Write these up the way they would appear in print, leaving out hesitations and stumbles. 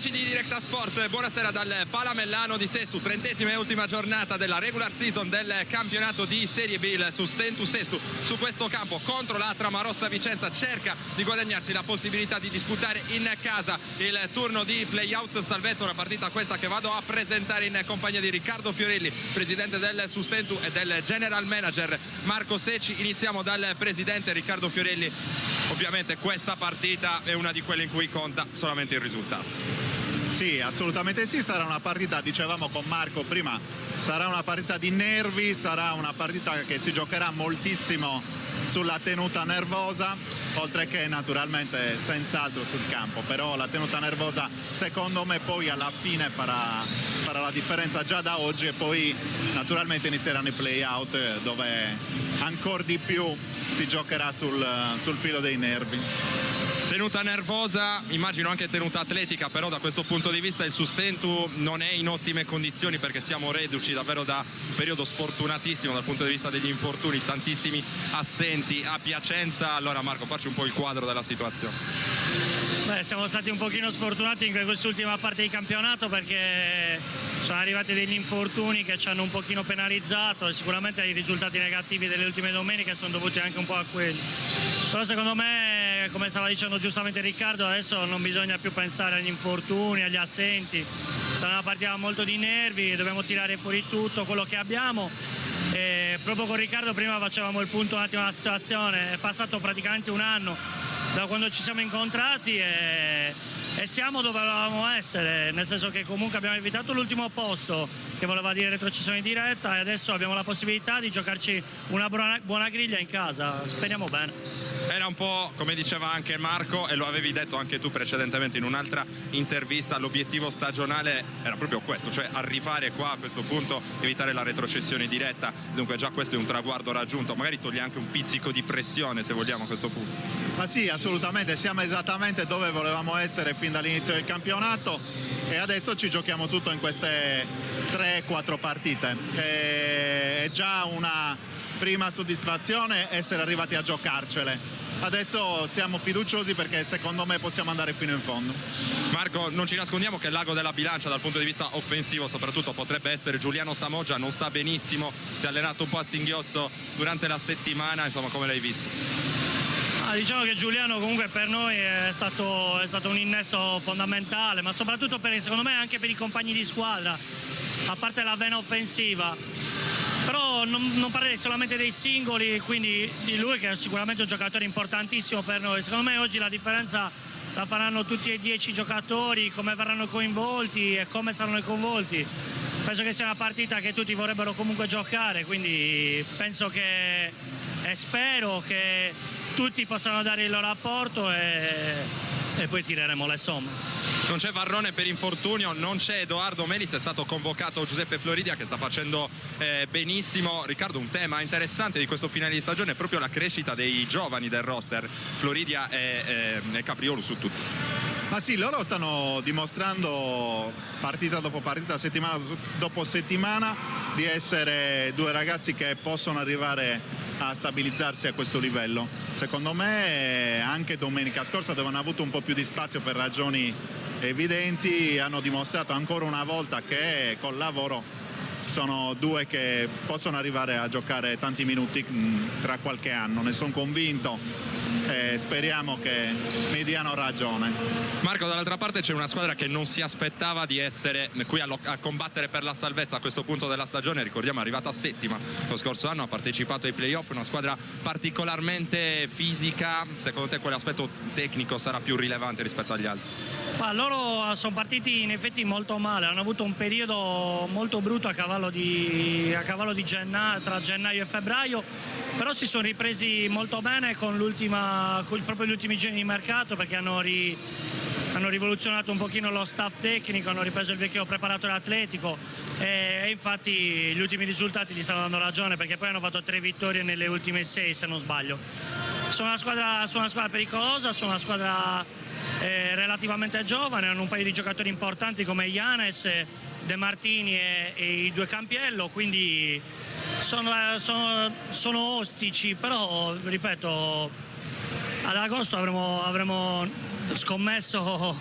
Amici di Directa Sport, buonasera dal Palamellano di Sestu, 30ª e ultima giornata della regular season del campionato di Serie B. Il Sustentu Sestu su questo campo contro la Tramarossa Vicenza cerca di guadagnarsi la possibilità di disputare in casa il turno di play-out salvezza, una partita questa che vado a presentare in compagnia di Riccardo Fiorelli, presidente del Sustentu, e del general manager Marco Secci. Iniziamo dal presidente Riccardo Fiorelli. Ovviamente questa partita è una di quelle in cui conta solamente il risultato. Sì, assolutamente sì, sarà una partita, dicevamo con Marco prima, sarà una partita di nervi, sarà una partita che si giocherà moltissimo sulla tenuta nervosa, oltre che naturalmente senz'altro sul campo, però la tenuta nervosa secondo me poi alla fine farà la differenza già da oggi, e poi naturalmente inizieranno i play-out dove ancora di più si giocherà sul filo dei nervi. Tenuta nervosa, immagino anche tenuta atletica, però da questo punto di vista il Sustentu non è in ottime condizioni, perché siamo reduci davvero da un periodo sfortunatissimo dal punto di vista degli infortuni, tantissimi assenti a Piacenza. Allora Marco, facci un po' il quadro della situazione. Beh, siamo stati un pochino sfortunati in quest'ultima parte di campionato, perché sono arrivati degli infortuni che ci hanno un pochino penalizzato, e sicuramente i risultati negativi delle ultime domeniche sono dovuti anche un po' a quelli. Però secondo me, come stava dicendo giustamente Riccardo, adesso non bisogna più pensare agli infortuni, agli assenti. Sarà una partita molto di nervi, dobbiamo tirare fuori tutto quello che abbiamo. E proprio con Riccardo prima facevamo il punto un attimo della situazione. È passato praticamente un anno da quando ci siamo incontrati e siamo dove volevamo essere, nel senso che comunque abbiamo evitato l'ultimo posto, che voleva dire retrocessione diretta, e adesso abbiamo la possibilità di giocarci una buona griglia in casa. Speriamo bene. Era un po' come diceva anche Marco, e lo avevi detto anche tu precedentemente in un'altra intervista, l'obiettivo stagionale era proprio questo, cioè arrivare qua a questo punto, evitare la retrocessione diretta. Dunque già questo è un traguardo raggiunto, magari toglie anche un pizzico di pressione, se vogliamo, a questo punto. Ma sì, assolutamente, siamo esattamente dove volevamo essere fin dall'inizio del campionato, e adesso ci giochiamo tutto in queste 3-4 partite. È già una prima soddisfazione essere arrivati a giocarcele. Adesso siamo fiduciosi, perché secondo me possiamo andare fino in fondo. Marco, non ci nascondiamo che l'ago della bilancia dal punto di vista offensivo soprattutto potrebbe essere Giuliano Samoggia, non sta benissimo, si è allenato un po' a singhiozzo durante la settimana, insomma, come l'hai visto? Diciamo che Giuliano comunque per noi è stato un innesto fondamentale, ma soprattutto secondo me anche per i compagni di squadra, a parte la vena offensiva. Però non parlerei solamente dei singoli, quindi di lui, che è sicuramente un giocatore importantissimo per noi. Secondo me oggi la differenza la faranno tutti e 10 giocatori, come verranno coinvolti e come saranno coinvolti. Penso che sia una partita che tutti vorrebbero comunque giocare, quindi penso e spero che tutti possano dare il loro apporto e poi tireremo le somme. Non c'è Varrone per infortunio, non c'è Edoardo Melis, è stato convocato Giuseppe Floridia, che sta facendo benissimo. Riccardo, un tema interessante di questo finale di stagione è proprio la crescita dei giovani del roster, Floridia e Capriolo su tutti. Ma sì, loro stanno dimostrando partita dopo partita, settimana dopo settimana, di essere due ragazzi che possono arrivare a stabilizzarsi a questo livello. Secondo me anche domenica scorsa, dove hanno avuto un po' più di spazio per ragioni evidenti, hanno dimostrato ancora una volta che col lavoro sono due che possono arrivare a giocare tanti minuti tra qualche anno. Ne sono convinto e speriamo che mi diano ragione. Marco, dall'altra parte c'è una squadra che non si aspettava di essere qui a combattere per la salvezza a questo punto della stagione. Ricordiamo, è arrivata settima lo scorso anno, ha partecipato ai playoff, una squadra particolarmente fisica. Secondo te quell'aspetto tecnico sarà più rilevante rispetto agli altri? Ma loro sono partiti in effetti molto male, hanno avuto un periodo molto brutto a cavallo di gennaio, tra gennaio e febbraio, però si sono ripresi molto bene con proprio gli ultimi giorni di mercato, perché hanno rivoluzionato un pochino lo staff tecnico, hanno ripreso il vecchio preparatore atletico e infatti gli ultimi risultati gli stanno dando ragione, perché poi hanno fatto 3 vittorie nelle ultime 6, se non sbaglio. Sono una squadra pericolosa, sono una squadra relativamente giovane, hanno un paio di giocatori importanti come Janes, De Martini e i 2 Campiello, quindi sono ostici, però ripeto, ad agosto avremo scommesso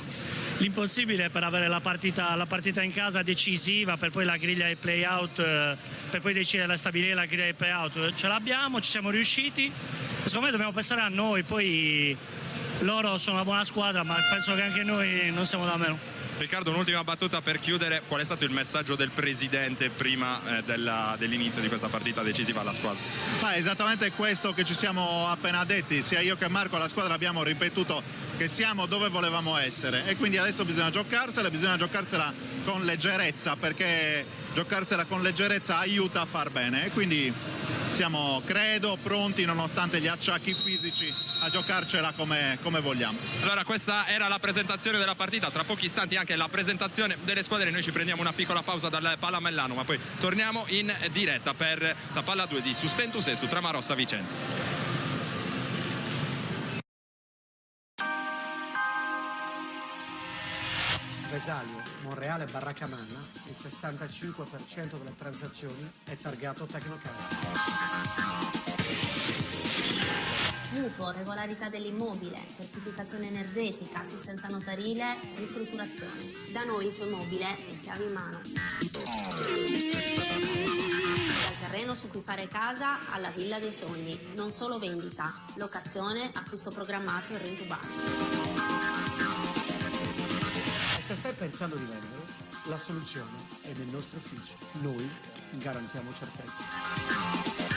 l'impossibile per avere la partita in casa decisiva, per poi la griglia ai play-out, per poi decidere stabilire la griglia ai play-out. Ce l'abbiamo, ci siamo riusciti. Secondo me dobbiamo pensare a noi, poi loro sono una buona squadra, ma penso che anche noi non siamo da meno. Riccardo, un'ultima battuta per chiudere. Qual è stato il messaggio del presidente prima dell'inizio di questa partita decisiva alla squadra? Esattamente questo che ci siamo appena detti, sia io che Marco alla squadra abbiamo ripetuto che siamo dove volevamo essere e quindi adesso bisogna giocarsela con leggerezza, perché giocarsela con leggerezza aiuta a far bene e quindi siamo, credo, pronti nonostante gli acciacchi fisici a giocarcela come vogliamo. Allora, questa era la presentazione della partita, tra pochi istanti anche la presentazione delle squadre. Noi ci prendiamo una piccola pausa dal Palamellano, ma poi torniamo in diretta per la palla 2 di Sustentus Sestu tra Marossa Vicenza. Vesalio, Monreale, Barracamanna, il 65% delle transazioni è targato Tecnocard. Mutuo, regolarità dell'immobile, certificazione energetica, assistenza notarile, ristrutturazione. Da noi il tuo immobile è chiave in mano. Dal terreno su cui fare casa alla villa dei sogni. Non solo vendita, locazione, acquisto programmato e rentubale. E se stai pensando di vendere, la soluzione è nel nostro ufficio. Noi garantiamo certezza.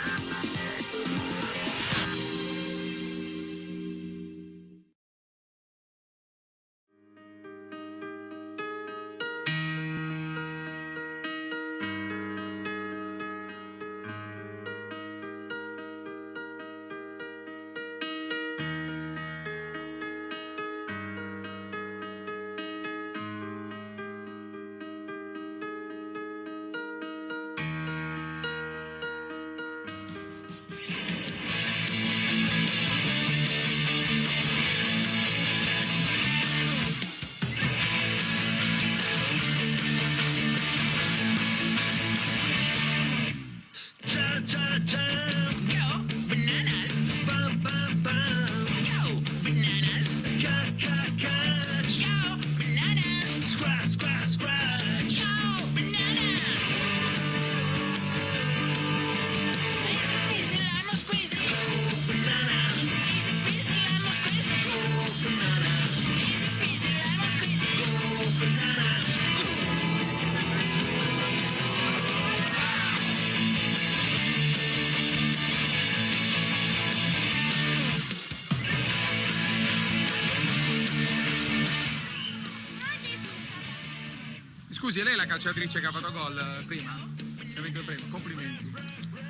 Scusi, è lei la calciatrice che ha fatto gol prima? Che ha vinto il premio? Complimenti.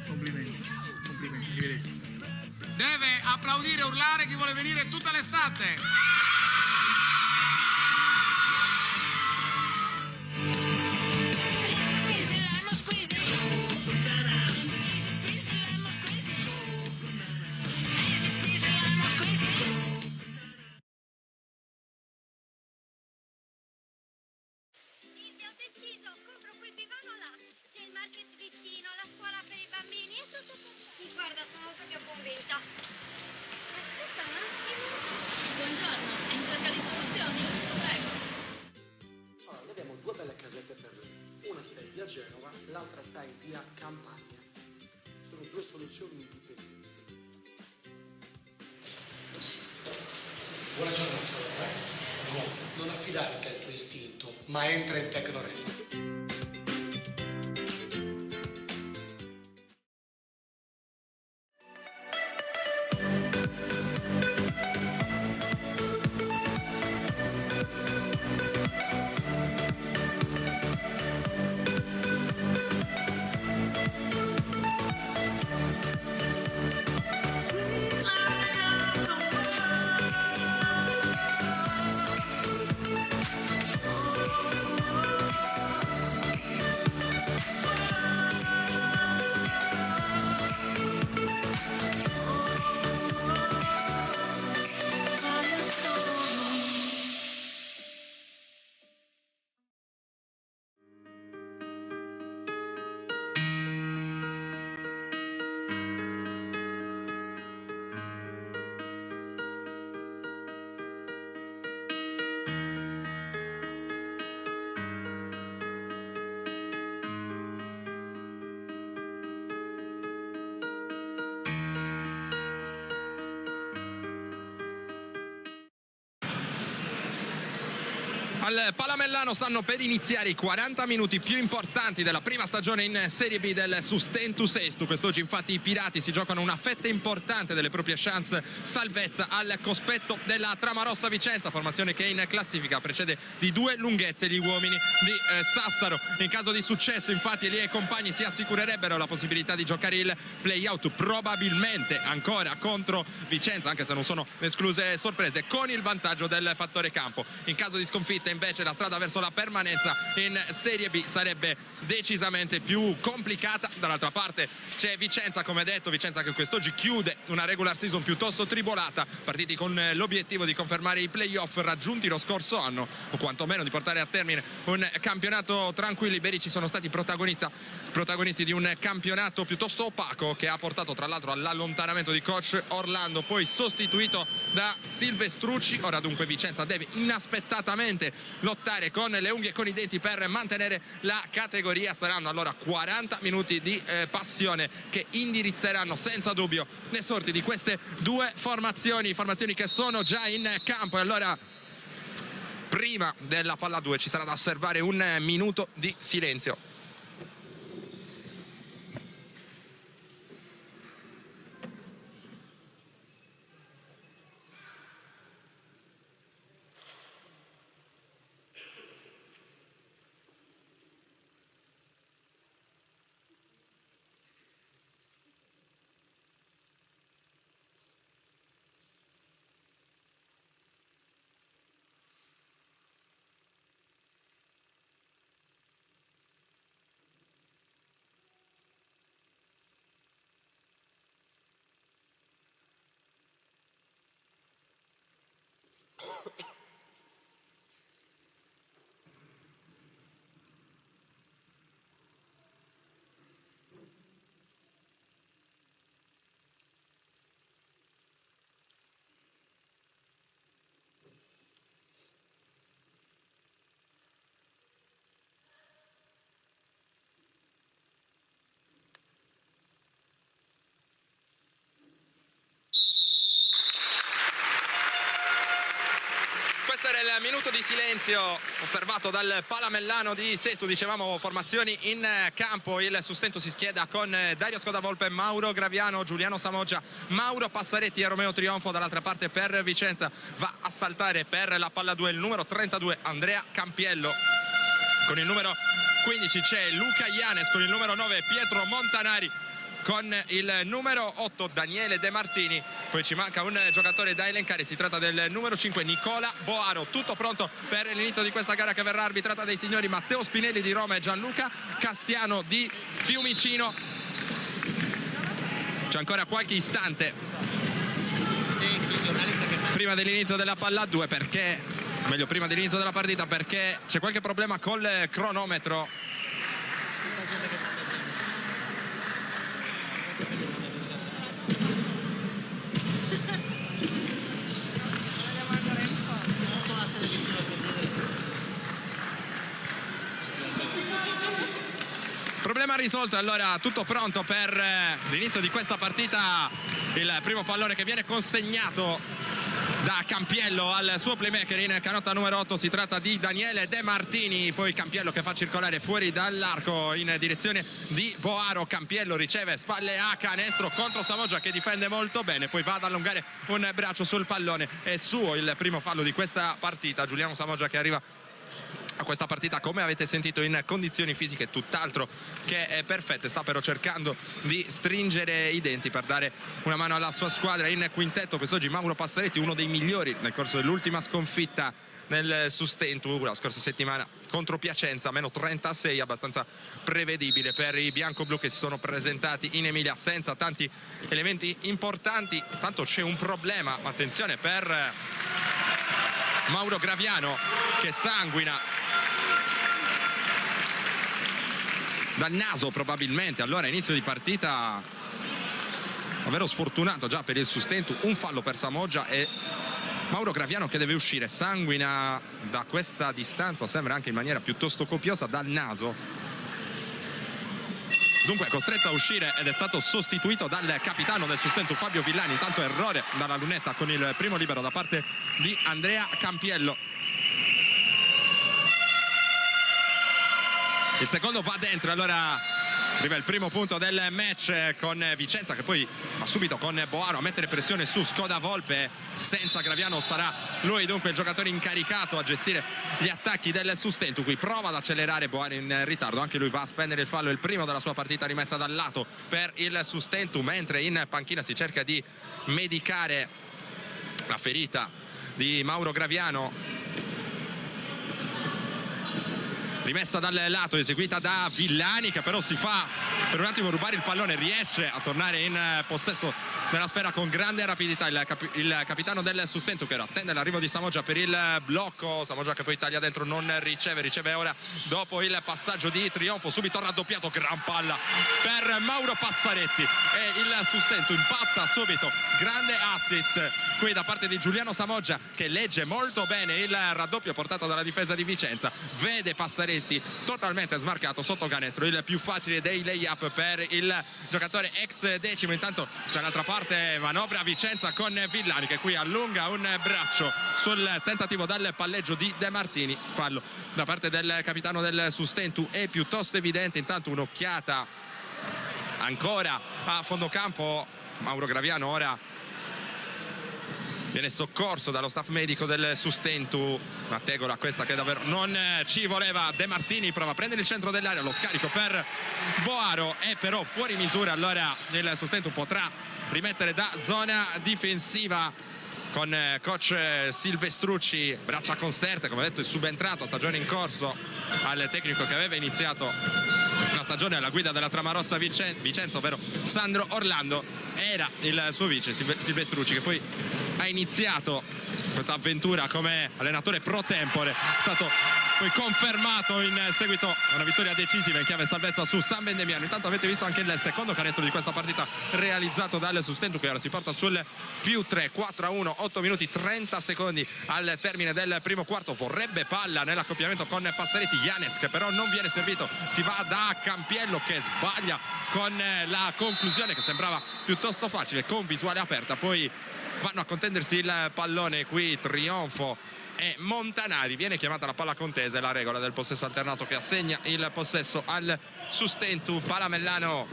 Complimenti. Complimenti, arrivederci. Deve applaudire e urlare chi vuole venire tutta l'estate. Genova, l'altra sta in via Campagna. Sono due soluzioni indipendenti. Buona giornata. No, non affidarti al tuo istinto, ma entra in Tecnored. Al Palamellano stanno per iniziare i 40 minuti più importanti della prima stagione in Serie B del Sustentu Sestu. Quest'oggi infatti i Pirati si giocano una fetta importante delle proprie chance salvezza al cospetto della Tramarossa Vicenza, formazione che in classifica precede di 2 lunghezze gli uomini di Sassaro. In caso di successo infatti Elie e compagni si assicurerebbero la possibilità di giocare il play-out, probabilmente ancora contro Vicenza, anche se non sono escluse sorprese, con il vantaggio del fattore campo. In caso di sconfitta invece la strada verso la permanenza in Serie B sarebbe decisamente più complicata. Dall'altra parte c'è Vicenza, come detto, Vicenza che quest'oggi chiude una regular season piuttosto tribolata, partiti con l'obiettivo di confermare i playoff raggiunti lo scorso anno o quantomeno di portare a termine un campionato tranquillo. I Iberici sono stati protagonisti di un campionato piuttosto opaco che ha portato tra l'altro all'allontanamento di coach Orlando, poi sostituito da Silvestrucci. Ora dunque Vicenza deve inaspettatamente lottare con le unghie e con i denti per mantenere la categoria. Saranno allora 40 minuti di passione che indirizzeranno senza dubbio le sorti di queste due formazioni che sono già in campo. E allora prima della palla 2 ci sarà da osservare un minuto di silenzio. Questo era il minuto di silenzio osservato dal Palamellano di Sestu. Dicevamo formazioni in campo. Il Sustentu si schieda con Dario Scodavolpe, Mauro Graviano, Giuliano Samoggia, Mauro Passaretti e Romeo Trionfo. Dall'altra parte per Vicenza va a saltare per la palla 2 il numero 32 Andrea Campiello. Con il numero 15 c'è Luca Ianes, con il numero 9 Pietro Montanari, con il numero 8 Daniele De Martini. Poi ci manca un giocatore da elencare, si tratta del numero 5 Nicola Boaro. Tutto pronto per l'inizio di questa gara che verrà arbitrata dai signori Matteo Spinelli di Roma e Gianluca Cassiano di Fiumicino. C'è ancora qualche istante prima dell'inizio della palla 2, perché meglio prima dell'inizio della partita, perché c'è qualche problema col cronometro. Problema risolto, allora tutto pronto per l'inizio di questa partita. Il primo pallone che viene consegnato da Campiello al suo playmaker in canotta numero 8, si tratta di Daniele De Martini. Poi Campiello che fa circolare fuori dall'arco in direzione di Boaro. Campiello riceve spalle a canestro contro Samoggia che difende molto bene, poi va ad allungare un braccio sul pallone. È suo il primo fallo di questa partita. Giuliano Samoggia che arriva a questa partita, come avete sentito, in condizioni fisiche tutt'altro che perfette. Sta però cercando di stringere i denti per dare una mano alla sua squadra. In quintetto quest'oggi Mauro Passaretti, uno dei migliori nel corso dell'ultima sconfitta nel Sustentu la scorsa settimana contro Piacenza, meno 36, abbastanza prevedibile per i bianco-blu che si sono presentati in Emilia senza tanti elementi importanti. Tanto c'è un problema, attenzione, per Mauro Graviano che sanguina dal naso probabilmente. Allora inizio di partita davvero sfortunato già per il Sustentu, un fallo per Samoggia e Mauro Graviano che deve uscire, sanguina da questa distanza, sembra anche in maniera piuttosto copiosa, dal naso. Dunque è costretto a uscire ed è stato sostituito dal capitano del Sustentu Fabio Villani. Intanto errore dalla lunetta con il primo libero da parte di Andrea Campiello. il secondo va dentro, allora arriva il primo punto del match con Vicenza che poi va subito con Boaro a mettere pressione su Skoda Volpe. Senza Graviano sarà lui dunque il giocatore incaricato a gestire gli attacchi del Sustentu. Qui prova ad accelerare Boaro in ritardo, anche lui va a spendere il fallo, il primo della sua partita, rimessa dal lato per il Sustentu, mentre in panchina si cerca di medicare la ferita di Mauro Graviano. Rimessa dal lato eseguita da Villani, che però si fa per un attimo rubare il pallone, riesce a tornare in possesso della sfera con grande rapidità il capitano del Sustentu, che attende l'arrivo di Samoggia per il blocco. Samoggia che poi taglia dentro, non riceve ora dopo il passaggio di Trionfo, subito raddoppiato, gran palla per Mauro Passaretti e il Sustentu impatta subito, grande assist qui da parte di Giuliano Samoggia, che legge molto bene il raddoppio portato dalla difesa di Vicenza, vede Passaretti totalmente smarcato sotto canestro, il più facile dei lay-up per il giocatore ex decimo. Intanto dall'altra parte manovra Vicenza con Villani, che qui allunga un braccio sul tentativo dal palleggio di De Martini. Fallo da parte del capitano del Sustentu è piuttosto evidente. Intanto un'occhiata ancora a fondo campo. Mauro Graviano ora viene soccorso dallo staff medico del Sustentu. Una tegola questa che davvero non ci voleva. De Martini prova a prendere il centro dell'area, lo scarico per Boaro è però fuori misura, allora il Sustentu potrà rimettere da zona difensiva con coach Silvestrucci, braccia conserte, come detto è subentrato a stagione in corso al tecnico che aveva iniziato una stagione alla guida della Tramarossa Vicenza, ovvero Sandro Orlando. Era il suo vice Silvestrucci, che poi ha iniziato questa avventura come allenatore pro tempore, è stato poi confermato in seguito a una vittoria decisiva in chiave salvezza su San Vendemiano. Intanto avete visto anche il secondo canestro di questa partita realizzato dal Sustentu, che ora si porta sul +3, 4-1, 8 minuti 30 secondi al termine del primo quarto. Vorrebbe palla nell'accoppiamento con Passaretti, Janes che però non viene servito, si va da Campiello che sbaglia con la conclusione che sembrava piuttosto facile, con visuale aperta. Poi vanno a contendersi il pallone qui Trionfo e Montanari, viene chiamata la palla contesa, è la regola del possesso alternato che assegna il possesso al Sustentu. Palamellano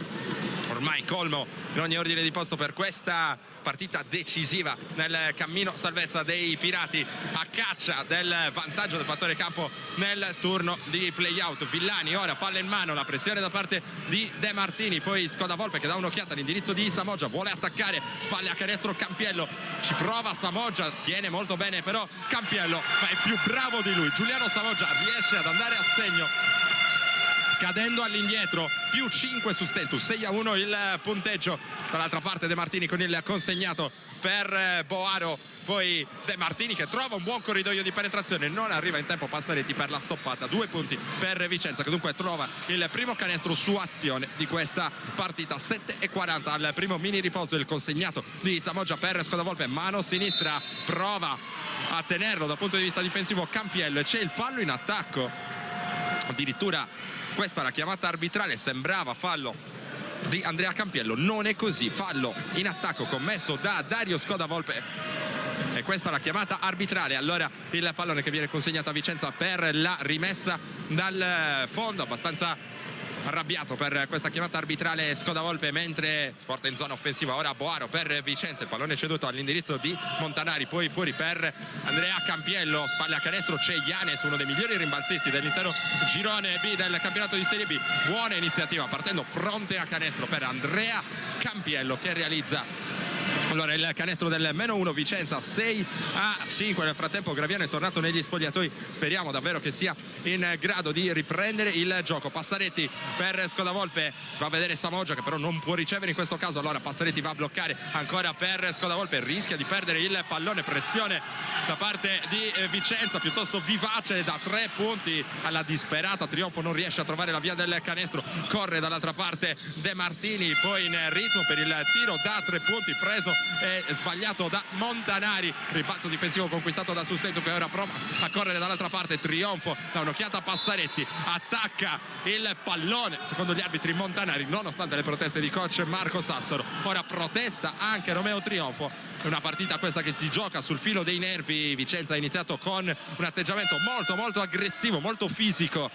ormai colmo in ogni ordine di posto per questa partita decisiva nel cammino salvezza dei Pirati, a caccia del vantaggio del fattore campo nel turno di play-out. Villani ora palla in mano, la pressione da parte di De Martini, poi Skoda Volpe che dà un'occhiata all'indirizzo di Samoggia, vuole attaccare, spalle a canestro Campiello, ci prova Samoggia, tiene molto bene però Campiello, ma è più bravo di lui. Giuliano Samoggia riesce ad andare a segno cadendo all'indietro, +5 Sustentu, 6-1 il punteggio. Dall'altra parte De Martini con il consegnato per Boaro, poi De Martini che trova un buon corridoio di penetrazione, non arriva in tempo Passaretti per la stoppata. 2 punti per Vicenza che dunque trova il primo canestro su azione di questa partita. 7:40 al primo mini riposo, il consegnato di Samoggia per Skoda Volpe, mano sinistra, prova a tenerlo dal punto di vista difensivo Campiello e c'è il fallo in attacco. Addirittura questa è la chiamata arbitrale, sembrava fallo di Andrea Campiello, non è così, fallo in attacco commesso da Dario Skoda Volpe e questa è la chiamata arbitrale. Allora il pallone che viene consegnato a Vicenza per la rimessa dal fondo, abbastanza arrabbiato per questa chiamata arbitrale Skoda Volpe, mentre si porta in zona offensiva ora Boaro per Vicenza, il pallone ceduto all'indirizzo di Montanari, poi fuori per Andrea Campiello, spalle a canestro c'è Janes, uno dei migliori rimbalzisti dell'intero girone B del campionato di Serie B. Buona iniziativa partendo fronte a canestro per Andrea Campiello che realizza allora il canestro del -1. Vicenza 6-5. Nel frattempo Graviano è tornato negli spogliatoi, speriamo davvero che sia in grado di riprendere il gioco. Passaretti per Skoda Volpe, si fa vedere Samoggia che però non può ricevere in questo caso, allora Passaretti va a bloccare ancora per Skoda Volpe, rischia di perdere il pallone, pressione da parte di Vicenza piuttosto vivace da 3 punti alla disperata. Trionfo non riesce a trovare la via del canestro, corre dall'altra parte De Martini, poi in ritmo per il tiro da 3 punti preso e sbagliato da Montanari. Rimbalzo difensivo conquistato da Sustentu che ora prova a correre dall'altra parte. Trionfo da un'occhiata a Passaretti, attacca il pallone secondo gli arbitri Montanari nonostante le proteste di coach Marco Sassaro. Ora protesta anche Romeo Trionfo. È una partita questa che si gioca sul filo dei nervi. Vicenza ha iniziato con un atteggiamento molto aggressivo, molto fisico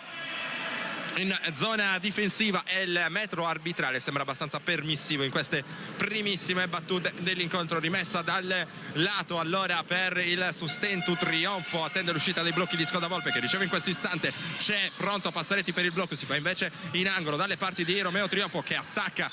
in zona difensiva e il metro arbitrale sembra abbastanza permissivo in queste primissime battute dell'incontro. Rimessa dal lato allora per il Sustentu, trionfo, attende l'uscita dei blocchi di Scodavolpe che riceve in questo istante, c'è pronto Passaretti per il blocco, si fa invece in angolo dalle parti di Romeo Trionfo che attacca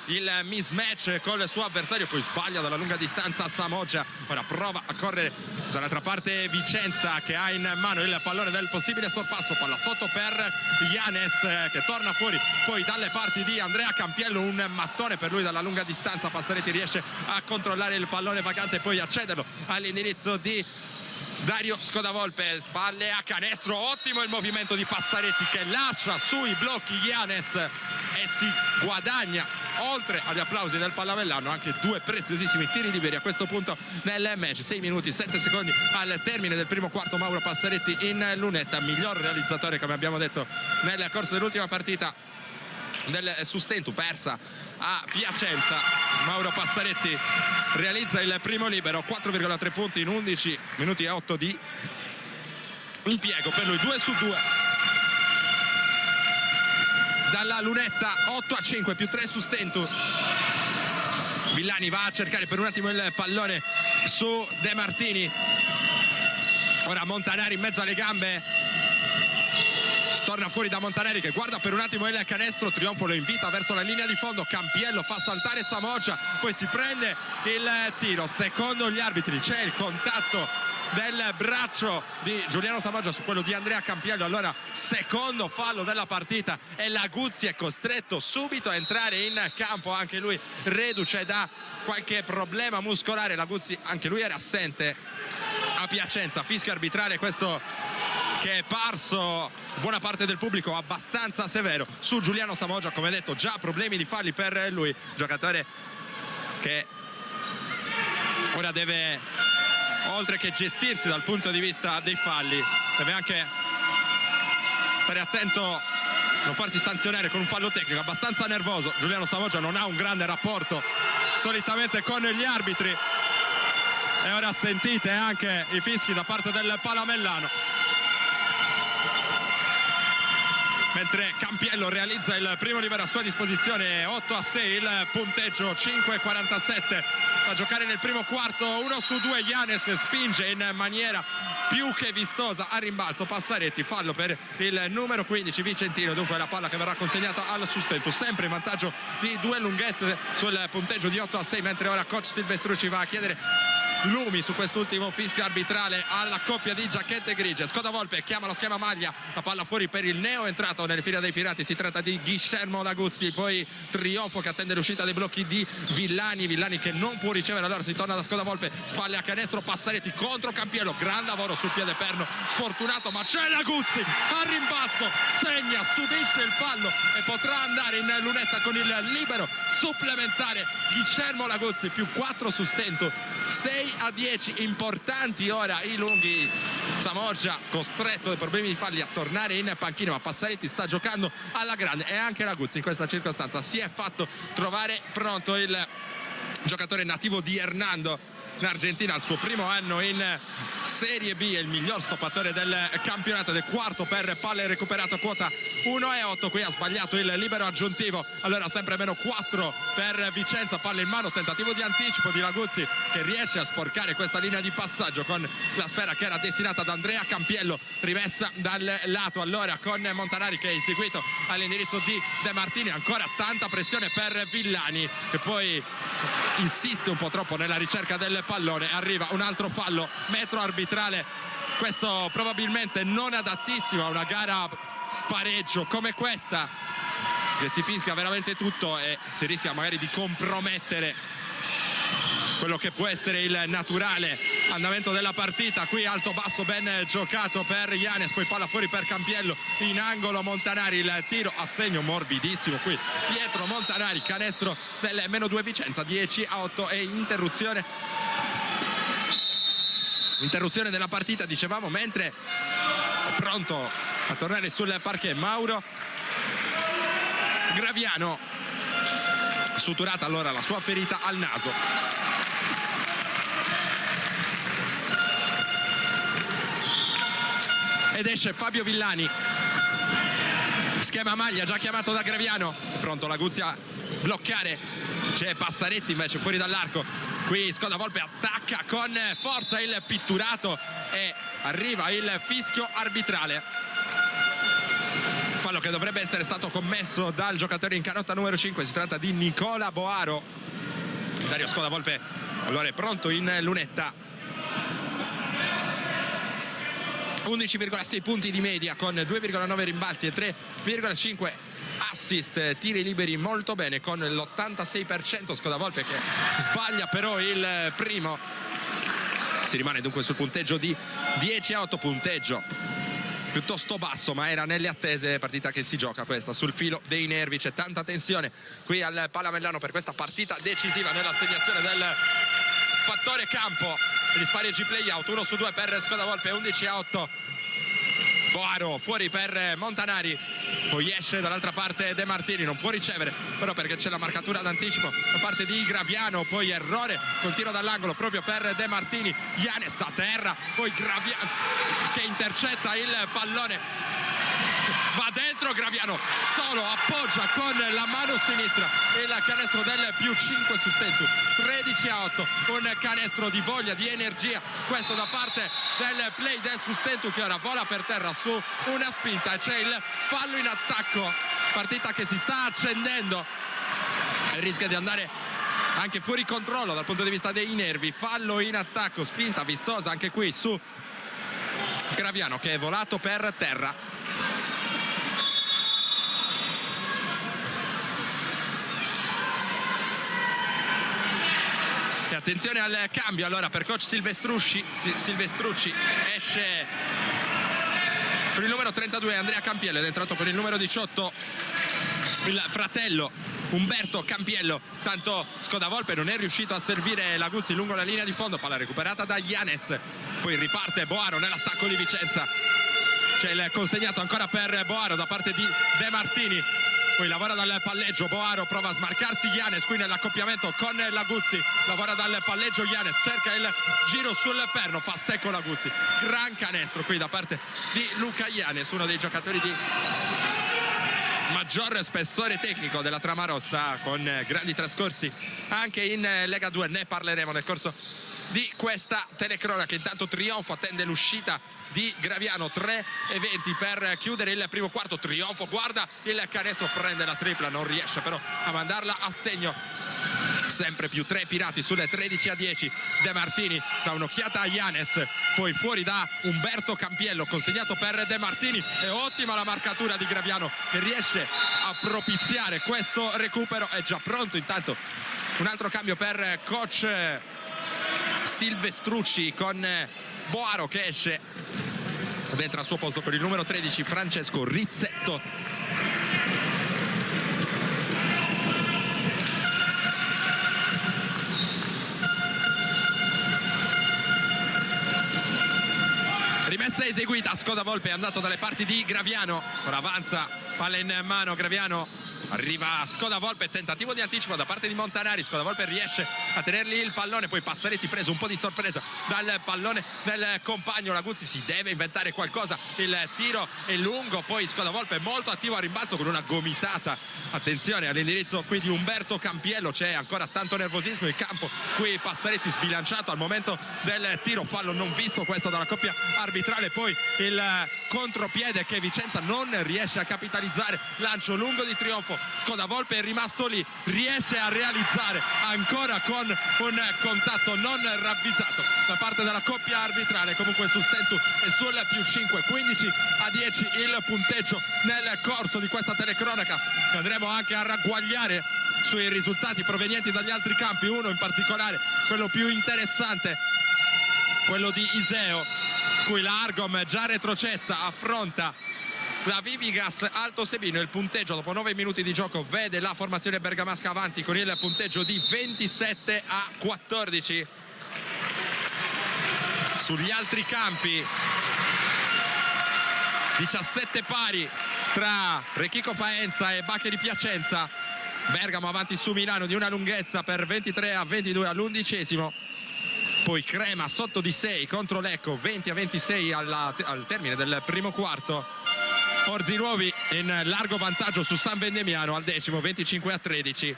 il mismatch con il suo avversario, poi sbaglia dalla lunga distanza Samoggia. Ora prova a correre dall'altra parte Vicenza che ha in mano il pallone del possibile sorpasso, palla sotto per Yanes che torna fuori poi dalle parti di Andrea Campiello, un mattone per lui dalla lunga distanza. Passaretti riesce a controllare il pallone vacante e poi a cederlo all'indirizzo di Dario Scodavolpe, spalle a canestro, ottimo il movimento di Passaretti che lascia sui blocchi Yanes e si guadagna, oltre agli applausi del Pallavellano, anche due preziosissimi tiri liberi a questo punto nel match. 6 minuti 7 secondi al termine del primo quarto. Mauro Passaretti in lunetta, miglior realizzatore come abbiamo detto nel corso dell'ultima partita del Sustentu persa a Piacenza. Mauro Passaretti realizza il primo libero, 4,3 punti in 11 minuti e 8 di impiego per lui, 2 su 2 dalla lunetta, 8-5 più 3 Sustentu. Villani va a cercare per un attimo il pallone su De Martini, ora Montanari in mezzo alle gambe, torna fuori da Montanari che guarda per un attimo il canestro, Trionfo lo invita verso la linea di fondo, Campiello fa saltare Samoggia, poi si prende il tiro, secondo gli arbitri c'è il contatto del braccio di Giuliano Samoggia su quello di Andrea Campiello, allora secondo fallo della partita e la Guzzi è costretto subito a entrare in campo, anche lui reduce da qualche problema muscolare. La Guzzi anche lui era assente a Piacenza, fischio arbitrale questo che è parso buona parte del pubblico abbastanza severo su Giuliano Samoggia, come detto già problemi di falli per lui, giocatore che ora deve, oltre che gestirsi dal punto di vista dei falli, deve anche stare attento a non farsi sanzionare con un fallo tecnico. Abbastanza nervoso Giuliano Samoggia, non ha un grande rapporto solitamente con gli arbitri e ora sentite anche i fischi da parte del Palamellano, mentre Campiello realizza il primo libero a sua disposizione. 8-6 il punteggio, 5-47 da giocare nel primo quarto, 1 su 2 Yanes spinge in maniera più che vistosa a rimbalzo Passaretti, fallo per il numero 15 Vicentino, dunque la palla che verrà consegnata al Sustentu, sempre in vantaggio di 2 lunghezze sul punteggio di 8-6, mentre ora coach Silvestrucci va a chiedere lumi su quest'ultimo fischio arbitrale alla coppia di giacchette grigie. Scodavolpe chiama lo schema maglia, la palla fuori per il neo entrato nelle fila dei Pirati, si tratta di Guillermo Laguzzi, poi Trionfo che attende l'uscita dei blocchi di Villani che non può ricevere, allora si torna da Scodavolpe, spalle a canestro, Passaretti contro Campiello, gran lavoro sul piede perno, sfortunato ma c'è Laguzzi al rimbalzo, segna, subisce il fallo e potrà andare in lunetta con il libero supplementare Guillermo Laguzzi, più 4 Sustentu, 6-10, importanti ora i lunghi. Samoggia costretto dai problemi di falli a tornare in panchina, ma Passaretti sta giocando alla grande e anche Laguzzi in questa circostanza si è fatto trovare pronto, il giocatore nativo di Hernando in Argentina, al suo primo anno in Serie B, è il miglior stoppatore del campionato ed è quarto per palle recuperate, quota 1,8. Qui ha sbagliato il libero aggiuntivo, allora sempre meno 4 per Vicenza, palla in mano, tentativo di anticipo di Laguzzi che riesce a sporcare questa linea di passaggio con la sfera che era destinata ad Andrea Campiello, rimessa dal lato allora con Montanari che è eseguito all'indirizzo di De Martini, ancora tanta pressione per Villani che poi insiste un po' troppo nella ricerca del pallone, arriva un altro fallo, metro arbitrale, questo probabilmente non adattissimo a una gara spareggio come questa, che si fischia veramente tutto e si rischia magari di compromettere quello che può essere il naturale andamento della partita. Qui alto basso ben giocato per Yanes, poi palla fuori per Campiello in angolo, Montanari il tiro a segno morbidissimo qui, Pietro Montanari, canestro del meno 2 Vicenza, 10-8 e interruzione della partita dicevamo, mentre pronto a tornare sul parquet Mauro Graviano, suturata allora la sua ferita al naso. Ed esce Fabio Villani Schema maglia già chiamato da Graviano, pronto la Guzzi a bloccare, c'è Passaretti invece fuori dall'arco, qui Scodavolpe attacca con forza il pitturato e arriva il fischio arbitrale. Fallo che dovrebbe essere stato commesso dal giocatore in canotta numero 5, si tratta di Nicola Boaro. Dario Scodavolpe allora è pronto in lunetta. 11,6 punti di media con 2,9 rimbalzi e 3,5 assist, tiri liberi molto bene con l'86%. Scodavolpe che sbaglia però il primo. Si rimane dunque sul punteggio di 10-8, punteggio piuttosto basso, ma era nelle attese. Partita che si gioca questa sul filo dei nervi, c'è tanta tensione qui al Palamellano per questa partita decisiva nell'assegnazione del fattore campo. Gli spareggi play out, 1 su 2 per Scodavolpe, 11-8. Boaro fuori per Montanari, poi esce dall'altra parte De Martini, non può ricevere però perché c'è la marcatura d'anticipo da parte di Graviano, poi errore col tiro dall'angolo proprio per De Martini. Giannis da terra, poi Graviano che intercetta il pallone, va dentro, Graviano solo appoggia con la mano sinistra il canestro del più 5 su Stentu. 13-8, un canestro di voglia, di energia, questo da parte del play del Sustentu che ora vola per terra su una spinta e c'è il fallo in attacco. Partita che si sta accendendo e rischia di andare anche fuori controllo dal punto di vista dei nervi. Fallo in attacco, spinta vistosa anche qui su Graviano che è volato per terra. E attenzione al cambio allora per coach Silvestrucci. Esce per il numero 32 Andrea Campiello ed è entrato per il numero 18 il fratello Umberto Campiello. Tanto Scodavolpe non è riuscito a servire la Guzzi lungo la linea di fondo, palla recuperata da Giannis, poi riparte Boaro nell'attacco di Vicenza, c'è il consegnato ancora per Boaro da parte di De Martini, poi lavora dal palleggio Boaro, prova a smarcarsi Giannis qui nell'accoppiamento con la Guzzi, lavora dal palleggio Giannis, cerca il giro sul perno, fa secco la Guzzi, gran canestro qui da parte di Luca Giannis, uno dei giocatori di maggior spessore tecnico della trama rossa, con grandi trascorsi anche in Lega 2, ne parleremo nel corso di questa telecronaca. Intanto trionfo, attende l'uscita di Graviano, 3:20 per chiudere il primo quarto. Trionfo, guarda il canestro, prende la tripla, non riesce però a mandarla a segno. Sempre più 3 pirati sulle 13-10. De Martini da un'occhiata a Giannis, poi fuori da Umberto Campiello, consegnato per De Martini. È ottima la marcatura di Graviano che riesce a propiziare questo recupero. È già pronto intanto un altro cambio per coach Silvestrucci con Boaro che esce ed entra al suo posto per il numero 13 Francesco Rizzetto. Rimessa eseguita, Scodavolpe è andato dalle parti di Graviano, ora avanza, palla in mano, Graviano, arriva Scodavolpe, tentativo di anticipo da parte di Montanari, Scodavolpe riesce a tenergli il pallone, poi Passaretti preso un po' di sorpresa dal pallone del compagno, la Guzzi si deve inventare qualcosa, il tiro è lungo, poi Scodavolpe è molto attivo a rimbalzo con una gomitata, attenzione all'indirizzo qui di Umberto Campiello, c'è ancora tanto nervosismo in campo, qui Passaretti sbilanciato al momento del tiro, fallo non visto questo dalla coppia arbitrale, poi il contropiede che Vicenza non riesce a capitalizzare, lancio lungo di trionfo, Scodavolpe è rimasto lì, riesce a realizzare ancora con un contatto non ravvisato da parte della coppia arbitrale. Comunque su Stentu e sul più 5, 15-10 il punteggio nel corso di questa telecronaca. Andremo anche a ragguagliare sui risultati provenienti dagli altri campi, uno in particolare, quello più interessante, quello di Iseo, cui la Argom già retrocessa affronta la Vivigas Alto Sebino. Il punteggio dopo 9 minuti di gioco vede la formazione bergamasca avanti con il punteggio di 27-14. Sugli altri campi 17 pari tra Rechico Faenza e Bacche di Piacenza. Bergamo avanti su Milano di una lunghezza per 23-22 all'11°. Poi Crema sotto di 6 contro Lecco, 20-26 al termine del primo quarto. Orzinuovi in largo vantaggio su San Vendemiano al 10°, 25-13.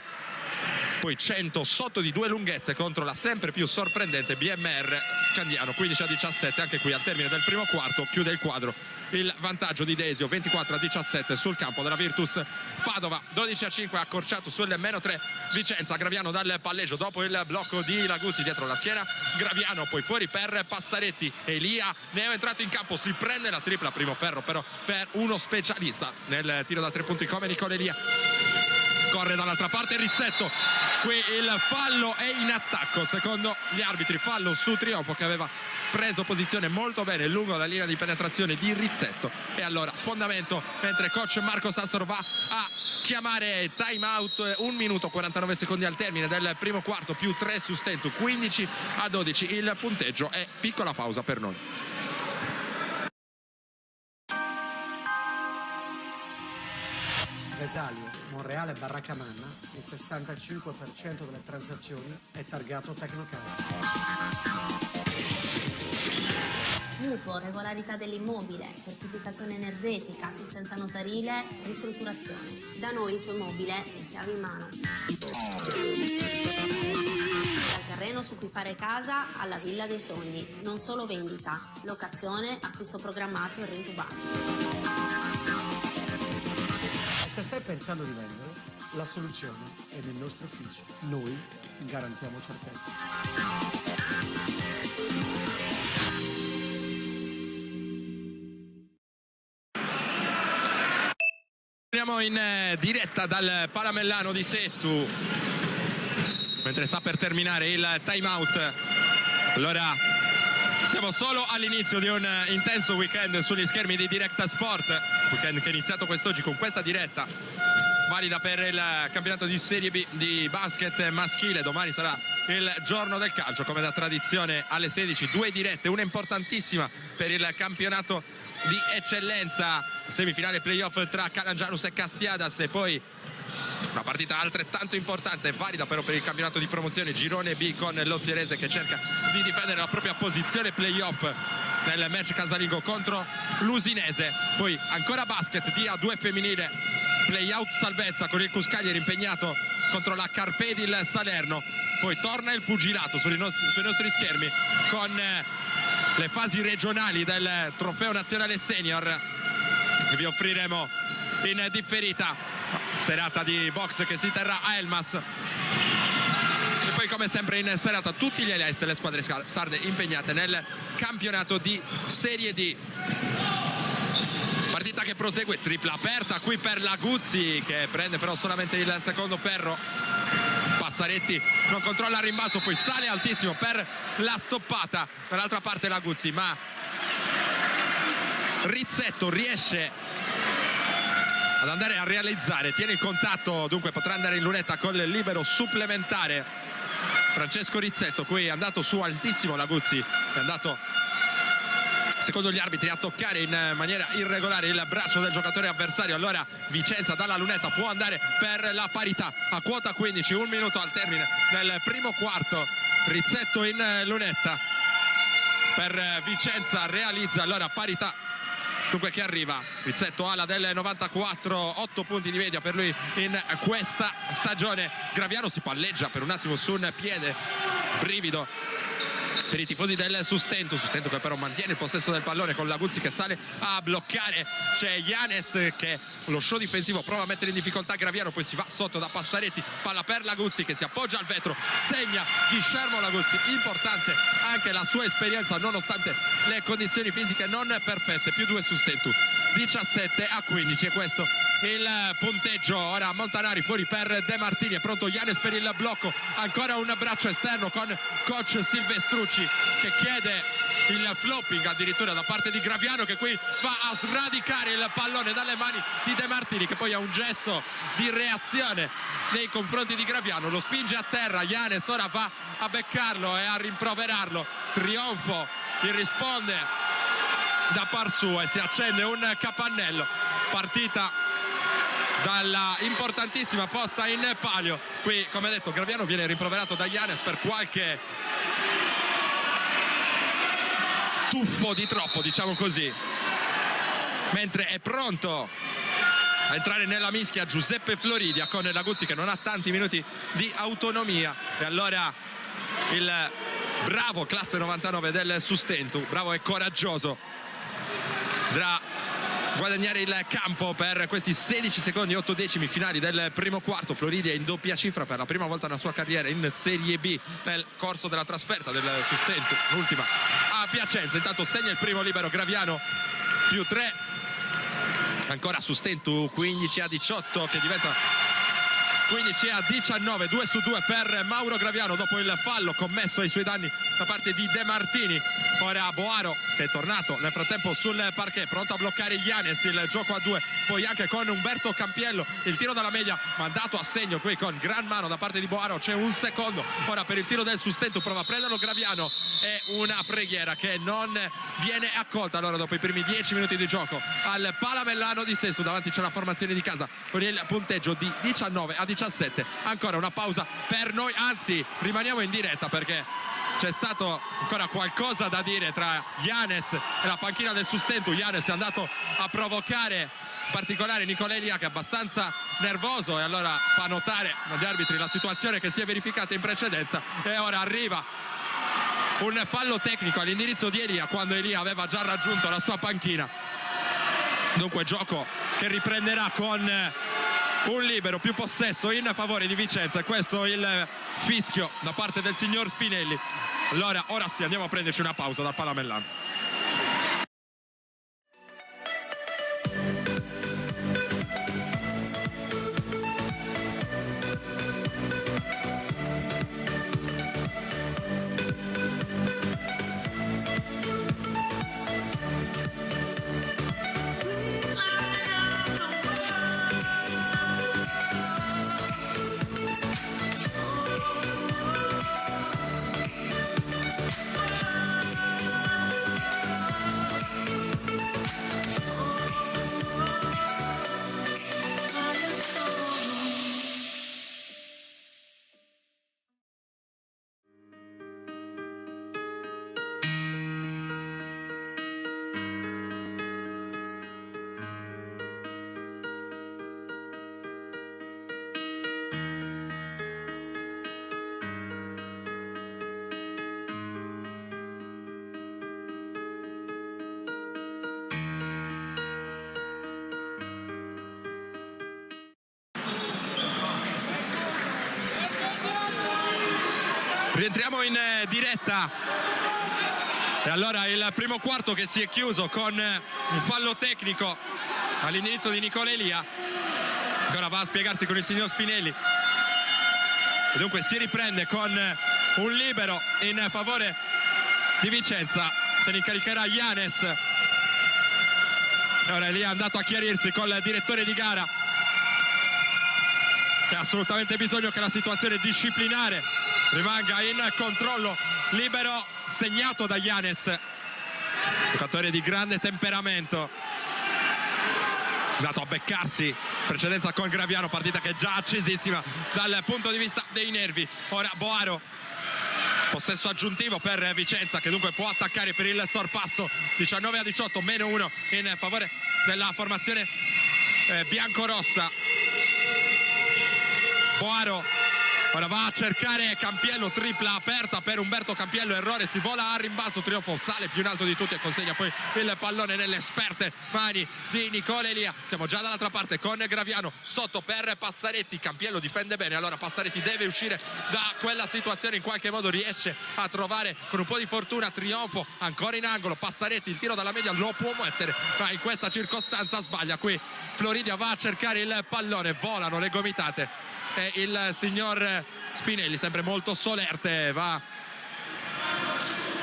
Poi 100 sotto di 2 lunghezze contro la sempre più sorprendente BMR Scandiano, 15-17. Anche qui al termine del primo quarto chiude il quadro il vantaggio di Desio, 24-17 sul campo della Virtus Padova. 12-5 accorciato sul -3 Vicenza. Graviano dal palleggio dopo il blocco di Laguzzi dietro la schiena. Graviano poi fuori per Passaretti. Elia ne è entrato in campo, si prende la tripla, primo ferro però per uno specialista nel tiro da 3 punti come Nicola Elia. Corre dall'altra parte Rizzetto, qui il fallo è in attacco secondo gli arbitri, fallo su Trionfo che aveva preso posizione molto bene lungo la linea di penetrazione di Rizzetto. E allora sfondamento mentre coach Marco Sassaro va a chiamare time out. 1 minuto 49 secondi al termine del primo quarto, più 3 su Stentu, 15-12 il punteggio, e piccola pausa per noi. Vesalio, Monreale, Barracamana, il 65% delle transazioni è targato Tecnocard. Mutuo, regolarità dell'immobile, certificazione energetica, assistenza notarile, ristrutturazione. Da noi il tuo immobile è chiave in mano. Dal terreno su cui fare casa alla villa dei sogni. Non solo vendita, locazione, acquisto programmato e rintubato. E se stai pensando di vendere, la soluzione è nei nostri uffici. Noi garantiamo certezza. Siamo in diretta dal Palamellano di Sestu mentre sta per terminare il time out. Allora siamo solo all'inizio di un intenso weekend sugli schermi di Directa Sport, weekend che è iniziato quest'oggi con questa diretta valida per il campionato di Serie B di basket maschile. Domani sarà il giorno del calcio come da tradizione alle 16, 2 dirette, una importantissima per il campionato di eccellenza, semifinale playoff tra Calangianus e Castiadas, e poi una partita altrettanto importante, valida però per il campionato di promozione, girone B, con l'Ozierese che cerca di difendere la propria posizione playoff nel match casalingo contro l'Usinese. Poi ancora basket di A2 femminile, playout salvezza con il Cuscaglieri impegnato contro la Carpedil Salerno. Poi torna il pugilato sui nostri schermi con le fasi regionali del trofeo nazionale senior che vi offriremo in differita. Serata di box che si terrà a Elmas. E poi come sempre in serata tutti gli highlights delle squadre sarde impegnate nel campionato di Serie D. Partita che prosegue, tripla aperta qui per Laguzzi che prende però solamente il secondo ferro. Passaretti non controlla il rimbalzo, poi sale altissimo per la stoppata dall'altra parte Laguzzi, ma Rizzetto riesce ad andare a realizzare, tiene il contatto, dunque potrà andare in lunetta con il libero supplementare Francesco Rizzetto. Qui è andato su altissimo Laguzzi, è andato secondo gli arbitri a toccare in maniera irregolare il braccio del giocatore avversario. Allora Vicenza dalla lunetta può andare per la parità a quota 15, 1 minuto al termine del primo quarto. Rizzetto in lunetta per Vicenza, realizza allora parità, dunque che arriva Rizzetto ala del 94, 8 punti di media per lui in questa stagione. Graviano si palleggia per un attimo su un piede, brivido per i tifosi del Sustentu che però mantiene il possesso del pallone con Laguzzi che sale a bloccare. C'è Yanes che lo show difensivo prova a mettere in difficoltà Graviano, poi si va sotto da Passaretti, palla per Laguzzi che si appoggia al vetro, segna Guillermo Laguzzi. Importante anche la sua esperienza nonostante le condizioni fisiche non perfette, più 2 Sustentu, 17-15, e questo il punteggio. Ora Montanari fuori per De Martini, è pronto Yanes per il blocco, ancora un braccio esterno con coach Silvestrucci che chiede il flopping addirittura da parte di Graviano, che qui va a sradicare il pallone dalle mani di De Martini, che poi ha un gesto di reazione nei confronti di Graviano, lo spinge a terra. Yanes ora va a beccarlo e a rimproverarlo. Trionfo gli risponde da par sua e si accende un capannello. Partita dalla importantissima posta in palio. Qui come detto Graviano viene rimproverato da Yanes per qualche tuffo di troppo, diciamo così. mentre è pronto a entrare nella mischia Giuseppe Floridia con Laguzzi che non ha tanti minuti di autonomia. E allora il bravo classe 99 del Sustentu, bravo e coraggioso, andrà guadagnare il campo per questi 16 secondi e 8 decimi finali del primo quarto. Floridia in doppia cifra per la prima volta nella sua carriera in Serie B nel corso della trasferta del Sustentu, l'ultima a Piacenza. Intanto segna il primo libero Graviano, più 3 ancora Sustentu, 15-18 che diventa 15-19, 2 su 2 per Mauro Graviano dopo il fallo commesso ai suoi danni da parte di De Martini. Ora Boaro che è tornato nel frattempo sul parquet, pronto a bloccare Yanes, il gioco a 2, poi anche con Umberto Campiello, il tiro dalla media mandato a segno qui con gran mano da parte di Boaro. C'è un secondo ora per il tiro del Sustentu, prova a prenderlo Graviano, è una preghiera che non viene accolta. Allora dopo i primi 10 minuti di gioco al Palamellano di Sesto, davanti c'è la formazione di casa con il punteggio di 19-17. Ancora una pausa per noi, anzi rimaniamo in diretta perché c'è stato ancora qualcosa da dire tra Yanes e la panchina del Sustentu. Yanes è andato a provocare in particolare Nicola Elia, che è abbastanza nervoso, e allora fa notare agli arbitri la situazione che si è verificata in precedenza. E ora arriva un fallo tecnico all'indirizzo di Elia quando Elia aveva già raggiunto la sua panchina. Dunque gioco che riprenderà con un libero, più possesso in favore di Vicenza, e questo il fischio da parte del signor Spinelli. Allora ora sì, andiamo a prenderci una pausa dal Palamellano. Rientriamo in diretta e allora il primo quarto che si è chiuso con un fallo tecnico all'indirizzo di Nicola Elia, che ora va a spiegarsi con il signor Spinelli, e dunque si riprende con un libero in favore di Vicenza. Se ne incaricherà Yanes e ora Elia è andato a chiarirsi col direttore di gara. C'è assolutamente bisogno che la situazione disciplinare rimanga in controllo. Libero segnato da Yanes, giocatore di grande temperamento, è andato a beccarsi in precedenza con Graviano, partita che è già accesissima dal punto di vista dei nervi. Ora Boaro, possesso aggiuntivo per Vicenza, che dunque può attaccare per il sorpasso. 19-18, meno 1 in favore della formazione biancorossa. Boaro ora va a cercare Campiello, tripla aperta per Umberto Campiello, errore, si vola a rimbalzo, trionfo sale più in alto di tutti e consegna poi il pallone nelle esperte mani di Nicola Elia. Siamo già dall'altra parte con Graviano sotto per Passaretti, Campiello difende bene, allora Passaretti deve uscire da quella situazione, in qualche modo riesce a trovare con un po' di fortuna trionfo, ancora in angolo Passaretti, il tiro dalla media lo può mettere, ma in questa circostanza sbaglia. Qui Floridia va a cercare il pallone, volano le gomitate e il signor Spinelli, sempre molto solerte, va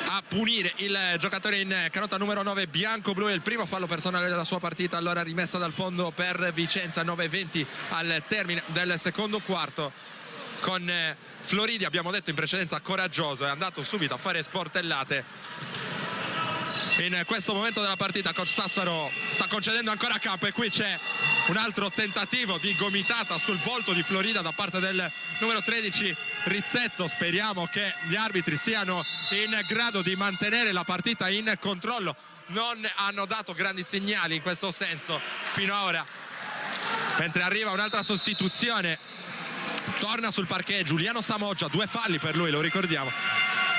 a punire il giocatore in carota numero 9 bianco-blu. È il primo fallo personale della sua partita, allora rimessa dal fondo per Vicenza. 9-20 al termine del secondo quarto, con Floridia, abbiamo detto in precedenza, coraggioso, è andato subito a fare sportellate. In questo momento della partita coach Sassaro sta concedendo ancora campo e qui c'è un altro tentativo di gomitata sul volto di Florida da parte del numero 13 Rizzetto. Speriamo che gli arbitri siano in grado di mantenere la partita in controllo, non hanno dato grandi segnali in questo senso fino ad ora. Mentre arriva un'altra sostituzione, torna sul parquet Giuliano Samoggia, 2 falli per lui, lo ricordiamo.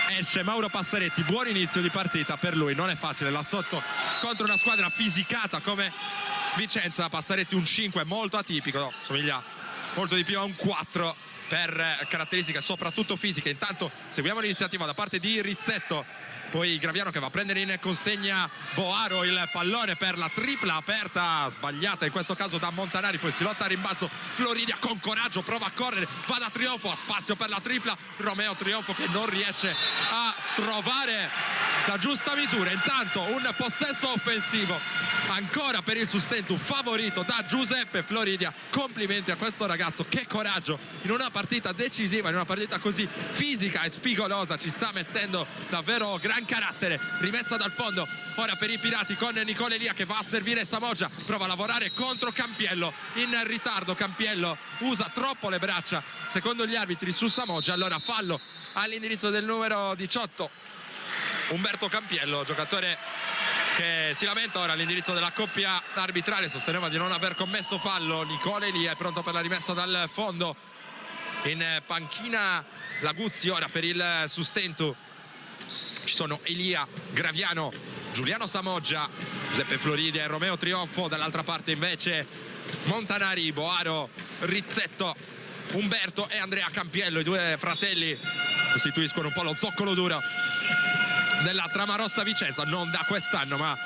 Esce Mauro Passaretti, buon inizio di partita per lui, non è facile là sotto contro una squadra fisicata come Vicenza. Passaretti un 5 molto atipico, somiglia molto di più a un 4 per caratteristiche soprattutto fisiche. Intanto seguiamo l'iniziativa da parte di Rizzetto, poi Graviano che va a prendere in consegna Boaro il pallone per la tripla aperta, sbagliata in questo caso da Montanari, poi si lotta a rimbalzo Floridia con coraggio, prova a correre, va da Trionfo, ha spazio per la tripla, Romeo Trionfo che non riesce a trovare la giusta misura. Intanto un possesso offensivo ancora per il Sustentu favorito da Giuseppe Floridia. Complimenti a questo ragazzo, che coraggio in una partita decisiva, in una partita così fisica e spigolosa, ci sta mettendo davvero gran carattere. Rimessa dal fondo ora per i Pirati con Nicola Elia che va a servire Samoggia, prova a lavorare contro Campiello, in ritardo Campiello usa troppo le braccia secondo gli arbitri su Samoggia, allora fallo all'indirizzo del numero 18 Umberto Campiello, giocatore che si lamenta ora all'indirizzo della coppia arbitrale, sosteneva di non aver commesso fallo. Nicola Elia è pronto per la rimessa dal fondo, in panchina Laguzzi ora per il Sustentu. Ci sono Elia, Graviano, Giuliano Samoggia, Giuseppe Floridia e Romeo Trionfo. Dall'altra parte invece Montanari, Boaro, Rizzetto, Umberto e Andrea Campiello. I 2 fratelli costituiscono un po' lo zoccolo duro della trama rossa Vicenza, non da quest'anno ma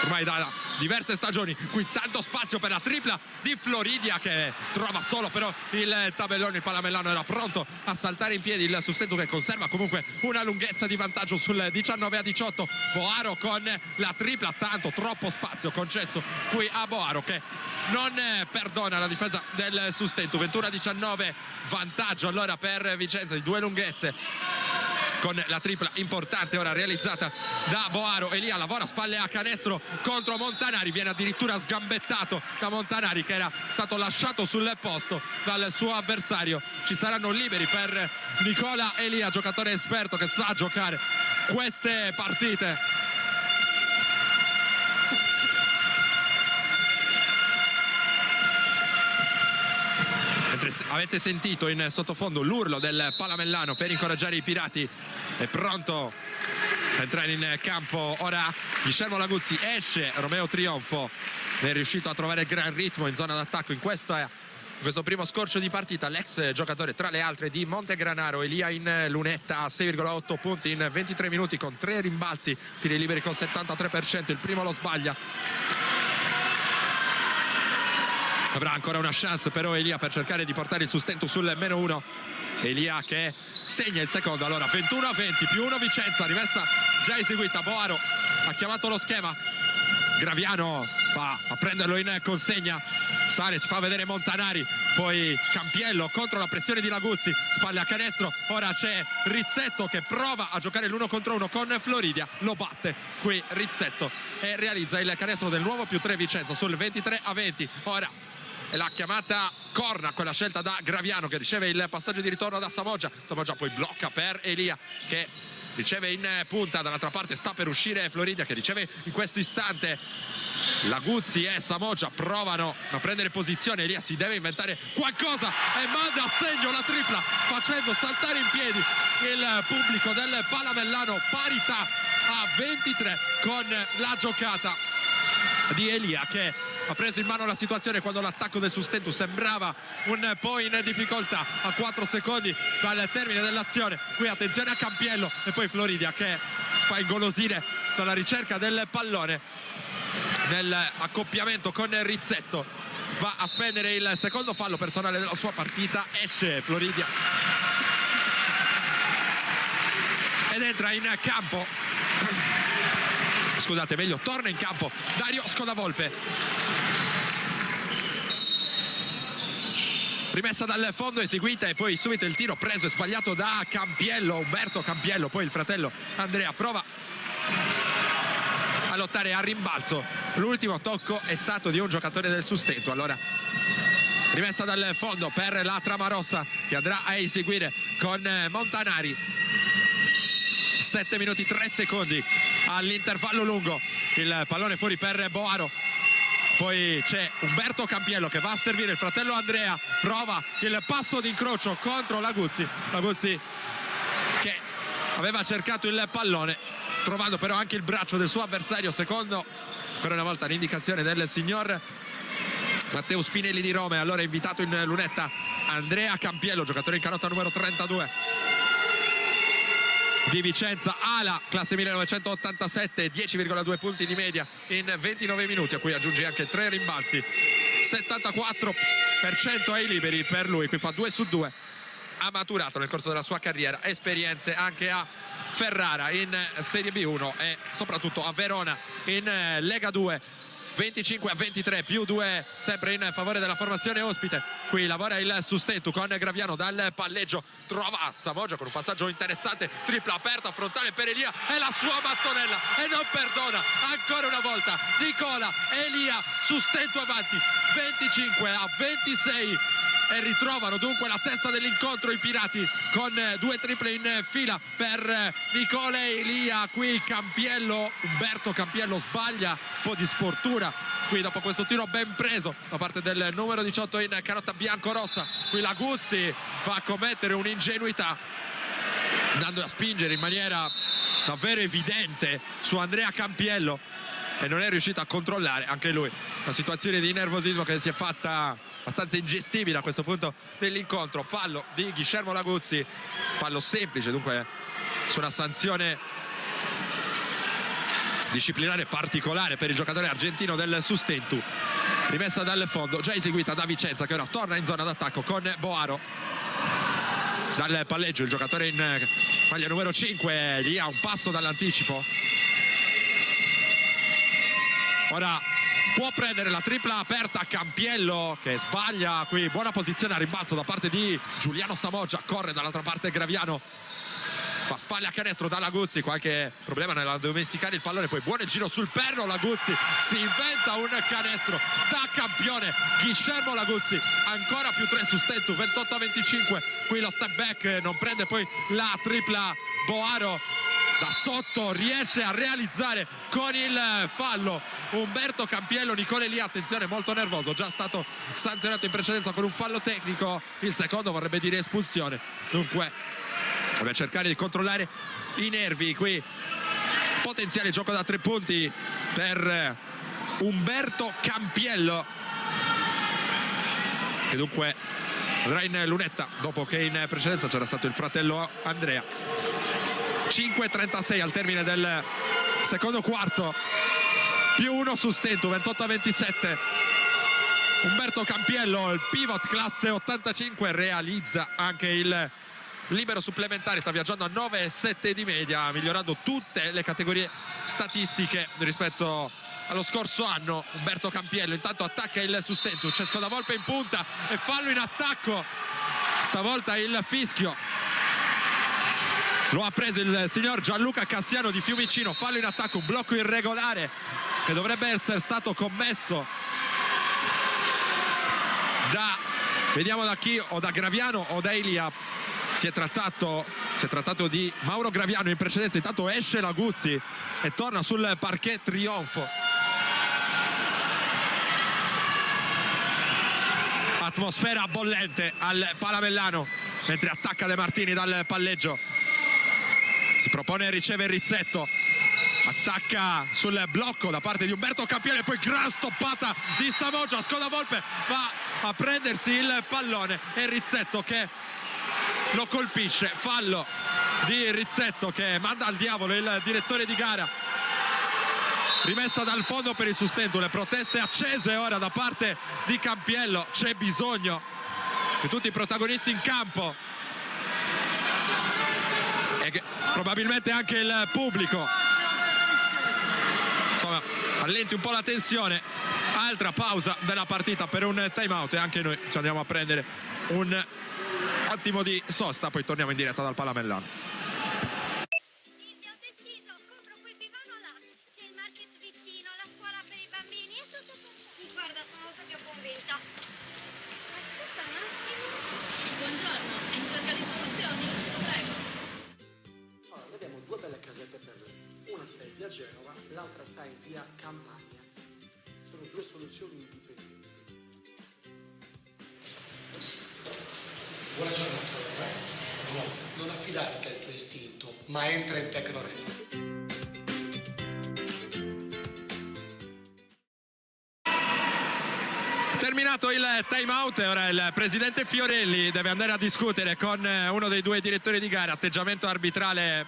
ormai da diverse stagioni. Qui tanto spazio per la tripla di Floridia che trova solo però il tabellone. Il Palamellano era pronto a saltare in piedi, il Sustentu che conserva comunque una lunghezza di vantaggio sul 19-18. Boaro con la tripla, tanto troppo spazio concesso qui a Boaro che non perdona la difesa del Sustentu. 21-19 vantaggio allora per Vicenza di 2 lunghezze, con la tripla importante ora realizzata da Boaro. Elia lavora spalle a canestro contro Montanari, viene addirittura sgambettato da Montanari che era stato lasciato sul posto dal suo avversario. Ci saranno liberi per Nicola Elia, giocatore esperto che sa giocare queste partite. Mentre avete sentito in sottofondo l'urlo del Palamellano per incoraggiare i Pirati, è pronto a entrare in campo ora Guillermo Laguzzi. Esce Romeo Trionfo, è riuscito a trovare gran ritmo in zona d'attacco in questo primo scorcio di partita. L'ex giocatore tra le altre di Montegranaro, Elia in lunetta a 6,8 punti in 23 minuti con 3 rimbalzi, tiri liberi con 73%, il primo lo sbaglia. Avrà ancora una chance però Elia per cercare di portare il Sustentu sul -1. Elia che segna il secondo, allora 21-20 più 1 Vicenza, rimessa già eseguita. Boaro ha chiamato lo schema, Graviano va a prenderlo in consegna, sale, si fa vedere Montanari, poi Campiello contro la pressione di Laguzzi, spalle a canestro, ora c'è Rizzetto che prova a giocare l'1 contro 1 con Floridia, lo batte qui Rizzetto e realizza il canestro del nuovo +3 Vicenza sul 23-20. Ora è la chiamata corna con la scelta da Graviano che riceve il passaggio di ritorno da Samoggia. Samoggia poi blocca per Elia che riceve in punta, dall'altra parte sta per uscire Floridia che riceve in questo istante. Laguzzi e Samoggia provano a prendere posizione, Elia si deve inventare qualcosa e manda a segno la tripla facendo saltare in piedi il pubblico del Palamellano. Parità a 23 con la giocata di Elia che ha preso in mano la situazione quando l'attacco del Sustentu sembrava un po' in difficoltà. A 4 secondi dal termine dell'azione, qui attenzione a Campiello e poi Floridia che fa ingolosire dalla ricerca del pallone nell'accoppiamento con Rizzetto. Va a spendere il secondo fallo personale della sua partita, esce Floridia ed entra in campo, scusate, meglio torna in campo Dario Scodavolpe. Rimessa dal fondo eseguita e poi subito il tiro preso e sbagliato da Campiello, Umberto Campiello, poi il fratello Andrea prova a lottare a rimbalzo. L'ultimo tocco è stato di un giocatore del Sustento. Allora rimessa dal fondo per la Tramarossa, che andrà a eseguire con Montanari. 7 minuti 3 secondi all'intervallo lungo. Il pallone fuori per Boaro. Poi c'è Umberto Campiello che va a servire il fratello Andrea, prova il passo d'incrocio contro Laguzzi che aveva cercato il pallone, trovando però anche il braccio del suo avversario, secondo per una volta l'indicazione del signor Matteo Spinelli di Roma. E allora è invitato in lunetta Andrea Campiello, giocatore in canotta numero 32 di Vicenza, ala classe 1987, 10,2 punti di media in 29 minuti, a cui aggiunge anche 3 rimbalzi, 74% ai liberi per lui. Qui fa 2 su 2. Ha maturato nel corso della sua carriera esperienze anche a Ferrara in Serie B1 e soprattutto a Verona in Lega 2. 25-23 più 2 sempre in favore della formazione ospite. Qui lavora il Sustento con Graviano dal palleggio, trova Samoggia con un passaggio interessante, tripla aperta frontale per Elia e la sua mattonella e non perdona ancora una volta Nicola Elia. Sustento avanti 25-26 e ritrovano dunque la testa dell'incontro i Pirati con 2 triple in fila per Nicola Elia. Qui Campiello, Umberto Campiello sbaglia, un po' di sfortuna qui dopo questo tiro ben preso da parte del numero 18 in canotta biancorossa. Qui Laguzzi va a commettere un'ingenuità andando a spingere in maniera davvero evidente su Andrea Campiello e non è riuscito a controllare anche lui una situazione di nervosismo che si è fatta abbastanza ingestibile a questo punto dell'incontro. Fallo di Guillermo Laguzzi, fallo semplice dunque su una sanzione disciplinare particolare per il giocatore argentino del Sustentu. Rimessa dal fondo già eseguita da Vicenza, che ora torna in zona d'attacco con Boaro. Dal palleggio il giocatore in maglia numero 5 lì ha un passo dall'anticipo. Ora può prendere la tripla aperta Campiello, che sbaglia qui. Buona posizione a rimbalzo da parte di Giuliano Samoggia, corre dall'altra parte Graviano, fa spalle a canestro da Laguzzi, qualche problema nell'addomesticare il pallone, poi buon giro sul perno. Laguzzi si inventa un canestro da campione. Guillermo Laguzzi, ancora più 3 Sustento, 28-25. Qui lo step back, non prende poi la tripla. Boaro da sotto riesce a realizzare con il fallo Umberto Campiello. Nicola Elia, attenzione, molto nervoso, già stato sanzionato in precedenza con un fallo tecnico, il secondo vorrebbe dire espulsione, dunque deve cercare di controllare i nervi. Qui potenziale gioco da 3 punti per Umberto Campiello, che dunque andrà in lunetta dopo che in precedenza c'era stato il fratello Andrea. 5:36 al termine del secondo quarto, più 1 Sustento, 28-27. Umberto Campiello, il pivot classe 85, realizza anche il libero supplementare, sta viaggiando a 9,7 di media, migliorando tutte le categorie statistiche rispetto allo scorso anno. Umberto Campiello intanto attacca il Sustento, Cesco da Volpe in punta e fallo in attacco, stavolta il fischio lo ha preso il signor Gianluca Cassiano di Fiumicino. Fallo in attacco, un blocco irregolare che dovrebbe essere stato commesso da, vediamo da chi, o da Graviano o da Elia. Si è trattato di Mauro Graviano in precedenza. Intanto esce Laguzzi e torna sul parquet trionfo. Atmosfera bollente al Palamellano mentre attacca De Martini dal palleggio. Si propone e riceve Rizzetto, attacca sul blocco da parte di Umberto Campiello e poi gran stoppata di Samoggia. Scodavolpe va a prendersi il pallone e Rizzetto che lo colpisce. Fallo di Rizzetto che manda al diavolo il direttore di gara. Rimessa dal fondo per il Sustento, le proteste accese ora da parte di Campiello. C'è bisogno che tutti i protagonisti in campo e probabilmente anche il pubblico insomma allenti un po' la tensione. Altra pausa della partita per un time out e anche noi ci andiamo a prendere un attimo di sosta, poi torniamo in diretta dal Palamellano. Sì, ho deciso, compro quel divano là. C'è il market verità. Aspetta un attimo. Buongiorno, è in cerca di soluzioni? Prego. Allora, vediamo due belle casette per lui. Una sta in via Genova, l'altra sta in via Campagna. Sono due soluzioni indipendenti. Buona giornata, no, non affidarti al tuo istinto, ma entra in Tecnored. Terminato il time out, ora il presidente Fiorelli deve andare a discutere con uno dei due direttori di gara. Atteggiamento arbitrale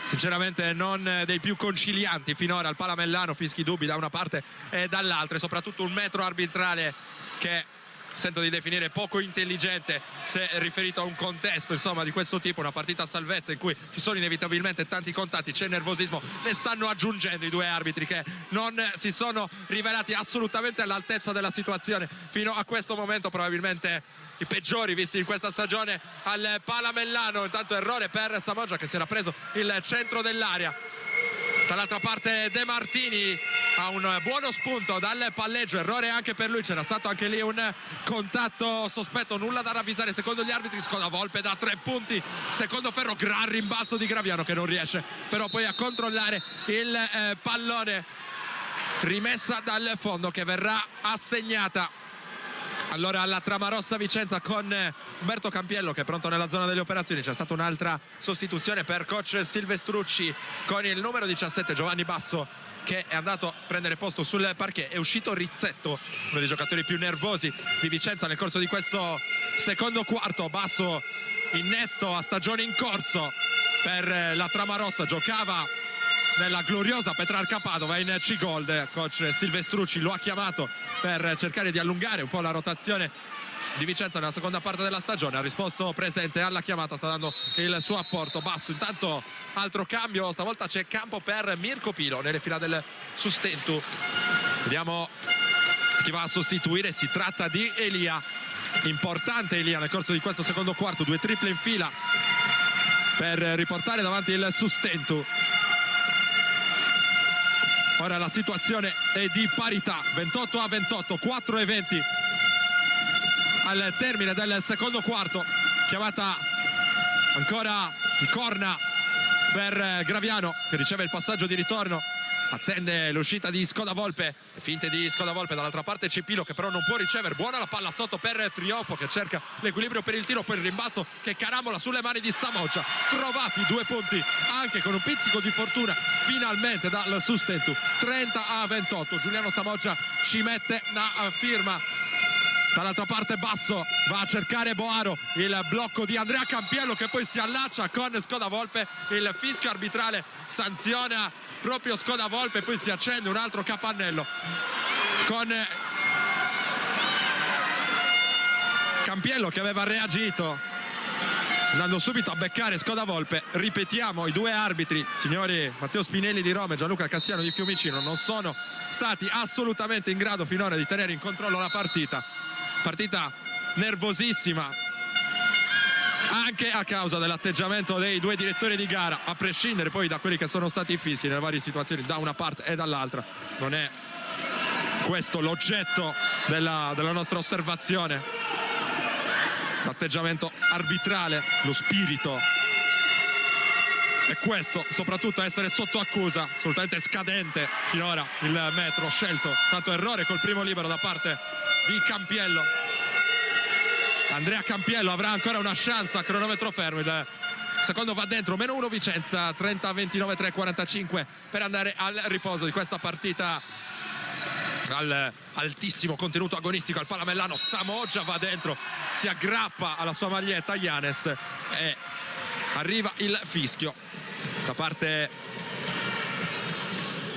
sinceramente non dei più concilianti finora al Palamellano, fischi dubbi da una parte e dall'altra, e soprattutto un metro arbitrale che sento di definire poco intelligente se riferito a un contesto insomma di questo tipo, una partita a salvezza in cui ci sono inevitabilmente tanti contatti, c'è nervosismo, ne stanno aggiungendo i due arbitri che non si sono rivelati assolutamente all'altezza della situazione fino a questo momento, probabilmente i peggiori visti in questa stagione al Palamellano. Intanto errore per Samoggia che si era preso il centro dell'area. Dall'altra parte De Martini ha un buono spunto dal palleggio, errore anche per lui, c'era stato anche lì un contatto sospetto, nulla da ravvisare secondo gli arbitri. Scodavolpe da 3 punti, secondo ferro, gran rimbalzo di Graviano che non riesce però poi a controllare il pallone, rimessa dal fondo che verrà assegnata allora alla Tramarossa Vicenza con Umberto Campiello che è pronto nella zona delle operazioni. C'è stata un'altra sostituzione per coach Silvestrucci con il numero 17 Giovanni Basso che è andato a prendere posto sul parquet. È uscito Rizzetto, uno dei giocatori più nervosi di Vicenza nel corso di questo secondo quarto. Basso innesto a stagione in corso per la Tramarossa, giocava nella gloriosa Petrarca Padova in C-Gold. Coach Silvestrucci lo ha chiamato per cercare di allungare un po' la rotazione di Vicenza nella seconda parte della stagione. Ha risposto presente alla chiamata, sta dando il suo apporto. Basso intanto altro cambio, stavolta c'è campo per Mirko Pilo nelle fila del Sustentu. Vediamo chi va a sostituire, si tratta di Elia, importante Elia nel corso di questo secondo quarto, 2 triple in fila per riportare davanti il Sustentu. Ora la situazione è di parità, 28-28, 4:20 al termine del secondo quarto. Chiamata ancora di corna per Graviano che riceve il passaggio di ritorno, attende l'uscita di Scodavolpe, finte di Scodavolpe, dall'altra parte c'è Pilo che però non può ricevere, buona la palla sotto per Trionfo che cerca l'equilibrio per il tiro, poi il rimbalzo che caramola sulle mani di Samoggia. Trovati 2 punti anche con un pizzico di fortuna finalmente dal Sustentu, 30-28. Giuliano Samoggia ci mette una firma. Dall'altra parte Basso va a cercare Boaro, il blocco di Andrea Campiello che poi si allaccia con Scodavolpe, il fischio arbitrale sanziona proprio Scodavolpe, poi si accende un altro capannello con Campiello che aveva reagito andando subito a beccare Scodavolpe. Ripetiamo, i due arbitri, signori Matteo Spinelli di Roma e Gianluca Cassiano di Fiumicino, non sono stati assolutamente in grado finora di tenere in controllo la partita nervosissima anche a causa dell'atteggiamento dei due direttori di gara, a prescindere poi da quelli che sono stati i fischi nelle varie situazioni da una parte e dall'altra. Non è questo l'oggetto della nostra osservazione, l'atteggiamento arbitrale, lo spirito è questo, soprattutto essere sotto accusa, assolutamente scadente finora il metro scelto. Tanto errore col primo libero da parte di Campiello. Andrea Campiello avrà ancora una chance a cronometro fermo, il secondo va dentro, -1 Vicenza, 30-29, 3:45 per andare al riposo di questa partita al altissimo contenuto agonistico al Palamellano. Samoggia va dentro, si aggrappa alla sua maglietta Yanes e arriva il fischio da parte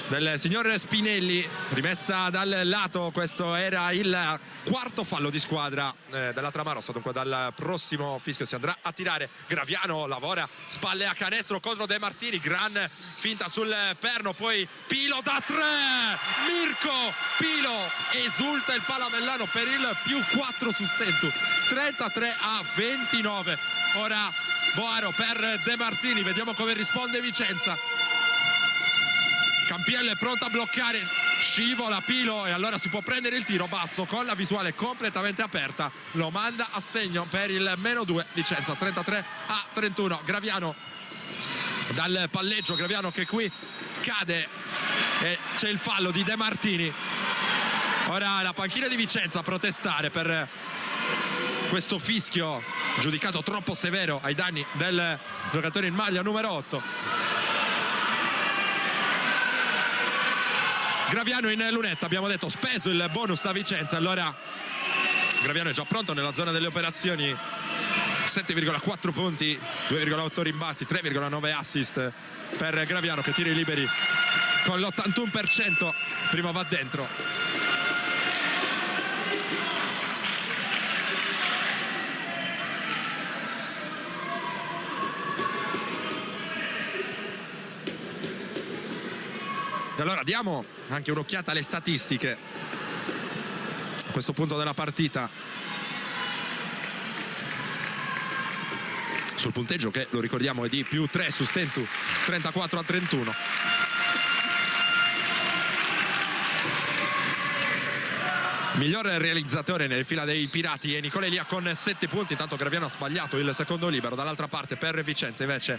del signor Spinelli, rimessa dal lato. Questo era il quarto fallo di squadra della Tramarossa, dunque dal prossimo fischio si andrà a tirare. Graviano lavora spalle a canestro contro De Martini, gran finta sul perno, poi Pilo da 3, Mirko Pilo, esulta il Palamellano per il +4 Sustentu, 33-29. Ora Boaro per De Martini, vediamo come risponde Vicenza. Campiello è pronto a bloccare scivola Pilo e allora si può prendere il tiro. Basso con la visuale completamente aperta lo manda a segno per il -2 Vicenza, 33-31. Graviano dal palleggio, Graviano che qui cade e c'è il fallo di De Martini. Ora la panchina di Vicenza a protestare per questo fischio giudicato troppo severo ai danni del giocatore in maglia numero 8. Graviano in lunetta, abbiamo detto, speso il bonus da Vicenza, allora Graviano è già pronto nella zona delle operazioni. 7,4 punti, 2,8 rimbalzi, 3,9 assist per Graviano che tira i liberi con l'81%, prima va dentro. E allora diamo anche un'occhiata alle statistiche a questo punto della partita. Sul punteggio che, lo ricordiamo, è di +3 su Stentu, 34-31. Miglior realizzatore nelle fila dei Pirati è Nicola Elia con 7 punti. Intanto Graviano ha sbagliato il secondo libero. Dall'altra parte per Vicenza invece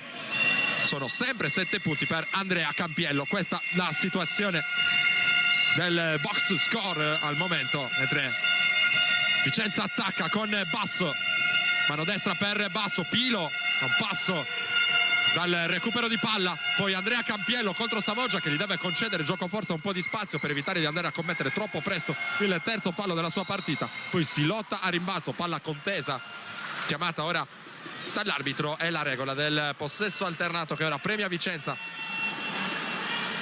sono sempre 7 punti per Andrea Campiello. Questa la situazione del box score al momento, mentre Vicenza attacca con Basso, mano destra per Basso, Pilo, un passo dal recupero di palla, poi Andrea Campiello contro Samoggia che gli deve concedere gioco forza, un po' di spazio per evitare di andare a commettere troppo presto il terzo fallo della sua partita. Poi si lotta a rimbalzo, palla contesa chiamata ora dall'arbitro, è la regola del possesso alternato che ora premia Vicenza.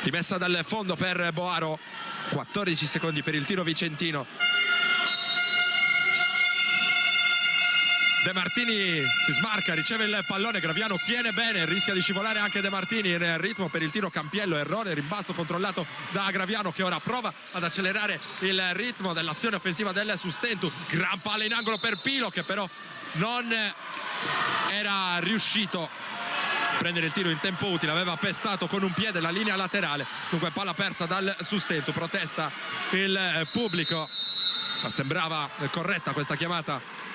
Rimessa dal fondo per Boaro, 14 secondi per il tiro vicentino. De Martini si smarca, riceve il pallone, Graviano tiene bene, rischia di scivolare anche De Martini in ritmo per il tiro Campiello, errore, rimbalzo controllato da Graviano che ora prova ad accelerare il ritmo dell'azione offensiva del Sustentu. Gran palla in angolo per Pilo che però non era riuscito a prendere il tiro in tempo utile, aveva pestato con un piede la linea laterale. Dunque palla persa dal Sustentu, protesta il pubblico, ma sembrava corretta questa chiamata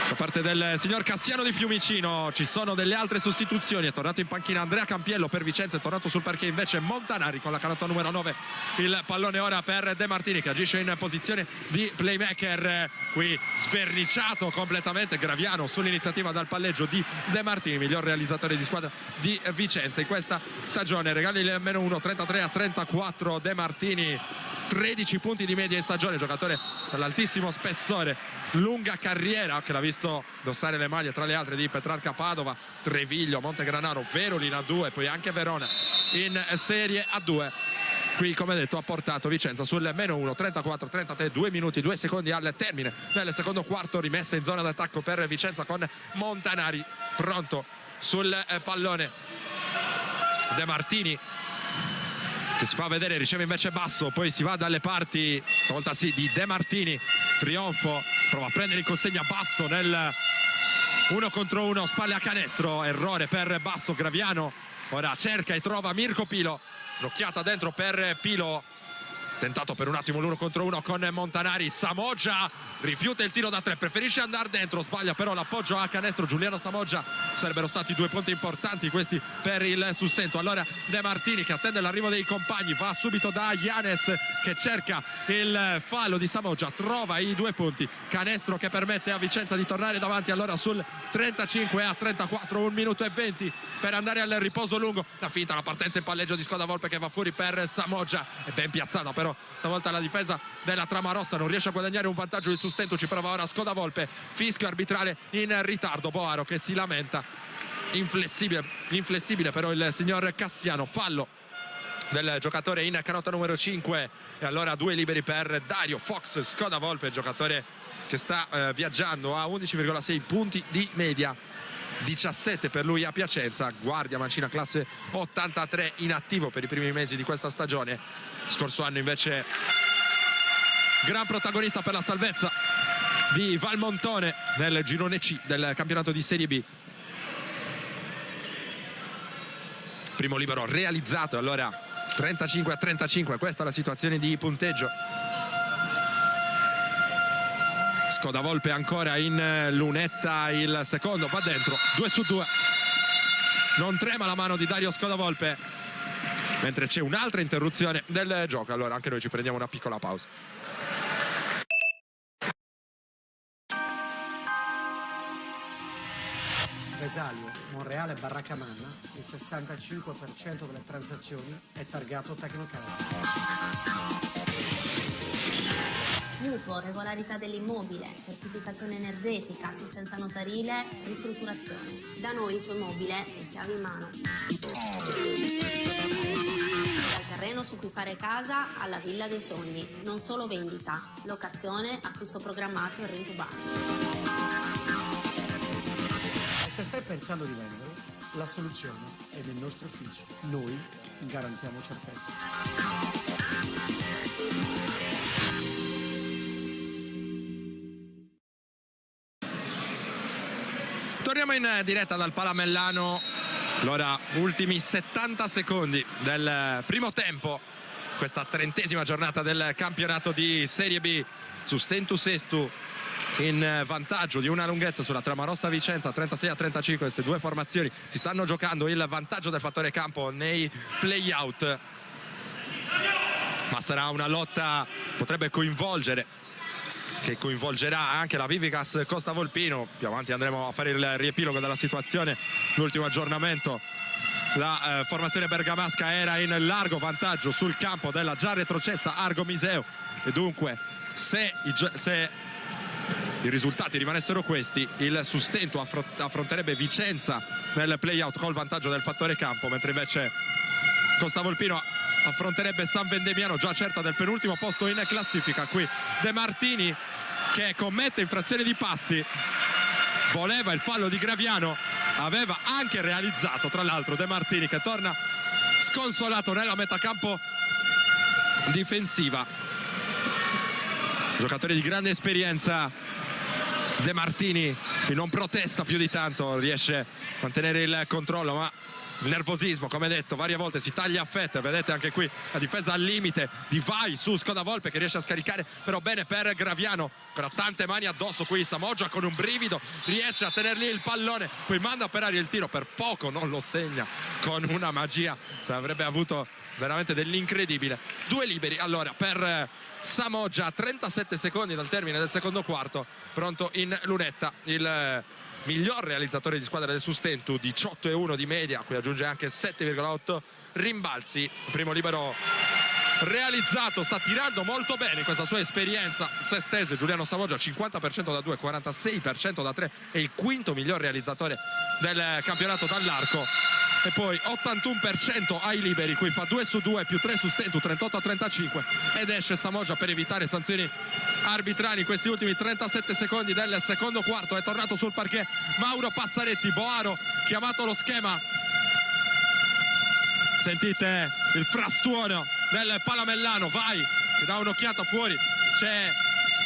da parte del signor Cassiano di Fiumicino. Ci sono delle altre sostituzioni, è tornato in panchina Andrea Campiello per Vicenza, è tornato sul parquet invece Montanari con la canota numero 9. Il pallone ora per De Martini che agisce in posizione di playmaker, qui sverniciato completamente Graviano sull'iniziativa dal palleggio di De Martini, miglior realizzatore di squadra di Vicenza in questa stagione. Regali il -1, 33-34. De Martini 13 punti di media in stagione, giocatore dall'altissimo spessore, lunga carriera che l'ha visto indossare le maglie tra le altre di Petrarca Padova, Treviglio, Montegranaro, Veroli in A2, poi anche Verona in Serie A2. Qui come detto ha portato Vicenza sul -1, 34-33, 2 minuti 2 secondi al termine del secondo quarto. Rimessa in zona d'attacco per Vicenza con Montanari pronto sul pallone. De Martini che si fa vedere, riceve invece Basso, poi si va dalle parti, stavolta sì, di De Martini, trionfo, prova a prendere in consegna Basso nel 1 contro 1, spalle a canestro, errore per Basso. Graviano ora cerca e trova Mirko Pilo, l'occhiata dentro per Pilo, tentato per un attimo l'1 contro 1 con Montanari. Samoggia rifiuta il tiro da 3, preferisce andare dentro, sbaglia però l'appoggio a canestro Giuliano Samoggia. Sarebbero stati 2 punti importanti questi per il Sustento. Allora De Martini che attende l'arrivo dei compagni, va subito da Yanes che cerca il fallo di Samoggia, trova i 2 punti, canestro che permette a Vicenza di tornare davanti allora sul 35-34, 1 minuto e 20 per andare al riposo lungo. La finta, la partenza in palleggio di Scodavolpe che va fuori per Samoggia, è ben piazzata però stavolta la difesa della Trama Rossa, non riesce a guadagnare un vantaggio il Sustento. Ci prova ora Scodavolpe, fischio arbitrale in ritardo, Boaro che si lamenta, inflessibile però il signor Cassiano, fallo del giocatore in canota numero 5 e allora 2 liberi per Dario Fox. Scodavolpe, giocatore che sta viaggiando a 11,6 punti di media, 17 per lui a Piacenza, guardia mancina classe 83, inattivo per i primi mesi di questa stagione. Scorso anno invece gran protagonista per la salvezza di Valmontone nel girone C del campionato di Serie B. primo libero realizzato, allora 35-35, questa è la situazione di punteggio. Scodavolpe ancora in lunetta, il secondo va dentro, 2-2. Non trema la mano di Dario Scodavolpe, mentre c'è un'altra interruzione del gioco. Allora anche noi ci prendiamo una piccola pausa. Vesalio, Monreale, Barracamana, il 65% delle transazioni è targato Tecnocard. Mutuo, regolarità dell'immobile, certificazione energetica, assistenza notarile, ristrutturazione. Da noi il tuo immobile è chiave in mano. Dal terreno su cui fare casa alla villa dei sogni. Non solo vendita, locazione, acquisto programmato e rintubato. E se stai pensando di vendere, la soluzione è nei nostri uffici. Noi garantiamo certezza. Torniamo in diretta dal Palamellano. Allora, ultimi 70 secondi del primo tempo, questa 30ª giornata del campionato di Serie B. Sustentus Sestu in vantaggio di una lunghezza sulla Tramarossa Vicenza, 36-35. Queste due formazioni si stanno giocando il vantaggio del fattore campo nei play-out, ma sarà una lotta, potrebbe coinvolgere, che coinvolgerà anche la Vivigas Costa Volpino. Più avanti andremo a fare il riepilogo della situazione. L'ultimo aggiornamento, la formazione bergamasca era in largo vantaggio sul campo della già retrocessa Argo Miseo, e dunque se i risultati rimanessero questi, il Sustento affronterebbe Vicenza nel play-out col vantaggio del fattore campo, mentre invece Costa Volpino affronterebbe San Vendemiano, già certa del penultimo posto in classifica. Qui De Martini che commette infrazione di passi, voleva il fallo di Graviano, aveva anche realizzato tra l'altro De Martini, che torna sconsolato nella metacampo difensiva. Giocatore di grande esperienza De Martini, che non protesta più di tanto, riesce a mantenere il controllo, ma il nervosismo, come detto varie volte, si taglia a fette. Vedete anche qui la difesa al limite di Vai su Scodavolpe, che riesce a scaricare però bene per Graviano, però tante mani addosso qui Samoggia con un brivido, riesce a tenergli il pallone, poi manda per aria il tiro, per poco non lo segna con una magia, se avrebbe avuto veramente dell'incredibile. Due liberi allora per Samoggia a 37 secondi dal termine del secondo quarto, pronto in lunetta il miglior realizzatore di squadra del Sustentu, 18,1 di media, qui aggiunge anche 7,8 rimbalzi. Primo libero realizzato, sta tirando molto bene in questa sua esperienza sestese Giuliano Samoggia, 50% da 2, 46% da 3, è il quinto miglior realizzatore del campionato dall'arco, e poi 81% ai liberi. Qui fa 2 su 2 più 3 Sustentu, 38-35, ed esce Samoggia per evitare sanzioni arbitrali in questi ultimi 37 secondi del secondo quarto. È tornato sul parquet Mauro Passaretti, Boaro chiamato lo schema. Sentite il frastuono del Palamellano. Vai, che dà un'occhiata fuori, c'è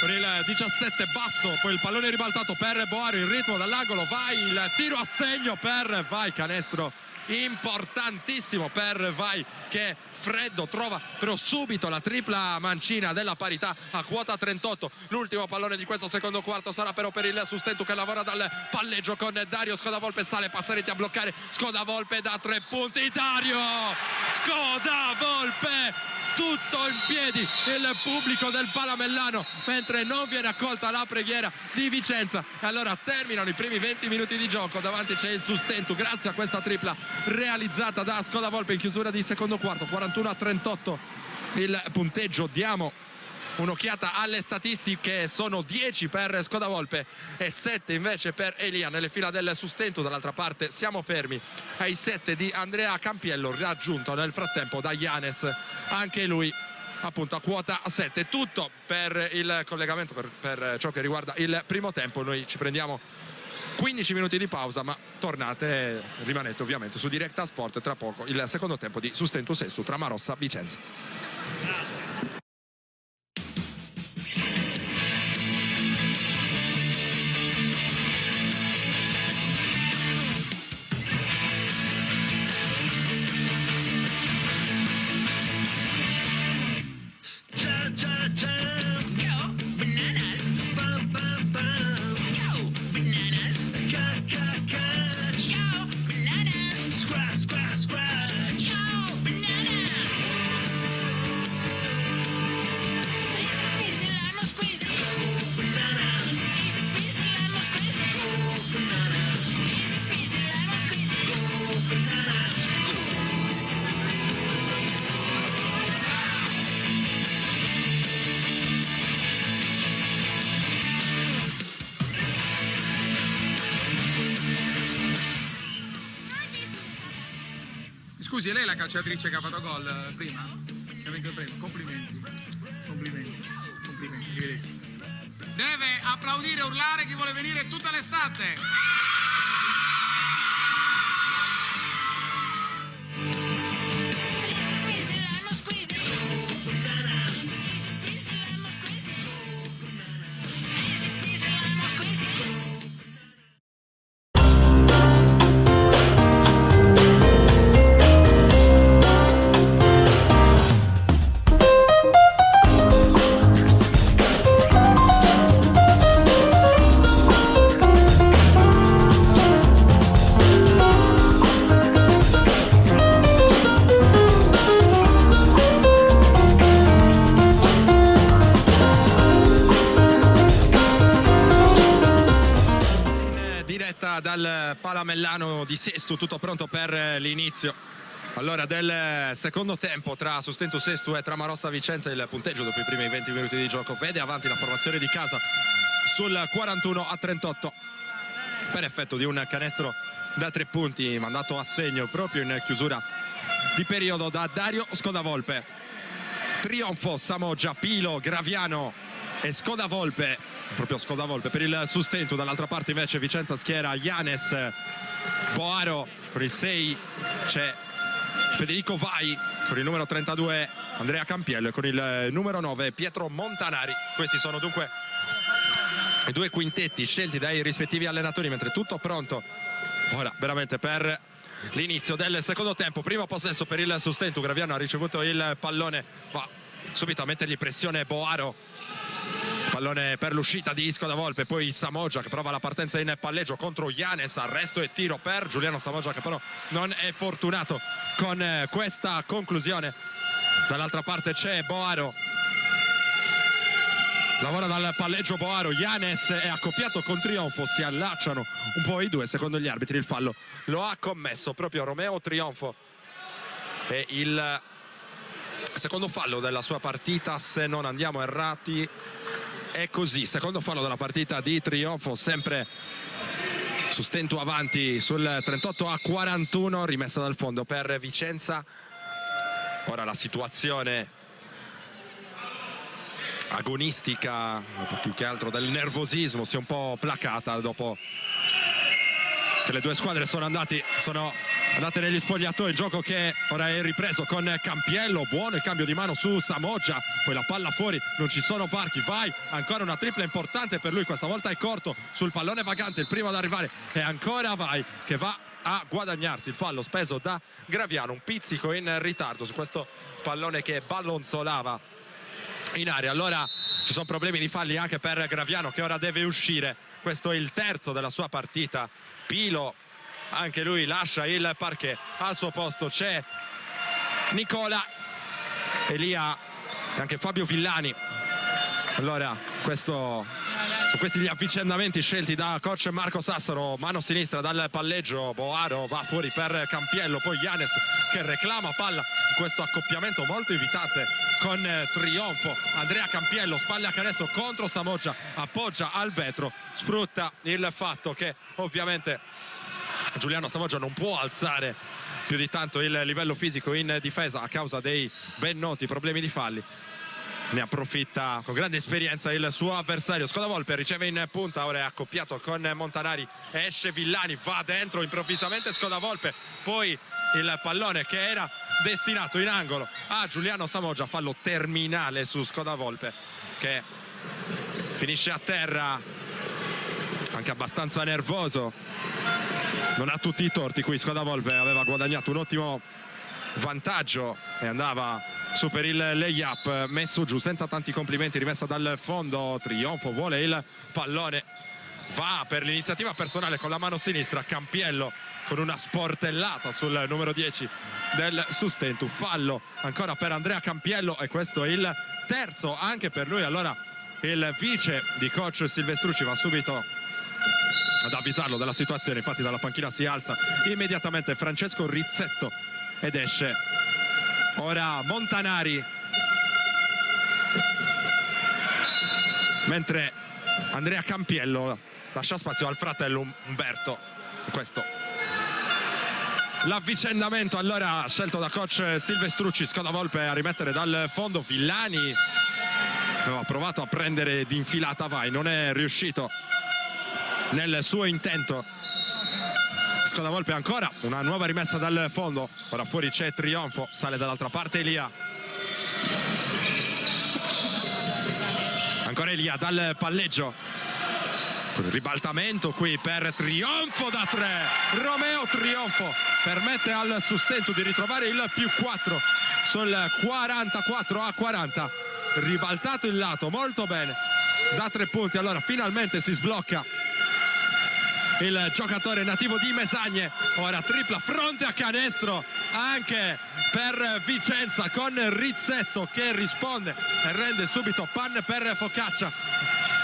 con il 17 basso, poi il pallone ribaltato per Boaro in ritmo dall'angolo. Vai, il tiro a segno per Vai, canestro importantissimo per Vai, che freddo trova però subito la tripla mancina della parità a quota 38. L'ultimo pallone di questo secondo quarto sarà però per il Sustentu, che lavora dal palleggio con Dario Scodavolpe. Sale Passaretti a bloccare Scodavolpe da 3 punti. Dario Scodavolpe, tutto in piedi il pubblico del Palamellano, mentre non viene accolta la preghiera di Vicenza. E allora terminano i primi 20 minuti di gioco. Davanti c'è il Sustentu grazie a questa tripla realizzata da Scodavolpe in chiusura di secondo quarto. 41-38 il punteggio. Diamo un'occhiata alle statistiche, sono 10 per Scodavolpe e 7 invece per Elia nelle fila del Sustentu. Dall'altra parte siamo fermi ai 7 di Andrea Campiello, raggiunto nel frattempo da Ianes, anche lui appunto a quota 7. Tutto per il collegamento, per ciò che riguarda il primo tempo. Noi ci prendiamo 15 minuti di pausa, ma tornate, rimanete ovviamente su Directa Sport. Tra poco il secondo tempo di Sustentus Sestu Tramarossa Vicenza. Scusi, è lei la calciatrice che ha fatto gol prima? Che ha vinto il premio? Complimenti. Complimenti. Complimenti. Arrivederci. Deve applaudire e urlare chi vuole venire tutta l'estate. Dal Palamellano di Sestu, tutto pronto per l'inizio allora del secondo tempo tra Sustentu Sestu e Tramarossa Vicenza. Il punteggio dopo i primi 20 minuti di gioco vede avanti la formazione di casa sul 41-38 per effetto di un canestro da 3 punti mandato a segno proprio in chiusura di periodo da Dario Scodavolpe. Trionfo Samoggia, Pilo, Graviano e Scodavolpe, proprio Scodavolpe per il Sustentu. Dall'altra parte invece Vicenza schiera Yanes, Boaro con il 6 c'è Federico Vai, con il numero 32 Andrea Campiello e con il numero 9 Pietro Montanari. Questi sono dunque i 2 quintetti scelti dai rispettivi allenatori, mentre tutto pronto ora veramente per l'inizio del secondo tempo. Primo possesso per il Sustentu, Graviano ha ricevuto il pallone, va subito a mettergli pressione Boaro. Pallone per l'uscita di Scodavolpe, poi Samoggia che prova la partenza in palleggio contro Yanes, arresto e tiro per Giuliano Samoggia che però non è fortunato con questa conclusione. Dall'altra parte c'è Boaro, lavora dal palleggio Boaro, Yanes è accoppiato con Trionfo, si allacciano un po' i due. Secondo gli arbitri il fallo lo ha commesso proprio Romeo Trionfo, e il secondo fallo della sua partita se non andiamo errati. È così, secondo fallo della partita di Trionfo, sempre Sustentu avanti sul 38-41, rimessa dal fondo per Vicenza. Ora la situazione agonistica, più che altro del nervosismo, si è un po' placata dopo che le due squadre sono andate negli spogliatoi. Il gioco che ora è ripreso con Campiello, buono il cambio di mano su Samoggia, poi la palla fuori, non ci sono varchi. Vai, ancora una tripla importante per lui, questa volta è corto sul pallone vagante, il primo ad arrivare è ancora Vai che va a guadagnarsi il fallo speso da Graviano. Un pizzico in ritardo su questo pallone che ballonzolava in aria. Allora ci sono problemi di falli anche per Graviano che ora deve uscire, questo è il terzo della sua partita. Pilo anche lui lascia il parquet, al suo posto c'è Nicola Elia e anche Fabio Villani. Allora sono questi gli avvicendamenti scelti da coach Marco Sassaro. Mano sinistra dal palleggio, Boaro va fuori per Campiello, poi Yanes che reclama palla in questo accoppiamento molto invitante con Trionfo. Andrea Campiello, spalle a canestro contro Samoggia, appoggia al vetro, sfrutta il fatto che ovviamente Giuliano Samoggia non può alzare più di tanto il livello fisico in difesa a causa dei ben noti problemi di falli. Ne approfitta con grande esperienza il suo avversario. Scodavolpe riceve in punta, ora è accoppiato con Montanari, esce Villani, va dentro improvvisamente Scodavolpe, poi il pallone che era destinato in angolo a Giuliano Samoggia, fallo terminale su Scodavolpe che finisce a terra anche abbastanza nervoso. Non ha tutti i torti qui Scodavolpe, aveva guadagnato un ottimo vantaggio e andava su per il layup messo giù senza tanti complimenti, rimessa dal fondo. Trionfo vuole il pallone, va per l'iniziativa personale con la mano sinistra. Campiello con una sportellata sul numero 10 del Sustentu, fallo ancora per Andrea Campiello e questo è il terzo anche per lui. Allora il vice di coach Silvestrucci va subito ad avvisarlo della situazione, infatti dalla panchina si alza immediatamente Francesco Rizzetto ed esce ora Montanari, mentre Andrea Campiello lascia spazio al fratello Umberto. Questo l'avvicendamento allora scelto da coach Silvestrucci. Scodavolpe a rimettere dal fondo. Villani aveva provato a prendere d'infilata Vai, non è riuscito nel suo intento. Scodavolpe ancora una nuova rimessa dal fondo. Ora fuori c'è Trionfo, sale dall'altra parte Elia. Ancora Elia dal palleggio. Ribaltamento qui per Trionfo da 3. Romeo Trionfo permette al Sustento di ritrovare il +4 sul 44-40. Ribaltato il lato molto bene da 3 punti. Allora finalmente si sblocca il giocatore nativo di Mesagne. Ora tripla fronte a canestro anche per Vicenza, con Rizzetto che risponde e rende subito pan per Focaccia.